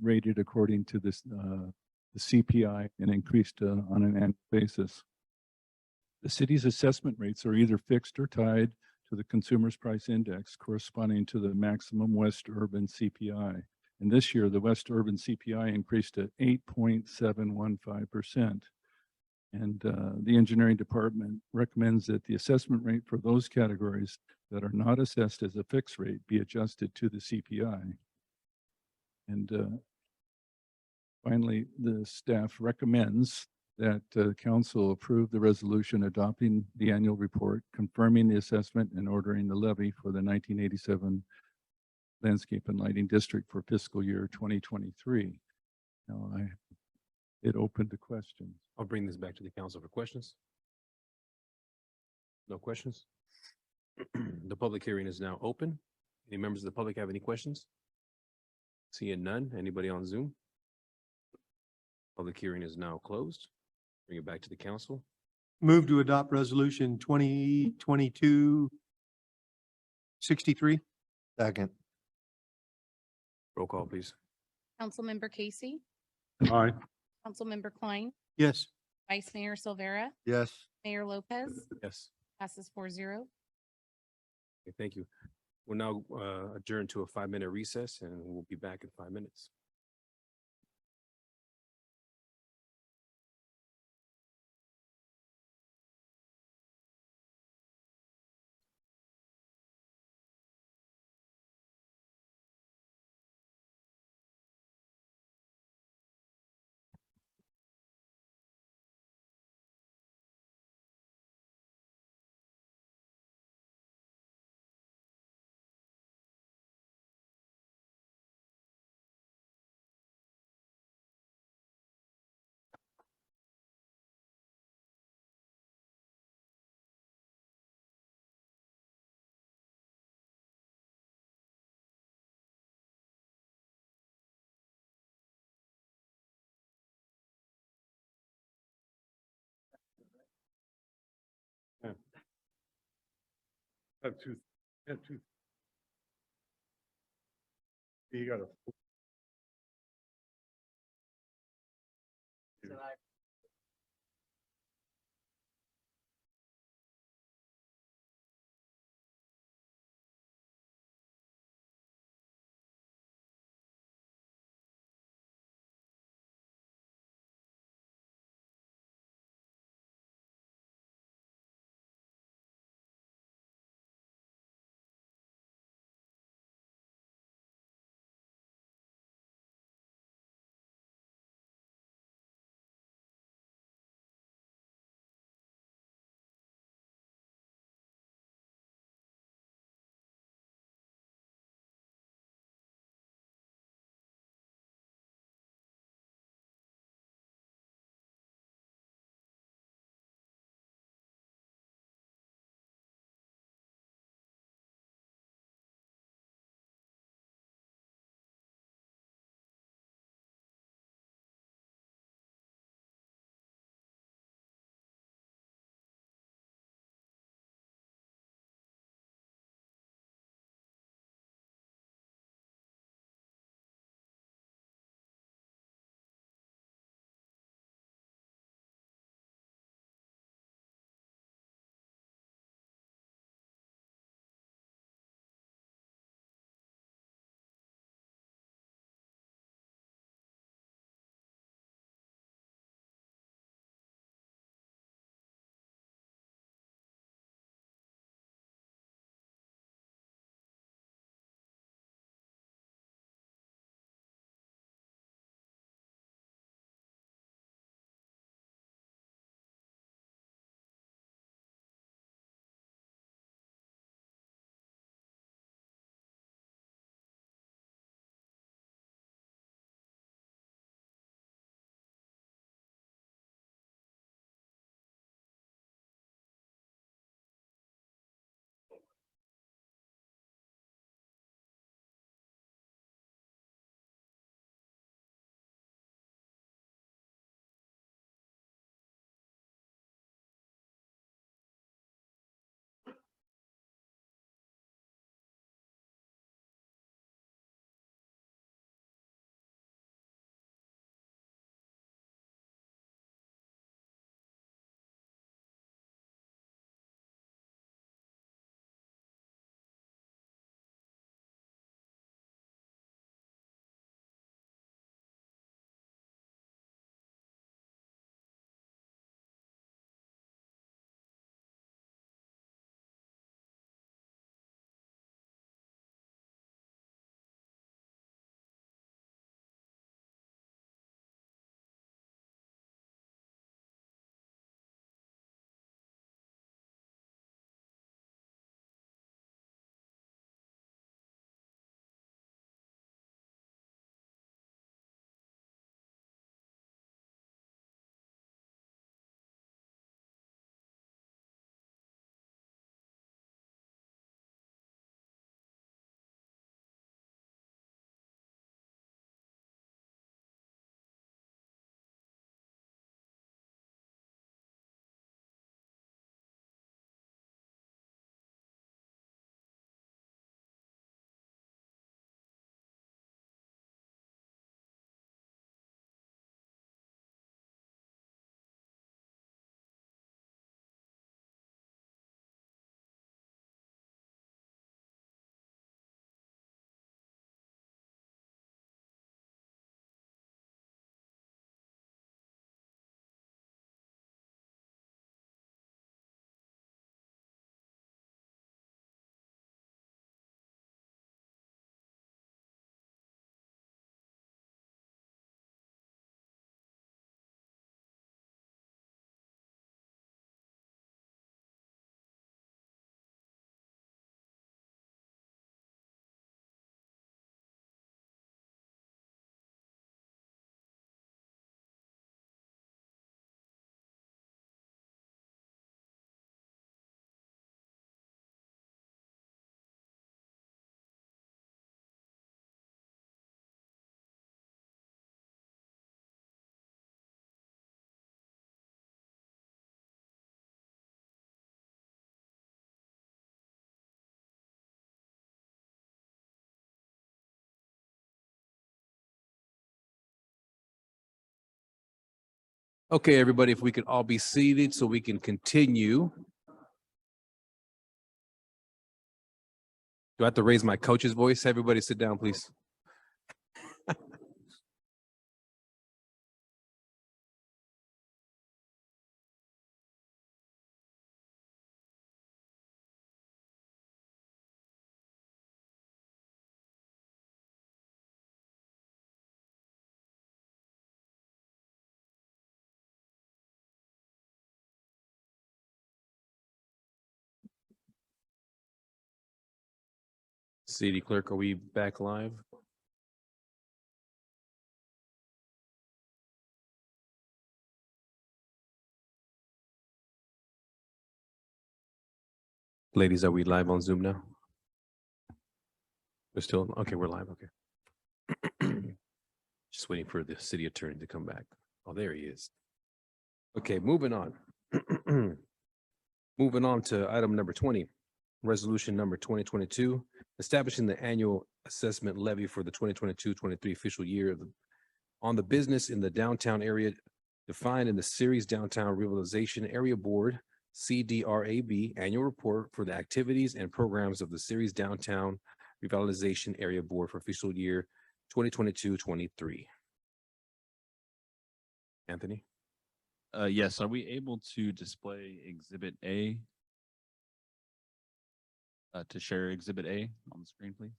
rated according to this, the CPI and increased on an annual basis. The city's assessment rates are either fixed or tied to the Consumer's Price Index corresponding to the maximum West Urban CPI. And this year, the West Urban CPI increased to 8.715%. And the engineering department recommends that the assessment rate for those categories that are not assessed as a fixed rate be adjusted to the CPI. And finally, the staff recommends that council approve the resolution adopting the annual report, confirming the assessment and ordering the levy for the 1987 Landscape and Lighting District for fiscal year 2023. Now, it opened to questions. I'll bring this back to the council for questions. No questions? The public hearing is now open. Any members of the public have any questions? Seeing none. Anybody on Zoom? Public hearing is now closed. Bring it back to the council. Move to adopt resolution 2022-63. Second. Roll call, please. Councilmember Casey, Aye. Councilmember Klein, Yes. Vice Mayor Silvera, Yes. Mayor Lopez, Yes. passes 4-0. Okay, thank you. We'll now adjourn to a 5-minute recess and we'll be back in 5 minutes. Have two. You got a. Okay, everybody, if we could all be seated so we can continue. Do I have to raise my coach's voice? Everybody sit down, please. City Clerk, are we back live? Ladies, are we live on Zoom now? We're still, okay, we're live, okay. Just waiting for the city attorney to come back. Oh, there he is. Okay, moving on. Moving on to item number 20, resolution number 2022, establishing the annual assessment levy for the 2022-23 official year on the business in the downtown area defined in the Ceres Downtown Revitalization Area Board, CDRAB annual report for the activities and programs of the Ceres Downtown Revitalization Area Board for official year 2022-23. Anthony? Yes, are we able to display Exhibit A? To share Exhibit A on the screen, please?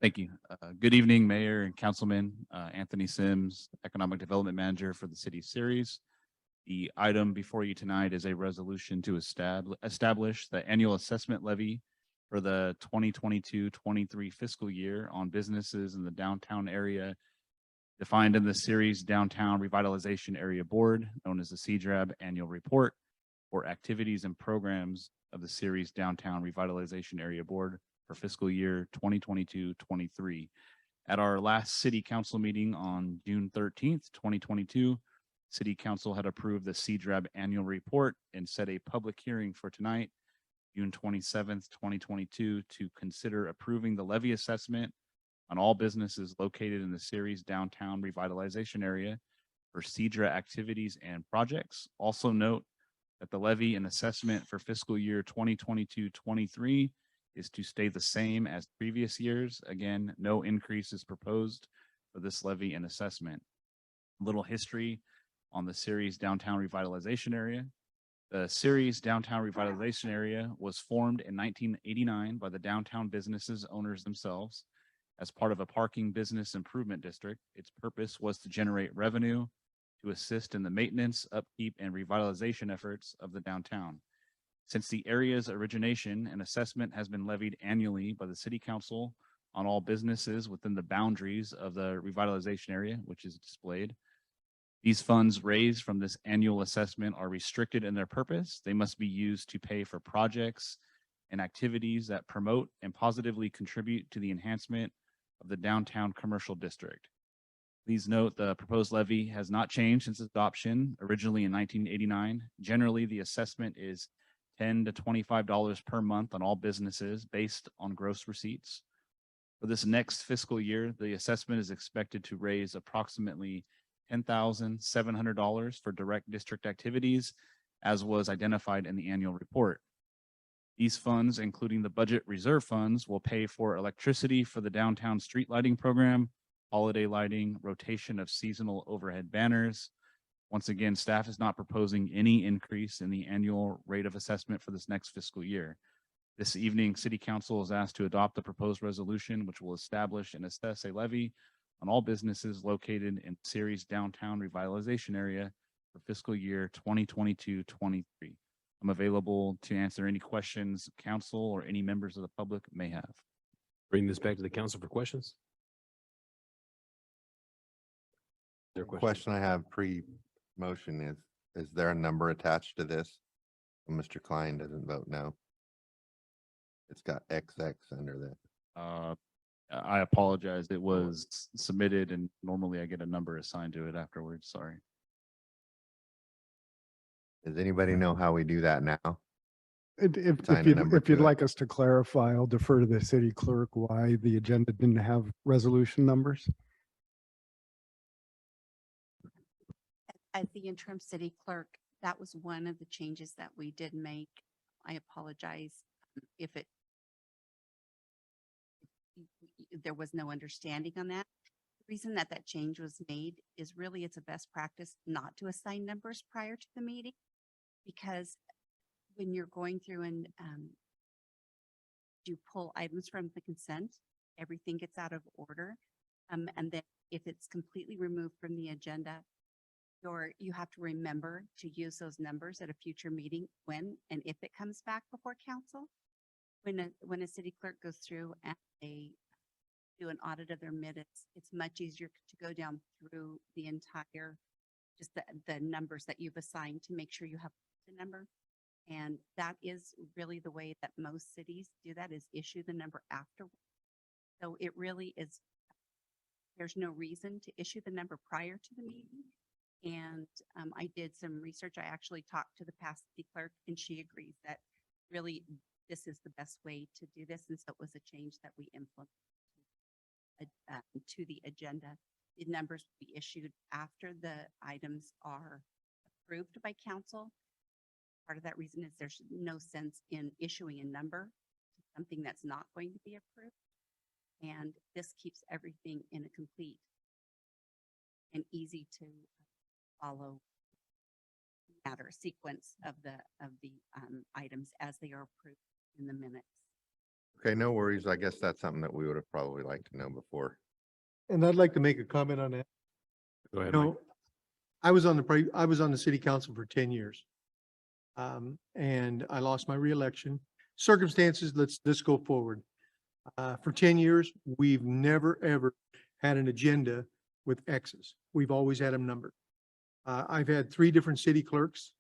Thank you. Good evening, Mayor and Councilman. Anthony Sims, Economic Development Manager for the City of Ceres. The item before you tonight is a resolution to establish the annual assessment levy for the 2022-23 fiscal year on businesses in the downtown area defined in the Ceres Downtown Revitalization Area Board, known as the CDRAB Annual Report for activities and programs of the Ceres Downtown Revitalization Area Board for fiscal year 2022-23. At our last city council meeting on June 13th, 2022, City Council had approved the CDRAB annual report and set a public hearing for tonight, June 27th, 2022, to consider approving the levy assessment on all businesses located in the Ceres Downtown Revitalization Area for CDRA activities and projects. Also note that the levy and assessment for fiscal year 2022-23 is to stay the same as previous years. Again, no increase is proposed for this levy and assessment. A little history on the Ceres Downtown Revitalization Area. The Ceres Downtown Revitalization Area was formed in 1989 by the downtown businesses owners themselves as part of a parking business improvement district. Its purpose was to generate revenue to assist in the maintenance, upkeep, and revitalization efforts of the downtown. Since the area's origination, an assessment has been levied annually by the City Council on all businesses within the boundaries of the revitalization area, which is displayed. These funds raised from this annual assessment are restricted in their purpose. They must be used to pay for projects and activities that promote and positively contribute to the enhancement of the downtown commercial district. Please note the proposed levy has not changed since adoption originally in 1989. Generally, the assessment is $10 to $25 per month on all businesses based on gross receipts. For this next fiscal year, the assessment is expected to raise approximately $10,700 for direct district activities, as was identified in the annual report. These funds, including the budget reserve funds, will pay for electricity for the downtown street lighting program, holiday lighting, rotation of seasonal overhead banners. Once again, staff is not proposing any increase in the annual rate of assessment for this next fiscal year. This evening, City Council is asked to adopt the proposed resolution, which will establish and assess a levy on all businesses located in Ceres Downtown Revitalization Area for fiscal year 2022-23. I'm available to answer any questions council or any members of the public may have. Bring this back to the council for questions. Their Question I have pre-motion is there a number attached to this? Mr. Klein doesn't vote no. It's got XX under that. I apologize. It was submitted and normally I get a number assigned to it afterwards. Sorry. Does anybody know how we do that now? Assign If a you'd, number if you'd to it. like us to clarify, I'll defer to the city clerk why the agenda didn't have resolution numbers. As the interim city clerk, that was one of the changes that we did make. I apologize if there was no understanding on that. The reason that that change was made is really it's a best practice not to assign numbers prior to the meeting. Because when you're going through and you pull items from the consent, everything gets out of order. And then if it's completely removed from the agenda, you have to remember to use those numbers at a future meeting when and if it comes back before council. When a city clerk goes through and they do an audit of their minutes, it's much easier to go down through the entire, just the numbers that you've assigned to make sure you have the number. And that is really the way that most cities do that, is issue the number after. So it really is, there's no reason to issue the number prior to the meeting. And I did some research. I actually talked to the past city clerk and she agrees that really this is the best way to do this. And so it was a change that we implemented to the agenda. The numbers will be issued after the items are approved by council. Part of that reason is there's no sense in issuing a number to something that's not going to be approved. And this keeps everything in a complete and easy to follow matter sequence of the items as they are approved in the minutes. Okay, no worries. I guess that's something that we would have probably liked to know before. And I'd like to make a comment on that. Go ahead, You Mike. know, I was on the city council for 10 years. And I lost my reelection. Circumstances, let's go forward. For 10 years, we've never, ever had an agenda with X's. We've always had them numbered. I've had 3 different city clerks,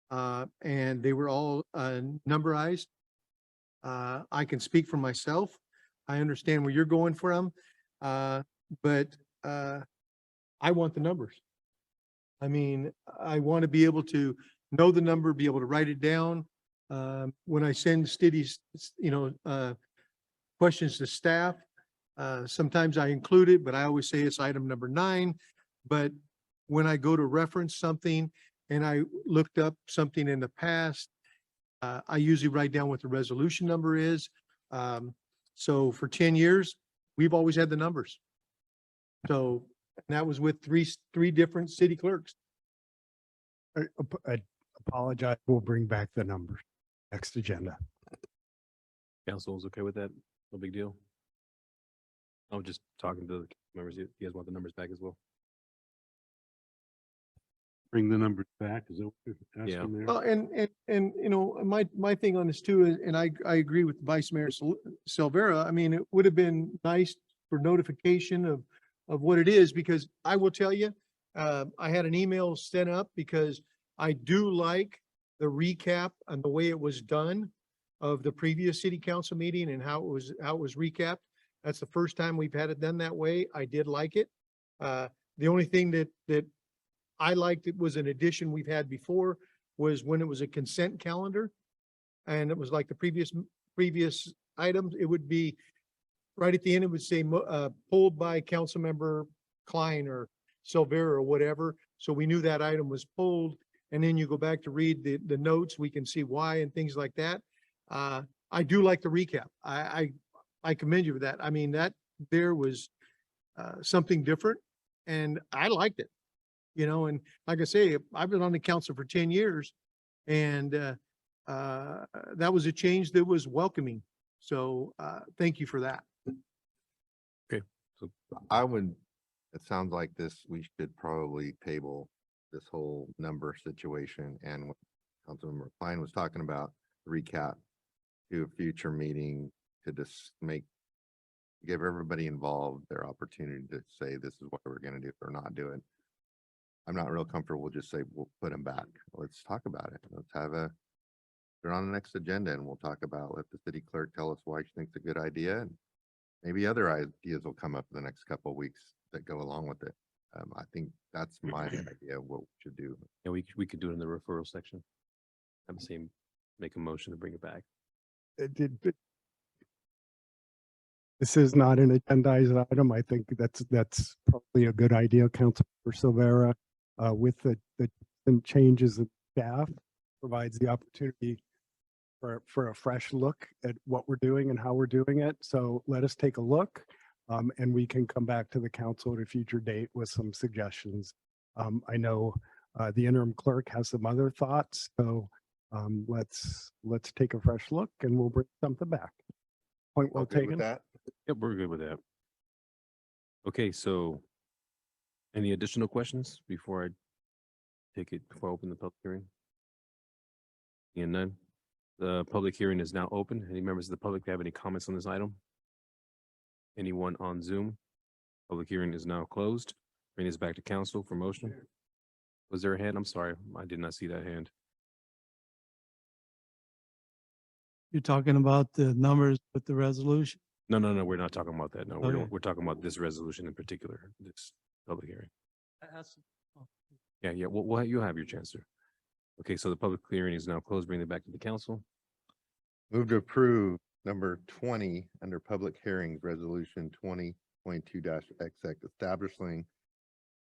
and they were all numberized. I can speak for myself. I understand where you're going from, but I want the numbers. I mean, I want to be able to know the number, be able to write it down. When I send cities, questions to staff, sometimes I include it, but I always say it's item number 9. But when I go to reference something and I looked up something in the past, I usually write down what the resolution number is. So for 10 years, we've always had the numbers. So that was with three different city clerks. I apologize. We'll bring back the numbers. Next agenda. Council is okay with that? No big deal. I'm just talking to the members. You guys want the numbers back as well? Bring the numbers back. Is that what you're Yeah. asking there? Well, and my thing on this too is, and I agree with Vice Mayor Silvera. I mean, it would have been nice for notification of what it is, because I will tell you, I had an email sent up because I do like the recap and the way it was done of the previous city council meeting and how it was recapped. That's the first time we've had it done that way. I did like it. The only thing that I liked, it was an addition we've had before, was when it was a consent calendar. And it was like the previous items, it would be right at the end, it would say pulled by Councilmember Klein or Silvera or whatever. So we knew that item was pulled. And then you go back to read the notes, we can see why and things like that. I do like the recap. I commend you for that. I mean, that there was something different and I liked it. And like I say, I've been on the council for 10 years and that was a change that was welcoming. So thank you for that. Okay. So It sounds like we should probably table this whole number situation and Councilmember Klein was talking about, recap to a future meeting to just give everybody involved their opportunity to say, this is what we're gonna do or not do it. I'm not real comfortable. We'll just say, we'll put them back. Let's talk about it. Let's have they're on the next agenda and we'll talk about, let the city clerk tell us why she thinks it's a good idea. And maybe other ideas will come up in the next couple of weeks that go along with it. I think that's my idea of what we should do. Yeah, we could do it in the referral section. Have the same, make a motion to bring it back. This is not an agendized item. I think that's probably a good idea, Councilmember Silvera, with the changes of staff provides the opportunity for a fresh look at what we're doing and how we're doing it. So let us take a look, and we can come back to the council at a future date with some suggestions. I know the interim clerk has some other thoughts, so let's take a fresh look and we'll bring something back. Point well Okay with taken. that? Yep, we're good with that. Okay, so any additional questions before I open the public hearing? Seeing none, the public hearing is now open. Any members of the public have any comments on this item? Anyone on Zoom? Public hearing is now closed. Bring this back to council for motion. Was there a hand? I'm sorry, I did not see that hand. You're talking about the numbers with the resolution? No, we're not talking about that. No, Okay. we're talking about this resolution in particular, this public hearing. Yeah, well, you have your chance, sir. Okay, so the public hearing is now closed. Bring it back to the council. Move to approve number 20 under public hearings, resolution 2022-XX, establishing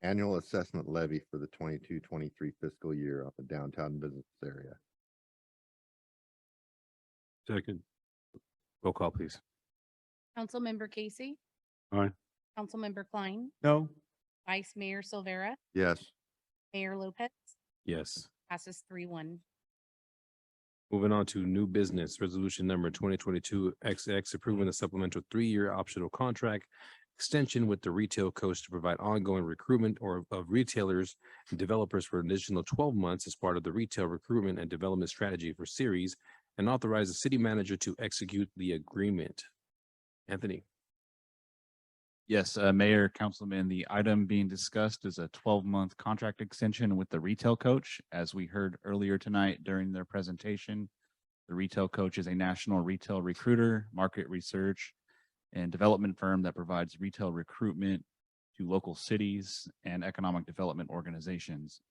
annual assessment levy for the 22-23 fiscal year on the downtown business area. Second. Roll call, please. Councilmember Casey, Aye. Councilmember Klein, No, Vice Mayor Silvera, Yes. Mayor Lopez, Yes. passes 3-1. Moving on to new business, resolution number 2022-XX, approving the supplemental 3-year optional contract extension with the retail coach to provide ongoing recruitment of retailers and developers for an additional 12 months as part of the retail recruitment and development strategy for Ceres, and authorize the city manager to execute the agreement. Anthony. Yes, Mayor, Councilman, the item being discussed is a 12-month contract extension with the retail coach. As we heard earlier tonight during their presentation, the retail coach is a national retail recruiter, market research, and development firm that provides retail recruitment to local cities and economic development organizations.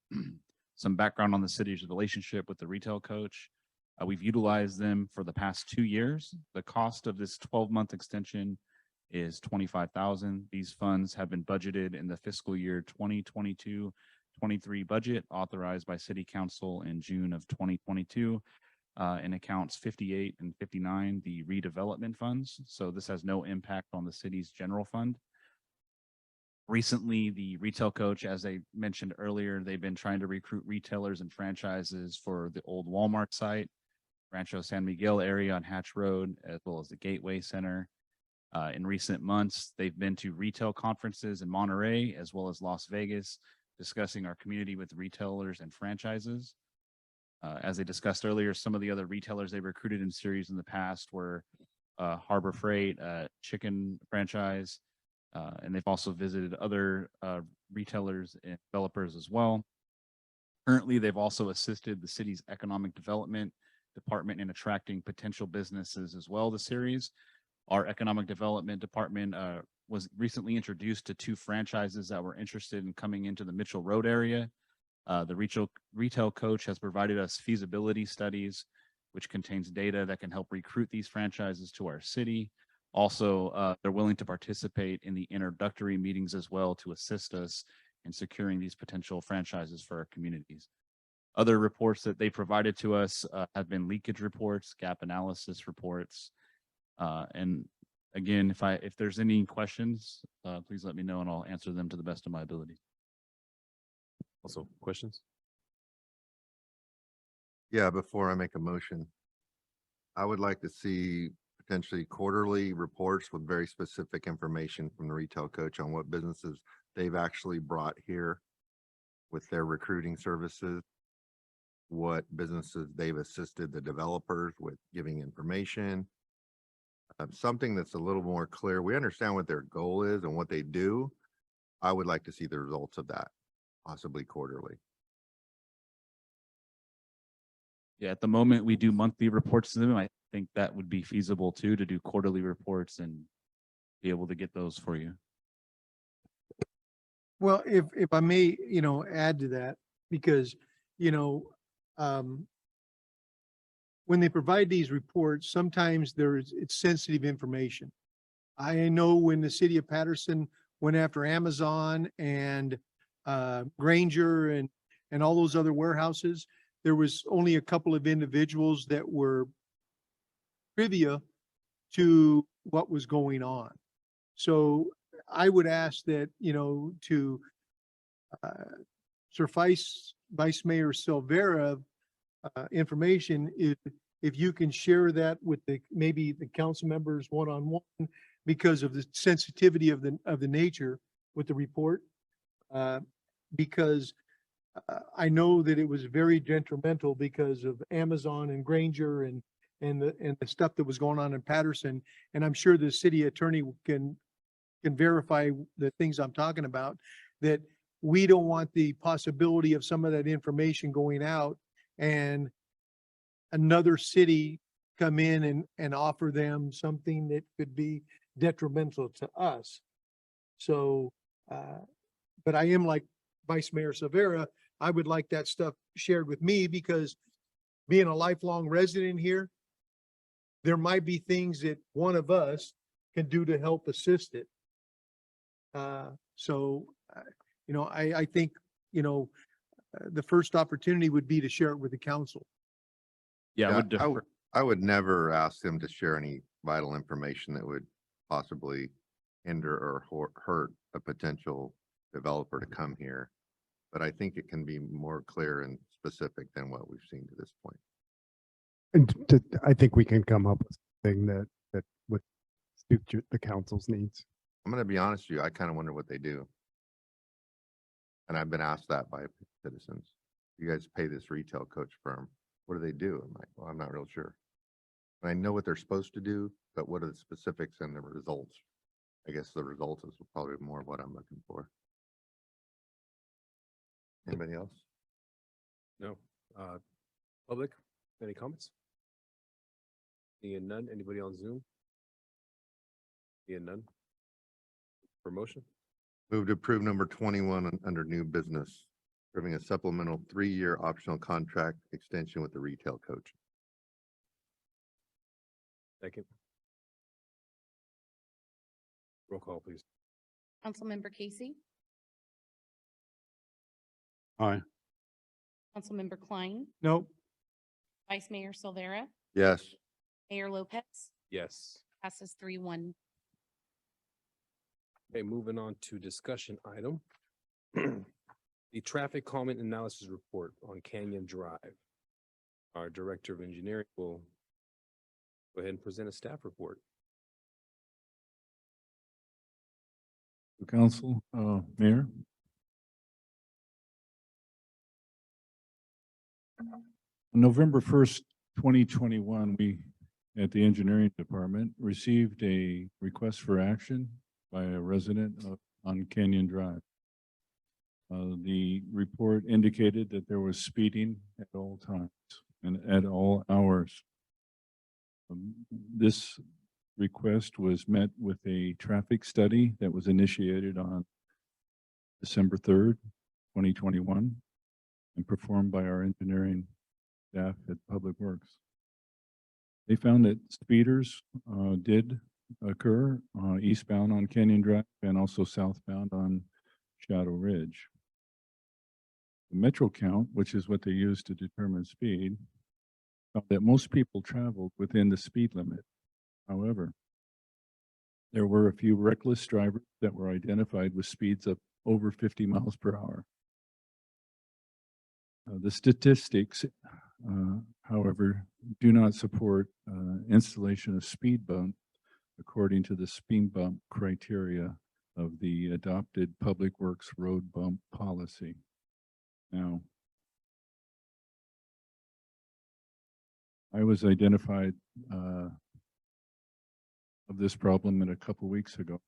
Some background on the city's relationship with the retail coach. We've utilized them for the past 2 years. The cost of this 12-month extension is $25,000. These funds have been budgeted in the fiscal year 2022-23 budget authorized by City Council in June of 2022 in accounts 58 and 59, the redevelopment funds. So this has no impact on the city's general fund. Recently, the retail coach, as I mentioned earlier, they've been trying to recruit retailers and franchises for the old Walmart site, Rancho San Miguel area on Hatch Road, as well as the Gateway Center. In recent months, they've been to retail conferences in Monterey as well as Las Vegas, discussing our community with retailers and franchises. As they discussed earlier, some of the other retailers they recruited in Ceres in the past were Harbor Freight, Chicken franchise, and they've also visited other retailers and developers as well. Currently, they've also assisted the city's economic development department in attracting potential businesses as well to Ceres. Our economic development department was recently introduced to 2 franchises that were interested in coming into the Mitchell Road area. The retail coach has provided us feasibility studies, which contains data that can help recruit these franchises to our city. Also, they're willing to participate in the introductory meetings as well to assist us in securing these potential franchises for our communities. Other reports that they provided to us have been leakage reports, gap analysis reports. And again, if there's any questions, please let me know and I'll answer them to the best of my ability. Also, questions? Yeah, before I make a motion, I would like to see potentially quarterly reports with very specific information from the retail coach on what businesses they've actually brought here with their recruiting services, what businesses they've assisted the developers with giving information. Something that's a little more clear. We understand what their goal is and what they do. I would like to see the results of that, possibly quarterly. Yeah, at the moment, we do monthly reports to them. I think that would be feasible too, to do quarterly reports and be able to get those for you. Well, if I may, add to that, because, when they provide these reports, sometimes it's sensitive information. I know when the city of Patterson went after Amazon and Granger and all those other warehouses, there was only a couple of individuals that were privy to what was going on. So I would ask that, to suffice Vice Mayor Silvera information, if you can share that with maybe the council members one-on-one, because of the sensitivity of the nature with the report. Because I know that it was very detrimental because of Amazon and Granger and the stuff that was going on in Patterson. And I'm sure the city attorney can verify the things I'm talking about, that we don't want the possibility of some of that information going out and another city come in and offer them something that could be detrimental to us. So, but I am like Vice Mayor Silvera, I would like that stuff shared with me, because being a lifelong resident here, there might be things that one of us can do to help assist it. So, I think, the first opportunity would be to share it with the council. Yeah, I Yeah, would defer. I would never ask them to share any vital information that would possibly hinder or hurt a potential developer to come here. But I think it can be more clear and specific than what we've seen to this point. And I think we can come up with something that would suit the council's needs. I'm gonna be honest with you, I kind of wonder what they do. And I've been asked that by citizens. You guys pay this retail coach firm. What do they do? I'm like, well, I'm not real sure. And I know what they're supposed to do, but what are the specifics and the results? I guess the results is probably more of what I'm looking for. Anybody else? No. Public, any comments? Seeing none. Anybody on Zoom? Seeing none. Promotion? Move to approve number 21 under new business, approving a supplemental 3-year optional contract extension with the retail coach. Second. Roll call, please. Councilmember Casey, Aye. Councilmember Klein, Nope. Vice Mayor Silvera, Yes. Mayor Lopez, Yes. passes 3-1. Okay, moving on to discussion item. The traffic comment analysis report on Canyon Drive. Our Director of Engineering will go ahead and present a staff report. Council, Mayor. On November 1st, 2021, we, at the engineering department, received a request for action by a resident on Canyon Drive. The report indicated that there was speeding at all times and at all hours. This request was met with a traffic study that was initiated on December 3rd, 2021, and performed by our engineering staff at Public Works. They found that speeders did occur eastbound on Canyon Drive and also southbound on Shadow Ridge. The Metro count, which is what they use to determine speed, found that most people traveled within the speed limit. However, there were a few reckless drivers that were identified with speeds of over 50 miles per hour. The statistics, however, do not support installation of speed bump according to the speed bump criteria of the adopted Public Works road bump policy. Now, I was identified of this problem a couple weeks ago.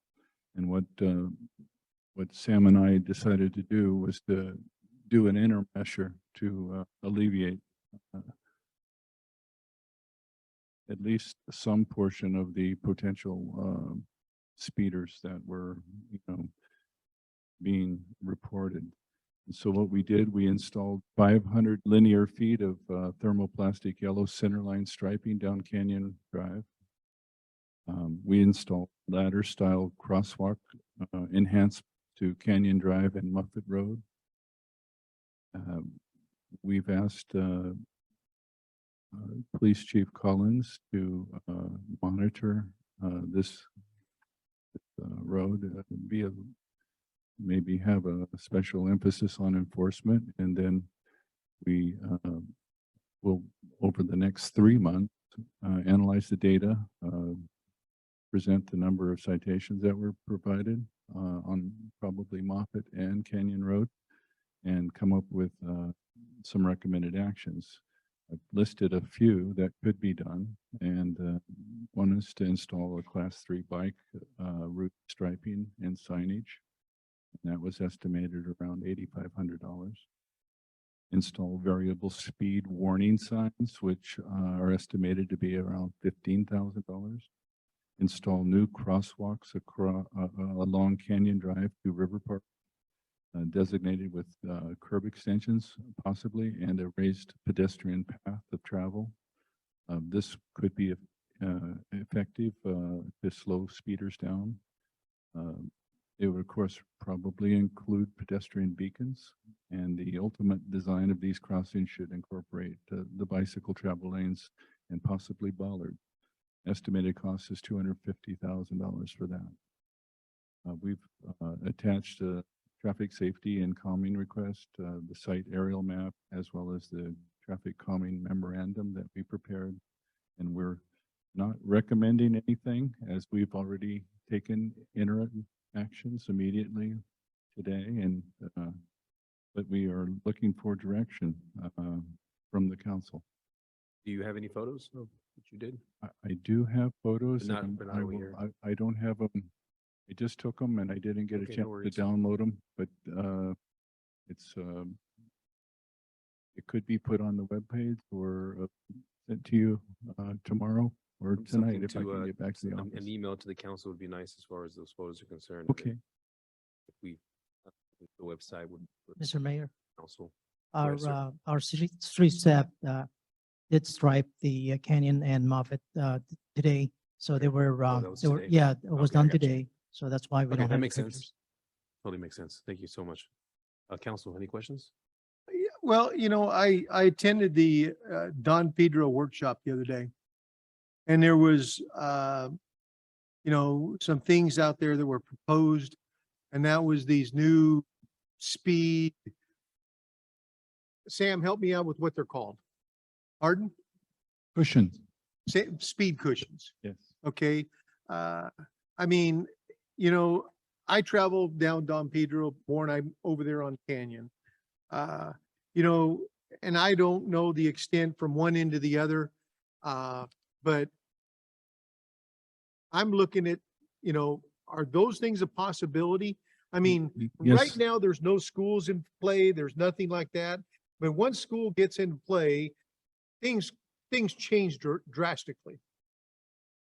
And what Sam and I decided to do was to do an intermeasure to alleviate at least some portion of the potential speeders that were, being reported. And so what we did, we installed 500 linear feet of thermoplastic yellow centerline striping down Canyon Drive. We installed ladder style crosswalk enhanced to Canyon Drive and Muffet Road. We've asked Police Chief Collins to monitor this road, maybe have a special emphasis on enforcement, and then we will, over the next 3 months, analyze the data, present the number of citations that were provided on probably Moffett and Canyon Road, and come up with some recommended actions. I've listed a few that could be done, and one is to install a Class 3 bike route striping and signage. And that was estimated around $8,500. Install variable speed warning signs, which are estimated to be around $15,000. Install new crosswalks along Canyon Drive to River Park, designated with curb extensions possibly, and a raised pedestrian path of travel. This could be effective to slow speeders down. It would, of course, probably include pedestrian beacons, and the ultimate design of these crossings should incorporate the bicycle travel lanes and possibly bollard. Estimated cost is $250,000 for that. We've attached a traffic safety and calming request, the site aerial map, as well as the traffic calming memorandum that we prepared. And we're not recommending anything, as we've already taken interim actions immediately today, and but we are looking for direction from the council. Do you have any photos of what you did? I do have photos. But not- and but not I over will- here. I don't have them. I just took them and I didn't get a Okay, no chance to worries. download them, but it's it could be put on the webpage or sent to you tomorrow or tonight Something if I can get back to the an office. email to the council would be nice as far as those photos are concerned. Okay. If we, if the website would. Mr. Mayor, Council. Go ahead, sir. our street staff did stripe the Canyon and Moffett today. So they were, that was today? yeah, it was Okay, I done got you. today. So that's why we Okay, don't that have the makes sense. pictures. Totally makes sense. Thank you so much. Council, any questions? Yeah, well, I attended the Don Pedro workshop the other day. And there was, some things out there that were proposed. And that was these new speed. Sam, help me out with what they're called. Pardon? Cushions. Speed cushions. Yes. Okay. I mean, I travel down Don Pedro more and I'm over there on Canyon. And I don't know the extent from one end to the other. But I'm looking at, are those things a possibility? I mean, right Yes. now, there's no schools in play. There's nothing like that. But once school gets into play, things change drastically.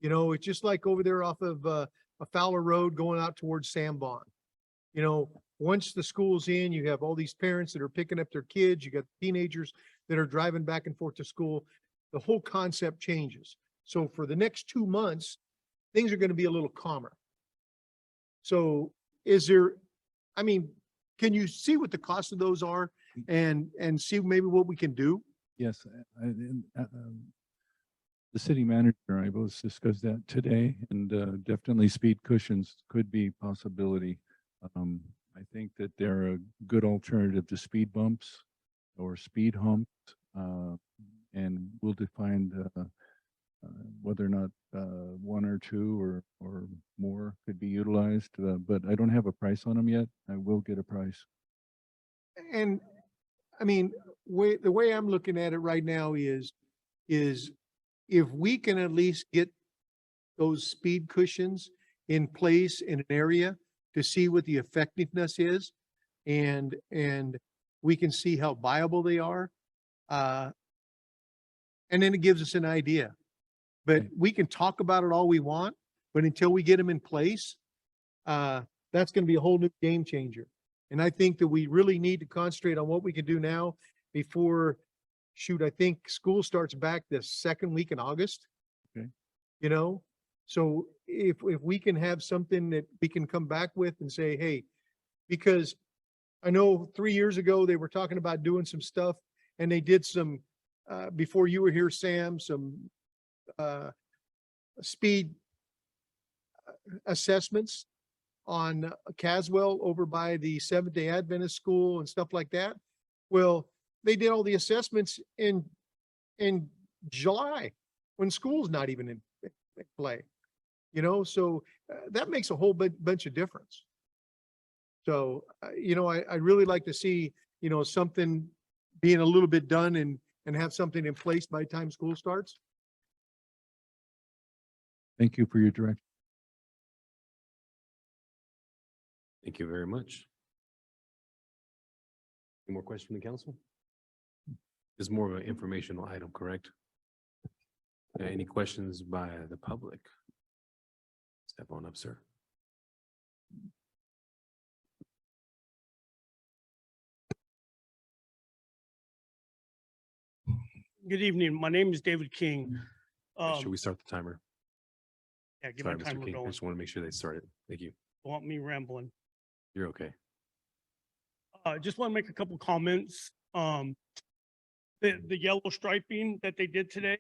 It's just like over there off of a Fowler Road going out towards Sambon. Once the school's in, you have all these parents that are picking up their kids. You got teenagers that are driving back and forth to school. The whole concept changes. So for the next 2 months, things are going to be a little calmer. So can you see what the cost of those are and see maybe what we can do? Yes. The city manager, I was discussed that today, and definitely speed cushions could be possibility. I think that they're a good alternative to speed bumps or speed humps. And we'll define whether or not one or two or more could be utilized, but I don't have a price on them yet. I will get a price. And the way I'm looking at it right now is if we can at least get those speed cushions in place in an area to see what the effectiveness is, and we can see how viable they are. And then it gives us an idea. But we can talk about it all we want, but until we get them in place, that's going to be a whole new game changer. And I think that we really need to concentrate on what we can do now before, shoot, I think school starts back the second week in August. Okay. You know, so if we can have something that we can come back with and say, hey, because I know 3 years ago, they were talking about doing some stuff and they did some, before you were here, Sam, some speed assessments on Caswell over by the Seventh-day Adventist school and stuff like that. Well, they did all the assessments in July when school's not even in play, you know, so that makes a whole bunch of difference. So, you know, I really like to see, you know, something being a little bit done and have something in place by the time school starts. Thank you for your direction. Thank you very much. Any more questions from the council? It's more of an informational item, correct? Any questions by the public? Step on up, sir. Good evening. My name is David King. Should we start the timer? Yeah, give Sorry, my Mr. timer King. I going. just want to make sure they started. Thank you. Don't want me rambling. You're okay. Just want to make a couple comments. The yellow striping that they did today,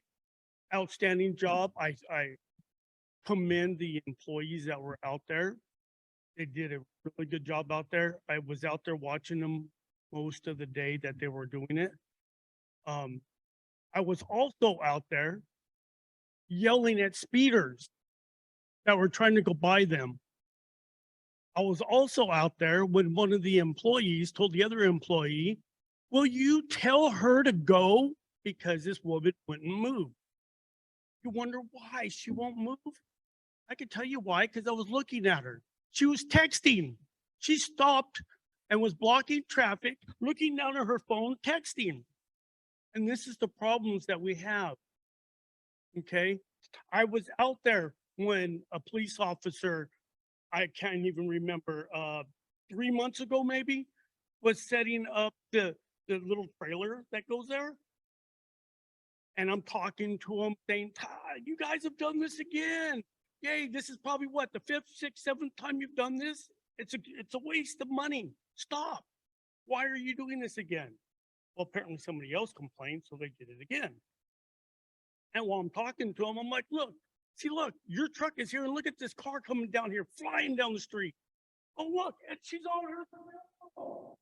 outstanding job. I commend the employees that were out there. They did a really good job out there. I was out there watching them most of the day that they were doing it. I was also out there yelling at speeders that were trying to go by them. I was also out there when one of the employees told the other employee, will you tell her to go? Because this woman wouldn't move. You wonder why she won't move? I can tell you why, because I was looking at her. She was texting. She stopped and was blocking traffic, looking down at her phone, texting. And this is the problems that we have. Okay. I was out there when a police officer, I can't even remember, 3 months ago, maybe, was setting up the little trailer that goes there. And I'm talking to him saying, Todd, you guys have done this again. Yay, this is probably what, the 5th, 6th, 7th time you've done this? It's a waste of money. Stop. Why are you doing this again? Well, apparently somebody else complained, so they did it again. And while I'm talking to him, I'm like, look, your truck is here and look at this car coming down here, flying down the street. Oh, look, and she's on her.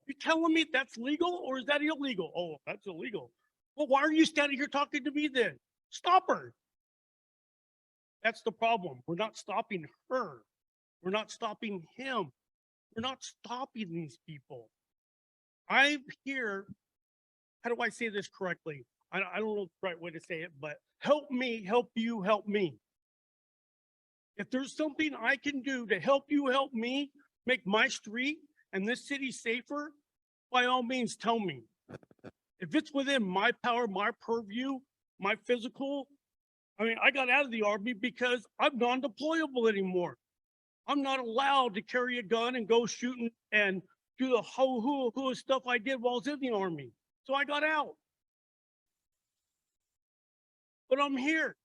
You telling me that's legal or is that illegal? Oh, that's illegal. Well, why are you standing here talking to me then? Stop her. That's the problem. We're not stopping her. We're not stopping him. We're not stopping these people. I'm here. How do I say this correctly? I don't know the right way to say it, but help me, help you, help me. If there's something I can do to help you, help me, make my street and this city safer, by all means, tell me. If it's within my power, my purview, my physical, I mean, I got out of the Army because I'm non-deployable anymore. I'm not allowed to carry a gun and go shooting and do the whole stuff I did while I was in the Army. So I got out. But I'm here.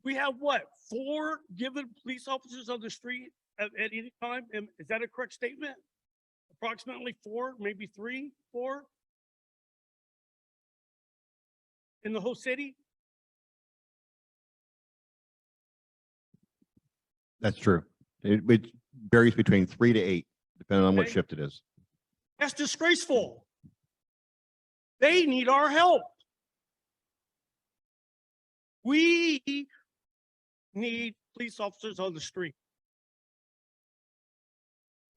We have what, 4 given police officers on the street at any time? Is that a correct statement? Approximately 4, maybe 3, 4? In the whole city? That's true. It varies between 3 to 8, depending on what Okay. shift it is. That's disgraceful. They need our help. We need police officers on the street.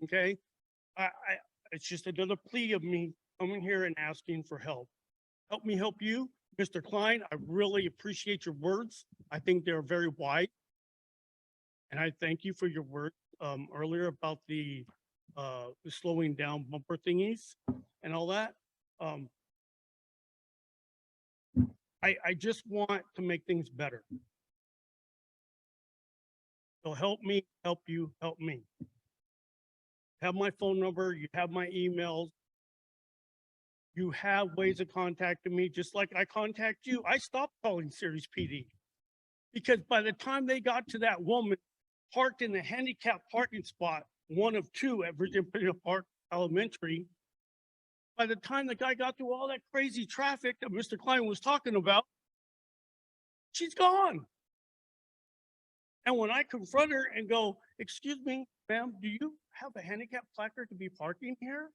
Okay? It's just another plea of me coming here and asking for help. Help me help you. Mr. Klein, I really appreciate your words. I think they're very wise. And I thank you for your words earlier about the slowing down bumper thingies and all that. I just want to make things better. So help me, help you, help me. Have my phone number, you have my emails. You have ways of contacting me, just like I contact you. I stopped calling Series PD. Because by the time they got to that woman parked in the handicap parking spot, one of two at Virginia Park Elementary, by the time the guy got through all that crazy traffic that Mr. Klein was talking about, she's gone. And when I confront her and go, excuse me, ma'am, do you have a handicap placard to be parking here?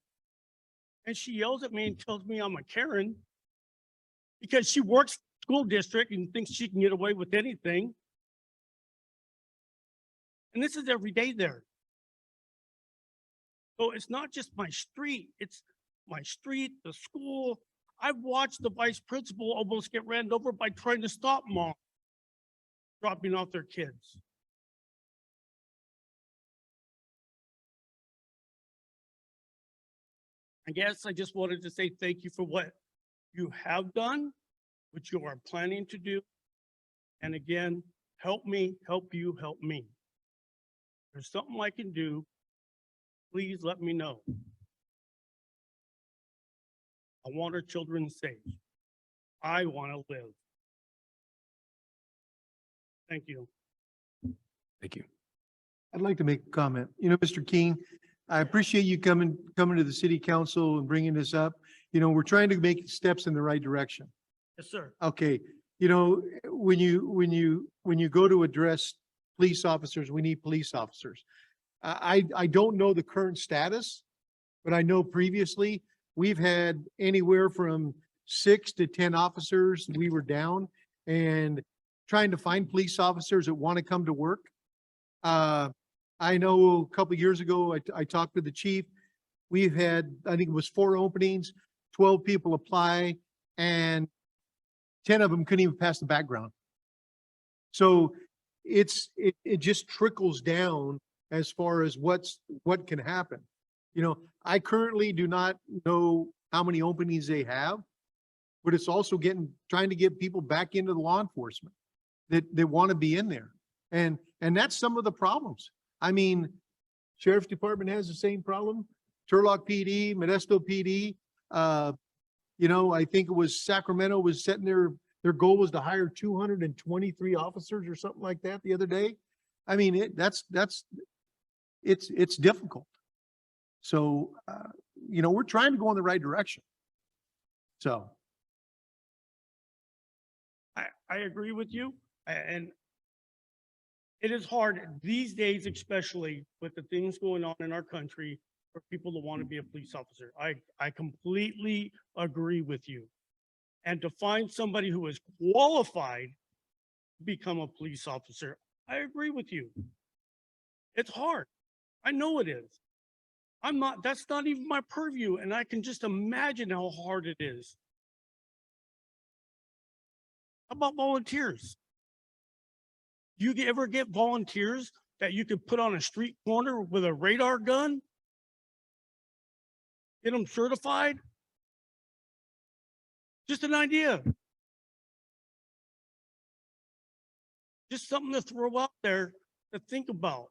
And she yells at me and tells me I'm a Karen because she works for the school district and thinks she can get away with anything. And this is every day there. So it's not just my street, it's my street, the school. I've watched the vice principal almost get ran over by trying to stop mom dropping off their kids. I guess I just wanted to say thank you for what you have done, what you are planning to do. And again, help me, help you, help me. If there's something I can do, please let me know. I want our children safe. I want to live. Thank you. Thank you. I'd like to make a comment. You know, Mr. King, I appreciate you coming to the city council and bringing this up. You know, we're trying to make steps in the right direction. Yes, sir. Okay, you know, when you go to address police officers, we need police officers. I don't know the current status, but I know previously we've had anywhere from 6 to 10 officers. We were down and trying to find police officers that want to come to work. I know a couple of years ago, I talked to the chief. We've had, I think it was 4 openings, 12 people apply, and 10 of them couldn't even pass the background. So it just trickles down as far as what can happen. You know, I currently do not know how many openings they have, but it's also trying to get people back into the law enforcement that want to be in there. And that's some of the problems. I mean, Sheriff's Department has the same problem. Turlock PD, Modesto PD. You know, I think it was Sacramento was setting their goal was to hire 223 officers or something like that the other day. I mean, it's difficult. So, you know, we're trying to go in the right direction. So. I agree with you. And it is hard these days, especially with the things going on in our country, for people to want to be a police officer. I completely agree with you. And to find somebody who is qualified to become a police officer, I agree with you. It's hard. I know it is. That's not even my purview, and I can just imagine how hard it is. How about volunteers? Do you ever get volunteers that you can put on a street corner with a radar gun? Get them certified? Just an idea. Just something to throw out there to think about.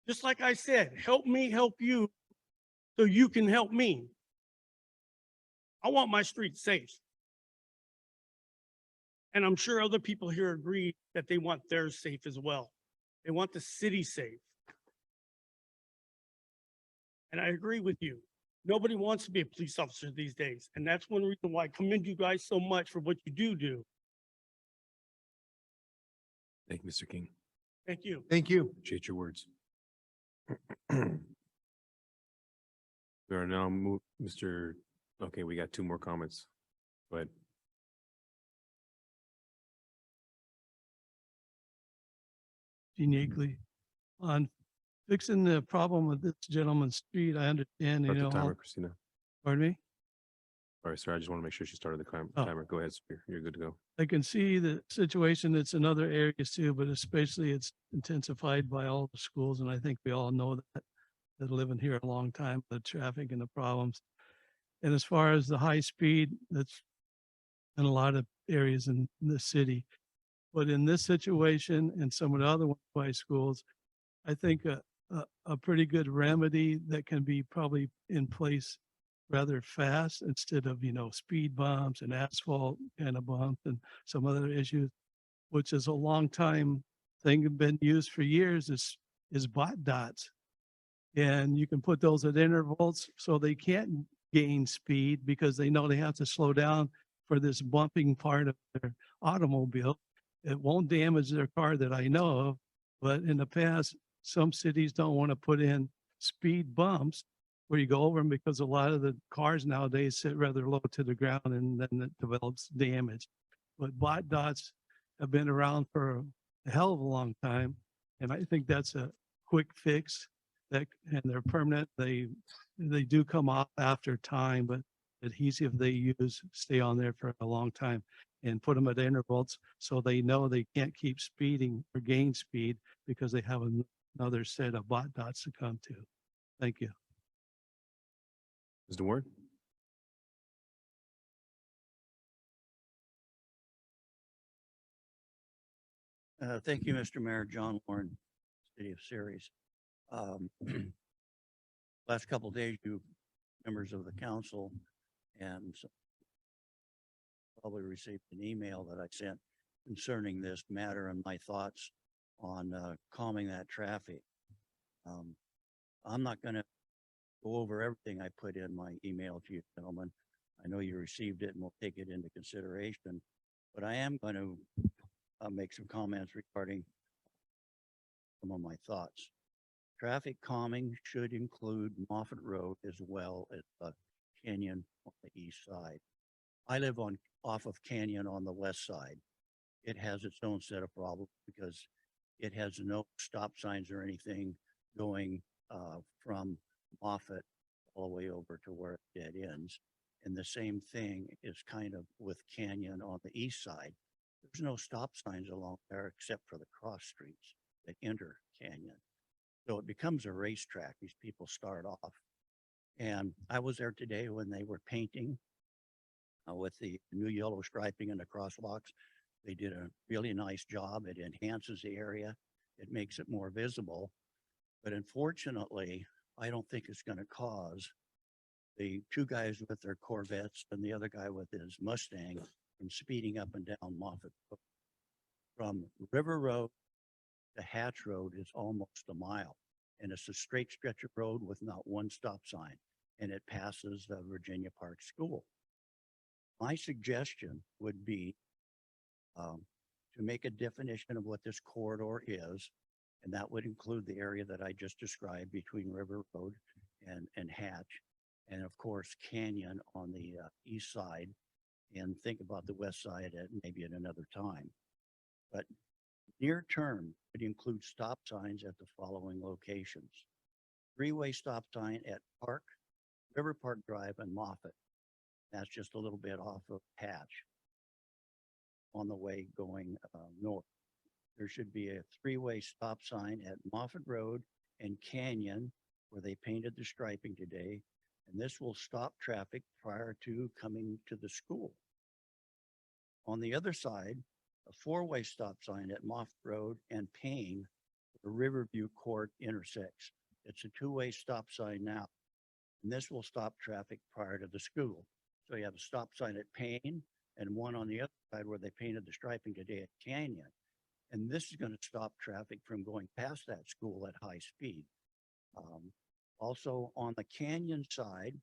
Just like I said, help me help you so you can help me. I want my street safe. And I'm sure other people here agree that they want theirs safe as well. They want the city safe. And I agree with you. Nobody wants to be a police officer these days. And that's one reason why I commend you guys so much for what you do. Thank you, Mr. King. Thank you. Thank you. Appreciate your words. We are now okay, we got 2 more comments, but Uniquely on fixing the problem with this gentleman's street. I understand, you start the know, timer, Christina. pardon me? Sorry, sir. I just want to make sure she started the Oh. timer. Go ahead, Spear. You're good to go. I can see the situation that's in other areas too, but especially it's intensified by all the schools. And I think we all know that living here a long time, the traffic and the problems. And as far as the high speed, that's in a lot of areas in the city. But in this situation and some of the other ones by schools, I think a pretty good remedy that can be probably in place rather fast instead of, speed bumps and asphalt kind of bumps and some other issues, which is a long time thing been used for years is bot dots. And you can put those at intervals so they can't gain speed because they know they have to slow down for this bumping part of their automobile. It won't damage their car that I know of, but in the past, some cities don't want to put in speed bumps where you go over them because a lot of the cars nowadays sit rather low to the ground and then it develops damage. But bot dots have been around for a hell of a long time. And I think that's a quick fix and they're permanent. They do come off after time, but adhesive they use stay on there for a long time, and put them at intervals so they know they can't keep speeding or gain speed because they have another set of bot dots to come to. Thank you. Mr. Ward? Thank you, Mr. Mayor. John Warren, City of Ceres. Last couple of days, you members of the council and probably received an email that I sent concerning this matter and my thoughts on calming that traffic. I'm not going to go over everything I put in my email to you, gentlemen. I know you received it and we'll take it into consideration, but I am going to make some comments regarding some of my thoughts. Traffic calming should include Moffett Road as well as Canyon on the east side. I live off of Canyon on the west side. It has its own set of problems because it has no stop signs or anything going from Moffett all the way over to where it dead ends. And the same thing is kind of with Canyon on the east side. There's no stop signs along there except for the cross streets that enter Canyon. So it becomes a racetrack. These people start off. And I was there today when they were painting with the new yellow striping and the crosswalks. They did a really nice job. It enhances the area. It makes it more visible. But unfortunately, I don't think it's going to cause the two guys with their Corvettes and the other guy with his Mustang from speeding up and down Moffett. From River Road to Hatch Road is almost a mile. And it's a straight stretch of road with not one stop sign. And it passes the Virginia Park School. My suggestion would be to make a definition of what this corridor is. And that would include the area that I just described between River Road and Hatch. And of course, Canyon on the east side, and think about the west side at maybe at another time. But near term, it includes stop signs at the following locations. Three-way stop sign at Park, River Park Drive and Moffett. That's just a little bit off of Hatch on the way going north. There should be a three-way stop sign at Moffett Road and Canyon where they painted the striping today. And this will stop traffic prior to coming to the school. On the other side, a four-way stop sign at Moffett Road and Payne, where Riverview Court intersects. It's a two-way stop sign now. And this will stop traffic prior to the school. So you have a stop sign at Payne and one on the other side where they painted the striping today at Canyon. And this is going to stop traffic from going past that school at high speed. Also on the Canyon side,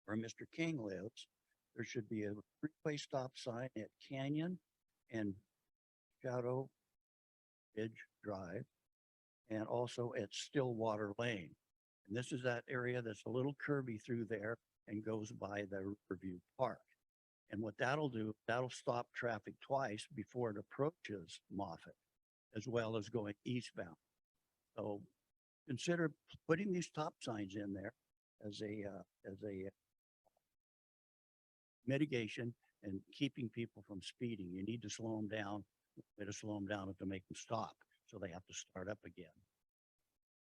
where Mr. King lives, there should be a three-way stop sign at Canyon and Shadow Ridge Drive, and also at Stillwater Lane. And this is that area that's a little curvy through there and goes by the Riverview Park. And what that'll do, that'll stop traffic twice before it approaches Moffett, as well as going eastbound. So consider putting these stop signs in there as a mitigation and keeping people from speeding. You need to slow them down. The way to slow them down is to make them stop, so they have to start up again.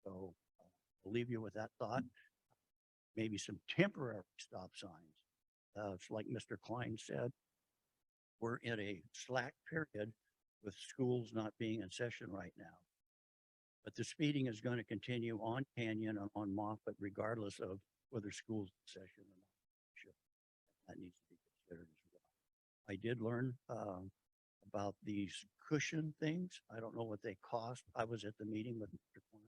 So I'll leave you with that thought. Maybe some temporary stop signs. It's like Mr. Klein said, we're in a slack period with schools not being in session right now. But the speeding is going to continue on Canyon and on Moffett regardless of whether school's in session or not. That needs to be considered as well. I did learn about these cushion things. I don't know what they cost. I was at the meeting with Mr. Klein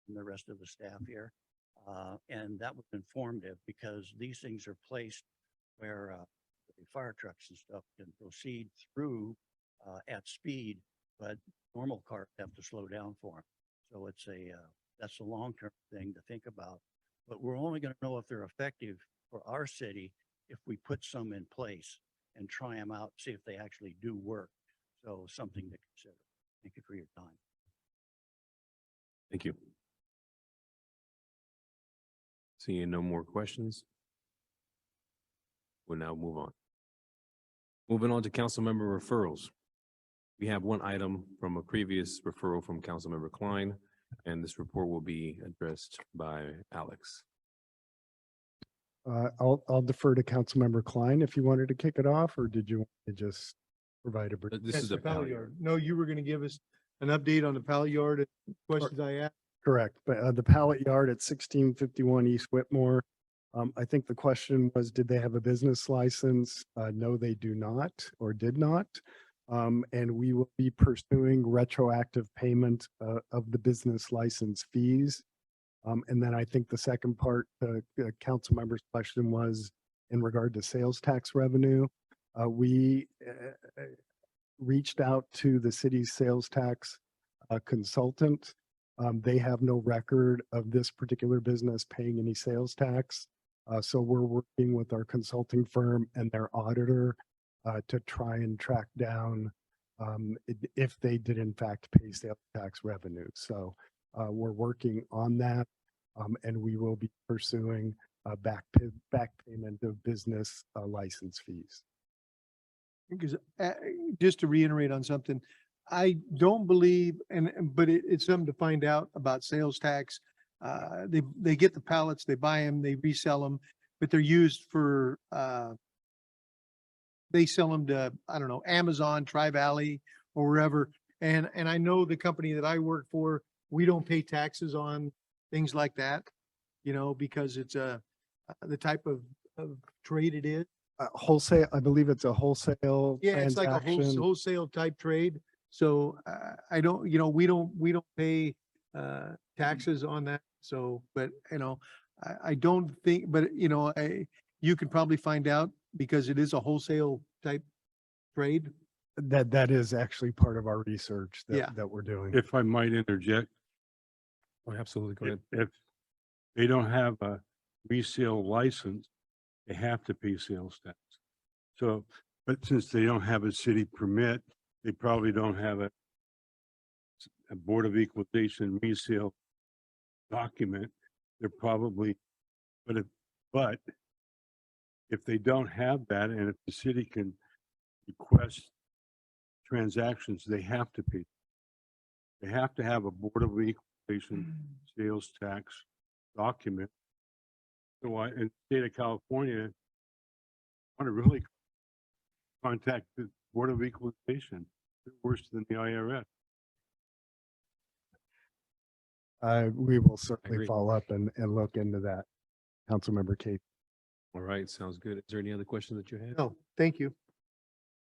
and the rest of the staff here. And that was informative because these things are placed where the fire trucks and stuff can proceed through at speed, but normal cars have to slow down for them. So it's that's a long-term thing to think about. But we're only going to know if they're effective for our city if we put some in place and try them out, see if they actually do work. So something to consider. Thank you for your time. Thank you. Seeing no more questions. We'll now move on. Moving on to council member referrals. We have one item from a previous referral from Councilmember Klein, and this report will be addressed by Alex. I'll defer to Councilmember Klein if you wanted to kick it off, or did you want to just provide a brief? This is a pallet yard. No, you were going to give us an update on the pallet yard and questions I asked. Correct, but the pallet yard at 1651 East Whitmore. I think the question was, did they have a business license? No, they do not, or did not. And we will be pursuing retroactive payment of the business license fees. And then I think the second part, the council member's question was in regard to sales tax revenue. We reached out to the city's sales tax consultant. They have no record of this particular business paying any sales tax. So we're working with our consulting firm and their auditor to try and track down if they did in fact pay sales tax revenue. So we're working on that, and we will be pursuing back payment of business license fees. Because just to reiterate on something, I don't believe, but it's something to find out about sales tax. They get the pallets, they buy them, they resell them, but they're used for, they sell them to, I don't know, Amazon, Tri-Valley, or wherever. And I know the company that I work for, we don't pay taxes on things like that, you know, because it's the type of trade it is. Wholesale, I believe it's a wholesale Yeah, it's like a transaction. wholesale type trade. So I don't, you know, we don't pay taxes on that. So, but you know, I don't think, but you know, you could probably find out because it is a wholesale type trade. That is actually part of our research Yeah. that we're doing. If I might interject, Oh, absolutely. Go ahead. if they don't have a resale license, they have to pay sales tax. So, but since they don't have a city permit, they probably don't have a Board of Equalization resale document. They're probably, but if they don't have that, and if the city can request transactions, they have to pay. They have to have a Board of Equalization sales tax document. So in the state of California, I want to really contact the Board of Equalization. They're worse than the IRS. We will certainly agree. follow up and look into that. Councilmember Kate. All right, sounds good. Is there any other questions that you have? No, thank you.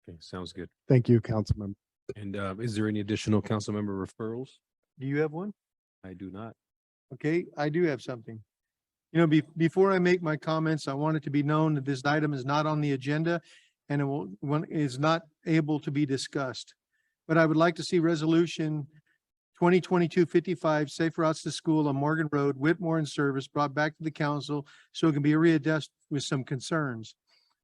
Okay, sounds good. Thank you, Councilmember. And is there any additional council member referrals? Do you have one? I do not. Okay, I do have something. You know, before I make my comments, I want it to be known that this item is not on the agenda and is not able to be discussed. But I would like to see resolution 2022-55 Safe Routes to School on Morgan Road, Whitmore and Service brought back to the council so it can be readdressed with some concerns.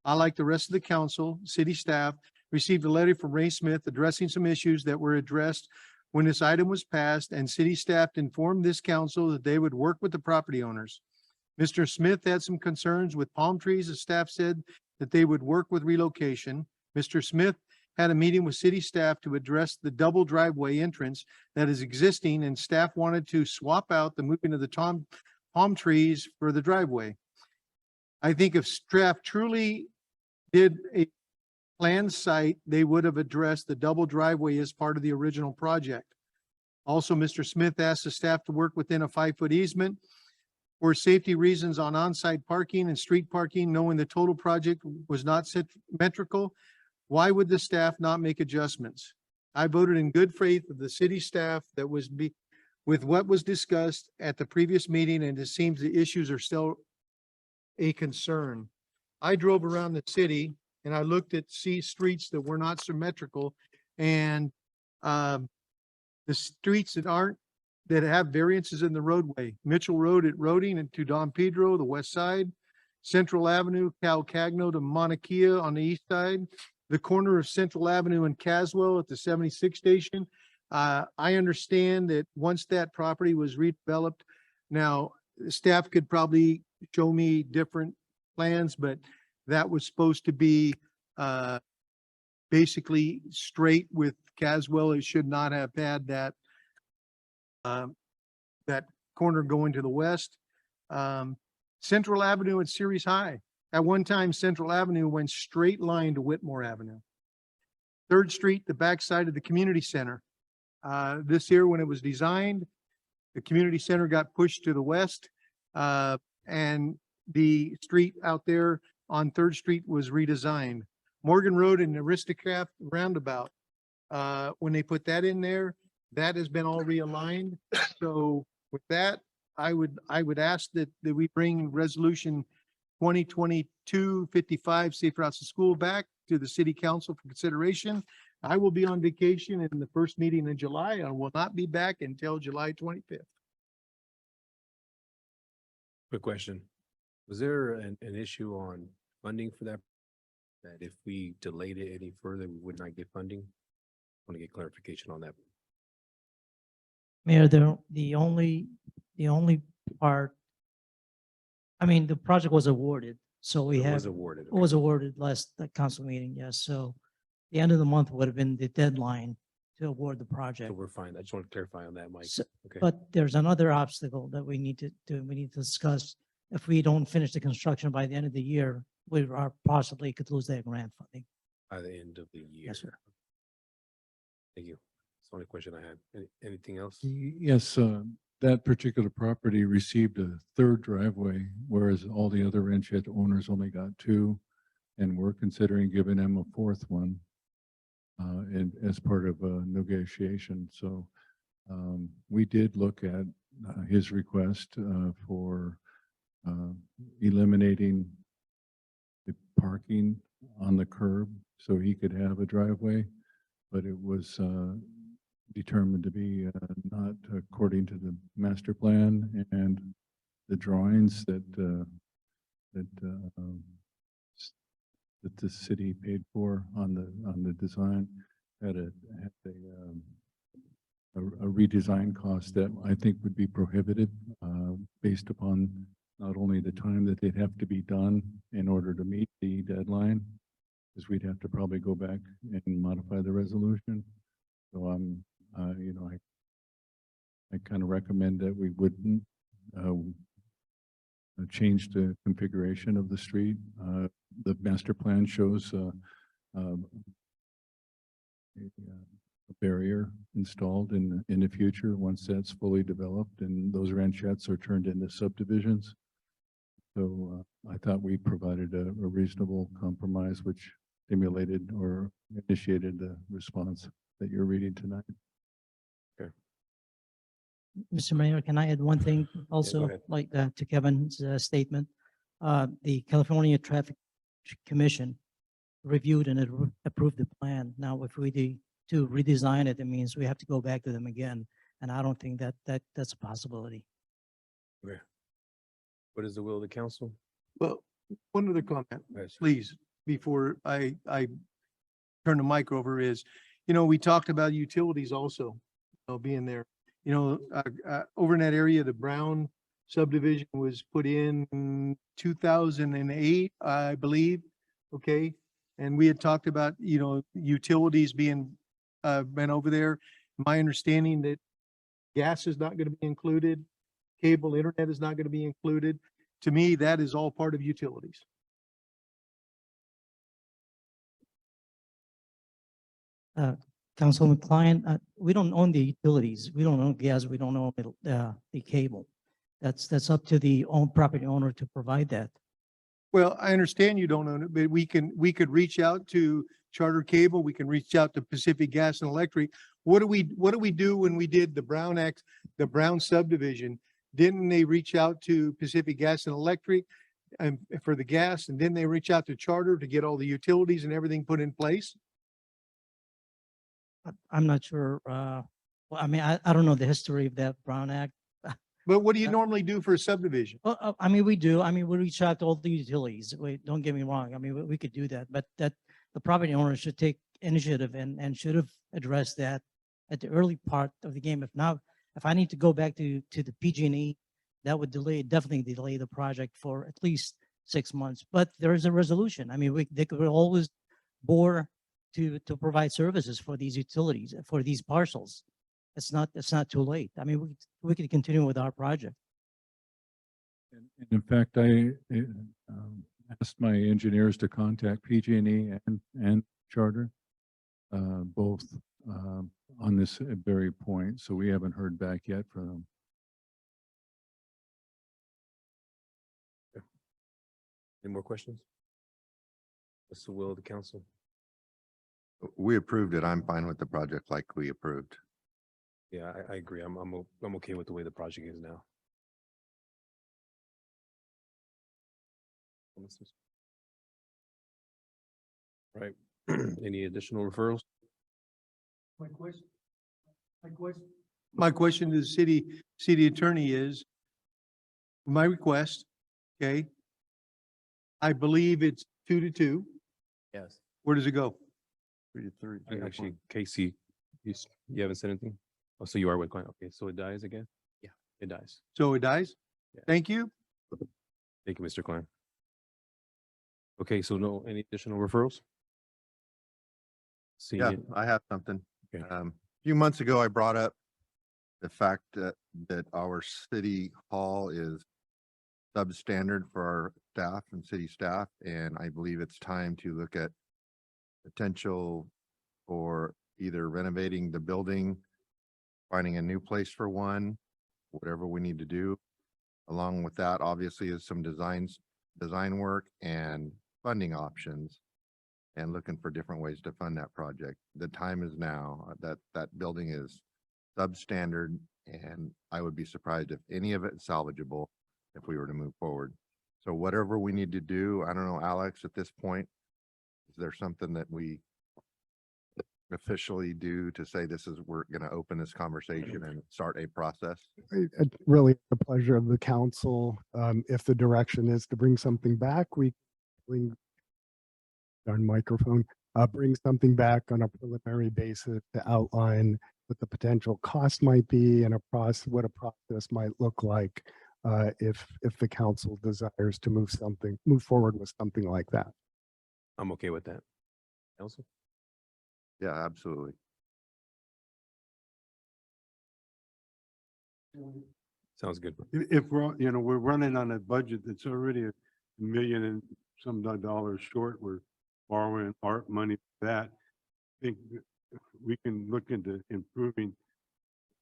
I, like the rest of the council, city staff, received a letter from Ray Smith addressing some issues that were addressed when this item was passed, and city staff informed this council that they would work with the property owners. Mr. Smith had some concerns with palm trees. The staff said that they would work with relocation. Mr. Smith had a meeting with city staff to address the double driveway entrance that is existing, and staff wanted to swap out the moving of the palm trees for the driveway. I think if staff truly did a planned site, they would have addressed the double driveway as part of the original project. Also, Mr. Smith asked the staff to work within a 5-foot easement for safety reasons on on-site parking and street parking, knowing the total project was not symmetrical. Why would the staff not make adjustments? I voted in good faith of the city staff that was with what was discussed at the previous meeting, and it seems the issues are still a concern. I drove around the city and I looked at streets that were not symmetrical, and the streets that have variances in the roadway, Mitchell Road at Roding and to Don Pedro, the west side, Central Avenue, Calcagno to Mauna Kea on the east side, the corner of Central Avenue and Caswell at the 76 station. I understand that once that property was redeveloped, now staff could probably show me different plans, but that was supposed to be basically straight with Caswell. It should not have had that that corner going to the west. Central Avenue and Ceres High. At one time, Central Avenue went straight line to Whitmore Avenue. 3rd Street, the backside of the community center. This year, when it was designed, the community center got pushed to the west, and the street out there on 3rd Street was redesigned. Morgan Road and Aristocrat Roundabout, when they put that in there, that has been all realigned. So with that, I would ask that we bring resolution 2022-55 Safe Routes to School back to the city council for consideration. I will be on vacation in the first meeting in July. I will not be back until July 25th. Quick question. Was there an issue on funding for that? That if we delayed it any further, we would not get funding? Want to get clarification on that. Mayor, the only part, I mean, the project was awarded, so we It have. was awarded. It was awarded last council meeting, yes. So the end of the month would have been the deadline to award the project. So we're fine. I just want to clarify on that, Mike. So- Okay. But there's another obstacle that we need to discuss. If we don't finish the construction by the end of the year, we are possibly could lose that grant funding. By the end of the year. Yes, sir. Thank you. That's the only question I had. Anything else? Yes, that particular property received a 3rd driveway, whereas all the other ranch shed owners only got 2. And we're considering giving them a 4th one and as part of a negotiation. So we did look at his request for eliminating the parking on the curb so he could have a driveway, but it was determined to be not according to the master plan and the drawings that the city paid for on the design had a redesign cost that I think would be prohibitive based upon not only the time that they'd have to be done in order to meet the deadline, because we'd have to probably go back and modify the resolution. So I kind of recommend that we wouldn't change the configuration of the street. The master plan shows a barrier installed in the future once that's fully developed and those ranchettes are turned into subdivisions. So I thought we provided a reasonable compromise which stimulated or initiated the response that you're reading tonight. Mr. Mayor, can I add one thing also, ahead. like to Kevin's statement? The California Traffic Commission reviewed and approved the plan. Now, if we to redesign it, it means we have to go back to them again. And I don't think that's a possibility. Okay. What is the will of the council? Well, one other comment, Yes, sir. please, before I turn the mic over is, we talked about utilities also, being there. Over in that area, the Brown subdivision was put in 2008, I believe. Okay, and we had talked about, you know, utilities being, been over there. My understanding that gas is not gonna be included, cable internet is not gonna be included. To me, that is all part of utilities. Councilman Klein, we don't own the utilities. We don't own gas. We don't own the cable. That's up to the property owner to provide that. Well, I understand you don't own it, but we could reach out to Charter Cable, we can reach out to Pacific Gas and Electric. What do we do when we did the the Brown subdivision? Didn't they reach out to Pacific Gas and Electric and for the gas, and then they reach out to Charter to get all the utilities and everything put in place? I'm not sure, well, I mean, I don't know the history of that Brown Act. But what do you normally do for a subdivision? Well, I mean, we do. I mean, we reach out to all the utilities. Wait, don't get me wrong. I mean, we could do that, but that the property owner should take initiative and should have addressed that at the early part of the game. If not, if I need to go back to the PG&E, that would definitely delay the project for at least 6 months. But there is a resolution. I mean, they could always bore to provide services for these utilities, for these parcels. It's not too late. I mean, we could continue with our project. And in fact, I asked my engineers to contact PG&E and Charter, both on this very point. So we haven't heard back yet from them. Any more questions? What's the will of the council? We approved it. I'm fine with the project like we approved. Yeah, I agree. I'm okay with the way the project is now. Right. Any additional referrals? My question to the city attorney is, my request, okay? I believe it's 2-2. Yes. Where does it go? 3-3. Actually, Casey, you haven't said anything? Oh, so you are with client. Okay, so it dies again? Yeah. It dies. So it dies? Yeah. Thank you. Thank you, Mr. Klein. Okay, so no, any additional referrals? See, Yeah, I have something. Okay. A few months ago, I brought up the fact that our city hall is substandard for our staff and city staff, and I believe it's time to look at potential for either renovating the building, finding a new place for one, whatever we need to do. Along with that, obviously, is some design work and funding options, and looking for different ways to fund that project. The time is now. That building is substandard, and I would be surprised if any of it is salvageable if we were to move forward. So whatever we need to do, I don't know, Alex, at this point, is there something that we officially do to say we're going to open this conversation and start a process? It's really the pleasure of the council. If the direction is to bring something back, we bring on microphone, bring something back on a preliminary basis to outline what the potential cost might be and what a process might look like if the council desires to move forward with something like that. I'm okay with that. Council? Yeah, absolutely. Sounds good. If we're running on a budget that's already $1 million and some dollars short, we're borrowing art money for that. I think we can look into improving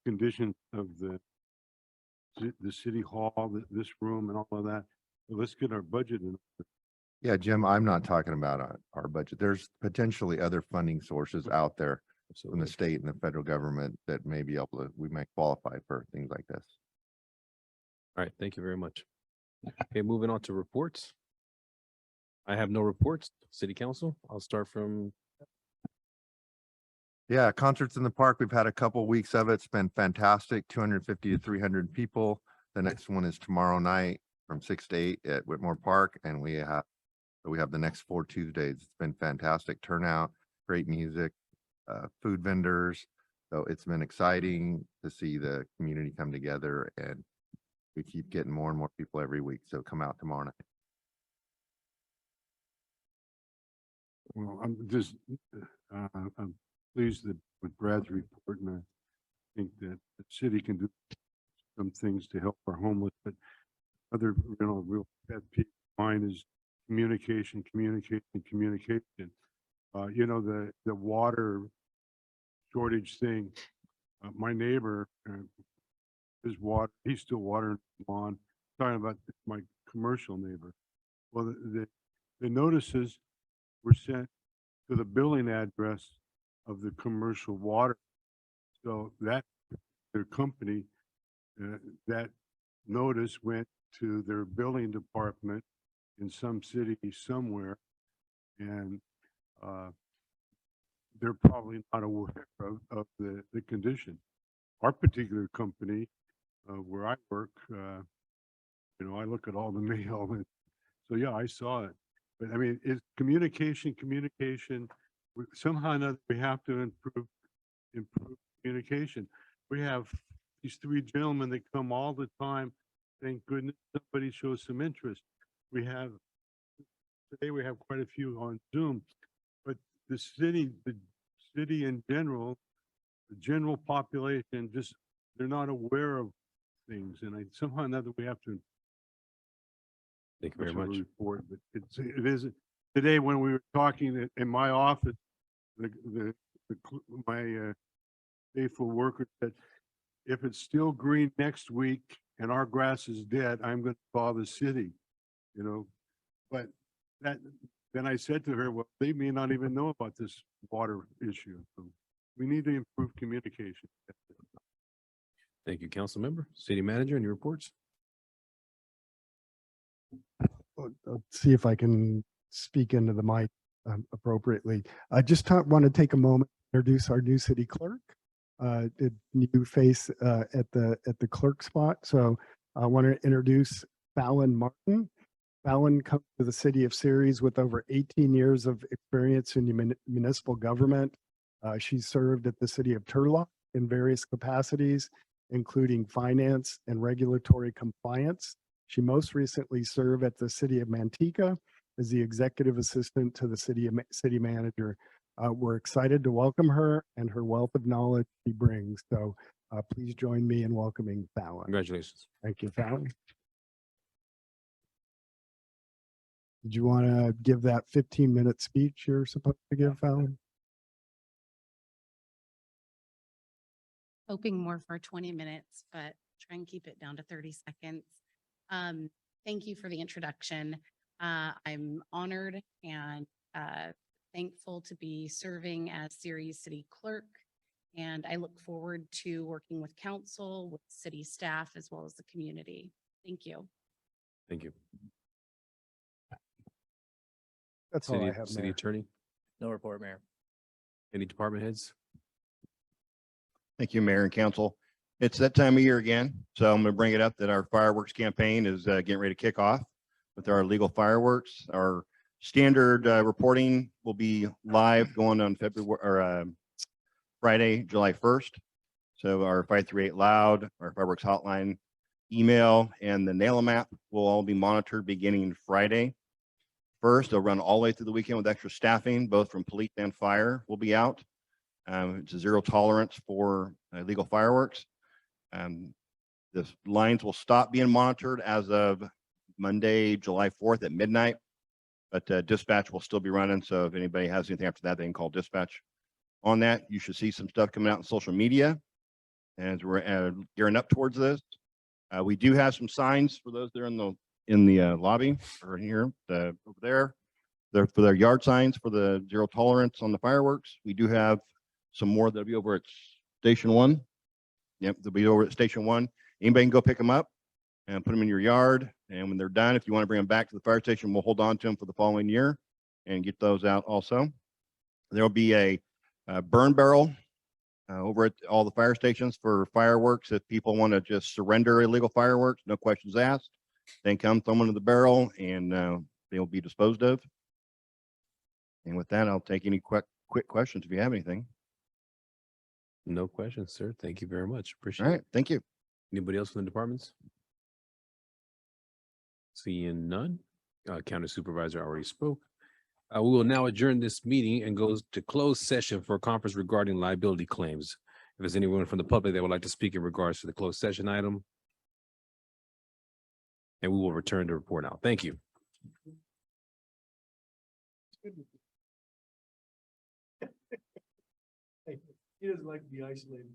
conditions of the city hall, this room and all of that. So let's get our budget in. Yeah, Jim, I'm not talking about our budget. There's potentially other funding sources out there from the state and the federal government that may be able to, we may qualify for things like this. All right, thank you very much. Okay, moving on to reports. I have no reports. City Council, I'll start from. Yeah, concerts in the park. We've had a couple weeks of it. It's been fantastic. 250 to 300 people. The next one is tomorrow night from 6 to 8 at Whitmore Park, and we have the next 4 Tuesdays. It's been fantastic turnout, great music, food vendors. So it's been exciting to see the community come together, and we keep getting more and more people every week. So come out tomorrow night. Well, I'm pleased that with Brad's report, and I think that the city can do some things to help our homeless, but other, real pet peeve of mine is communication. The water shortage thing, my neighbor, he's still watering his lawn, talking about my commercial neighbor. Well, the notices were sent to the billing address of the commercial water. So that, their company, that notice went to their billing department in some city somewhere. And they're probably not aware of the condition. Our particular company, where I work, I look at all the mail, and so yeah, I saw it. But I mean, it's communication. Somehow or another, we have to improve communication. We have these three gentlemen that come all the time. Thank goodness somebody shows some interest. Today we have quite a few on Zoom, but the city in general, the general population, they're not aware of things, and somehow or another we have to. Thank you very much. Report, but it is today when we were talking in my office, my faithful worker said, if it's still green next week and our grass is dead, I'm going to call the city, but then I said to her, well, they may not even know about this water issue. So we need to improve communication. Thank you, council member. City manager, any reports? I'll see if I can speak into the mic appropriately. I just want to take a moment to introduce our new city clerk, the new face at the clerk spot. So I want to introduce Fallon Martin. Fallon comes to the city of Ceres with over 18 years of experience in municipal government. She served at the city of Turlock in various capacities, including finance and regulatory compliance. She most recently served at the city of Manteca as the executive assistant to the city manager. We're excited to welcome her and her wealth of knowledge she brings. So please join me in welcoming Fallon. Congratulations. Thank you, Fallon. Did you want to give that 15-minute speech you're supposed to give, Fallon? Hoping more for 20 minutes, but try and keep it down to 30 seconds. Thank you for the introduction. I'm honored and thankful to be serving as Ceres City Clerk, and I look forward to working with council, with city staff, as well as the community. Thank you. Thank you. That's all I have, City Mayor. attorney, No report, Mayor. any department heads? Thank you, Mayor and Council. It's that time of year again, so I'm going to bring it up that our fireworks campaign is getting ready to kick off with our legal fireworks. Our standard reporting will be live going on Friday, July 1st. So our 538 Loud, our fireworks hotline, email, and the Nail map will all be monitored beginning Friday. First, they'll run all the way through the weekend with extra staffing, both from police and fire will be out. It's a zero tolerance for illegal fireworks. The lines will stop being monitored as of Monday, July 4th at midnight, but dispatch will still be running. So if anybody has anything after that, they can call dispatch on that. You should see some stuff coming out on social media as we're gearing up towards this. We do have some signs for those that are in the lobby or here, over there. They're for their yard signs for the zero tolerance on the fireworks. We do have some more that'll be over at Station 1. Yep, they'll be over at Station 1. Anybody can go pick them up and put them in your yard. And when they're done, if you want to bring them back to the fire station, we'll hold on to them for the following year and get those out also. There'll be a burn barrel over at all the fire stations for fireworks. If people want to just surrender illegal fireworks, no questions asked, then come throw them into the barrel and they'll be disposed of. And with that, I'll take any quick questions if you have anything. No questions, sir. Thank you very much. Appreciate All it. right, thank you. Anybody else from the departments? Seeing none. County supervisor already spoke. We will now adjourn this meeting and goes to closed session for a conference regarding liability claims. If there's anyone from the public that would like to speak in regards to the closed session item. And we will return to report out. Thank you. He doesn't like to be isolated.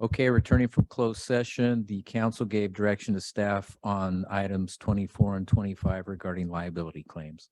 Okay, returning from closed session, the council gave direction to staff on items 24 and 25 regarding liability claims.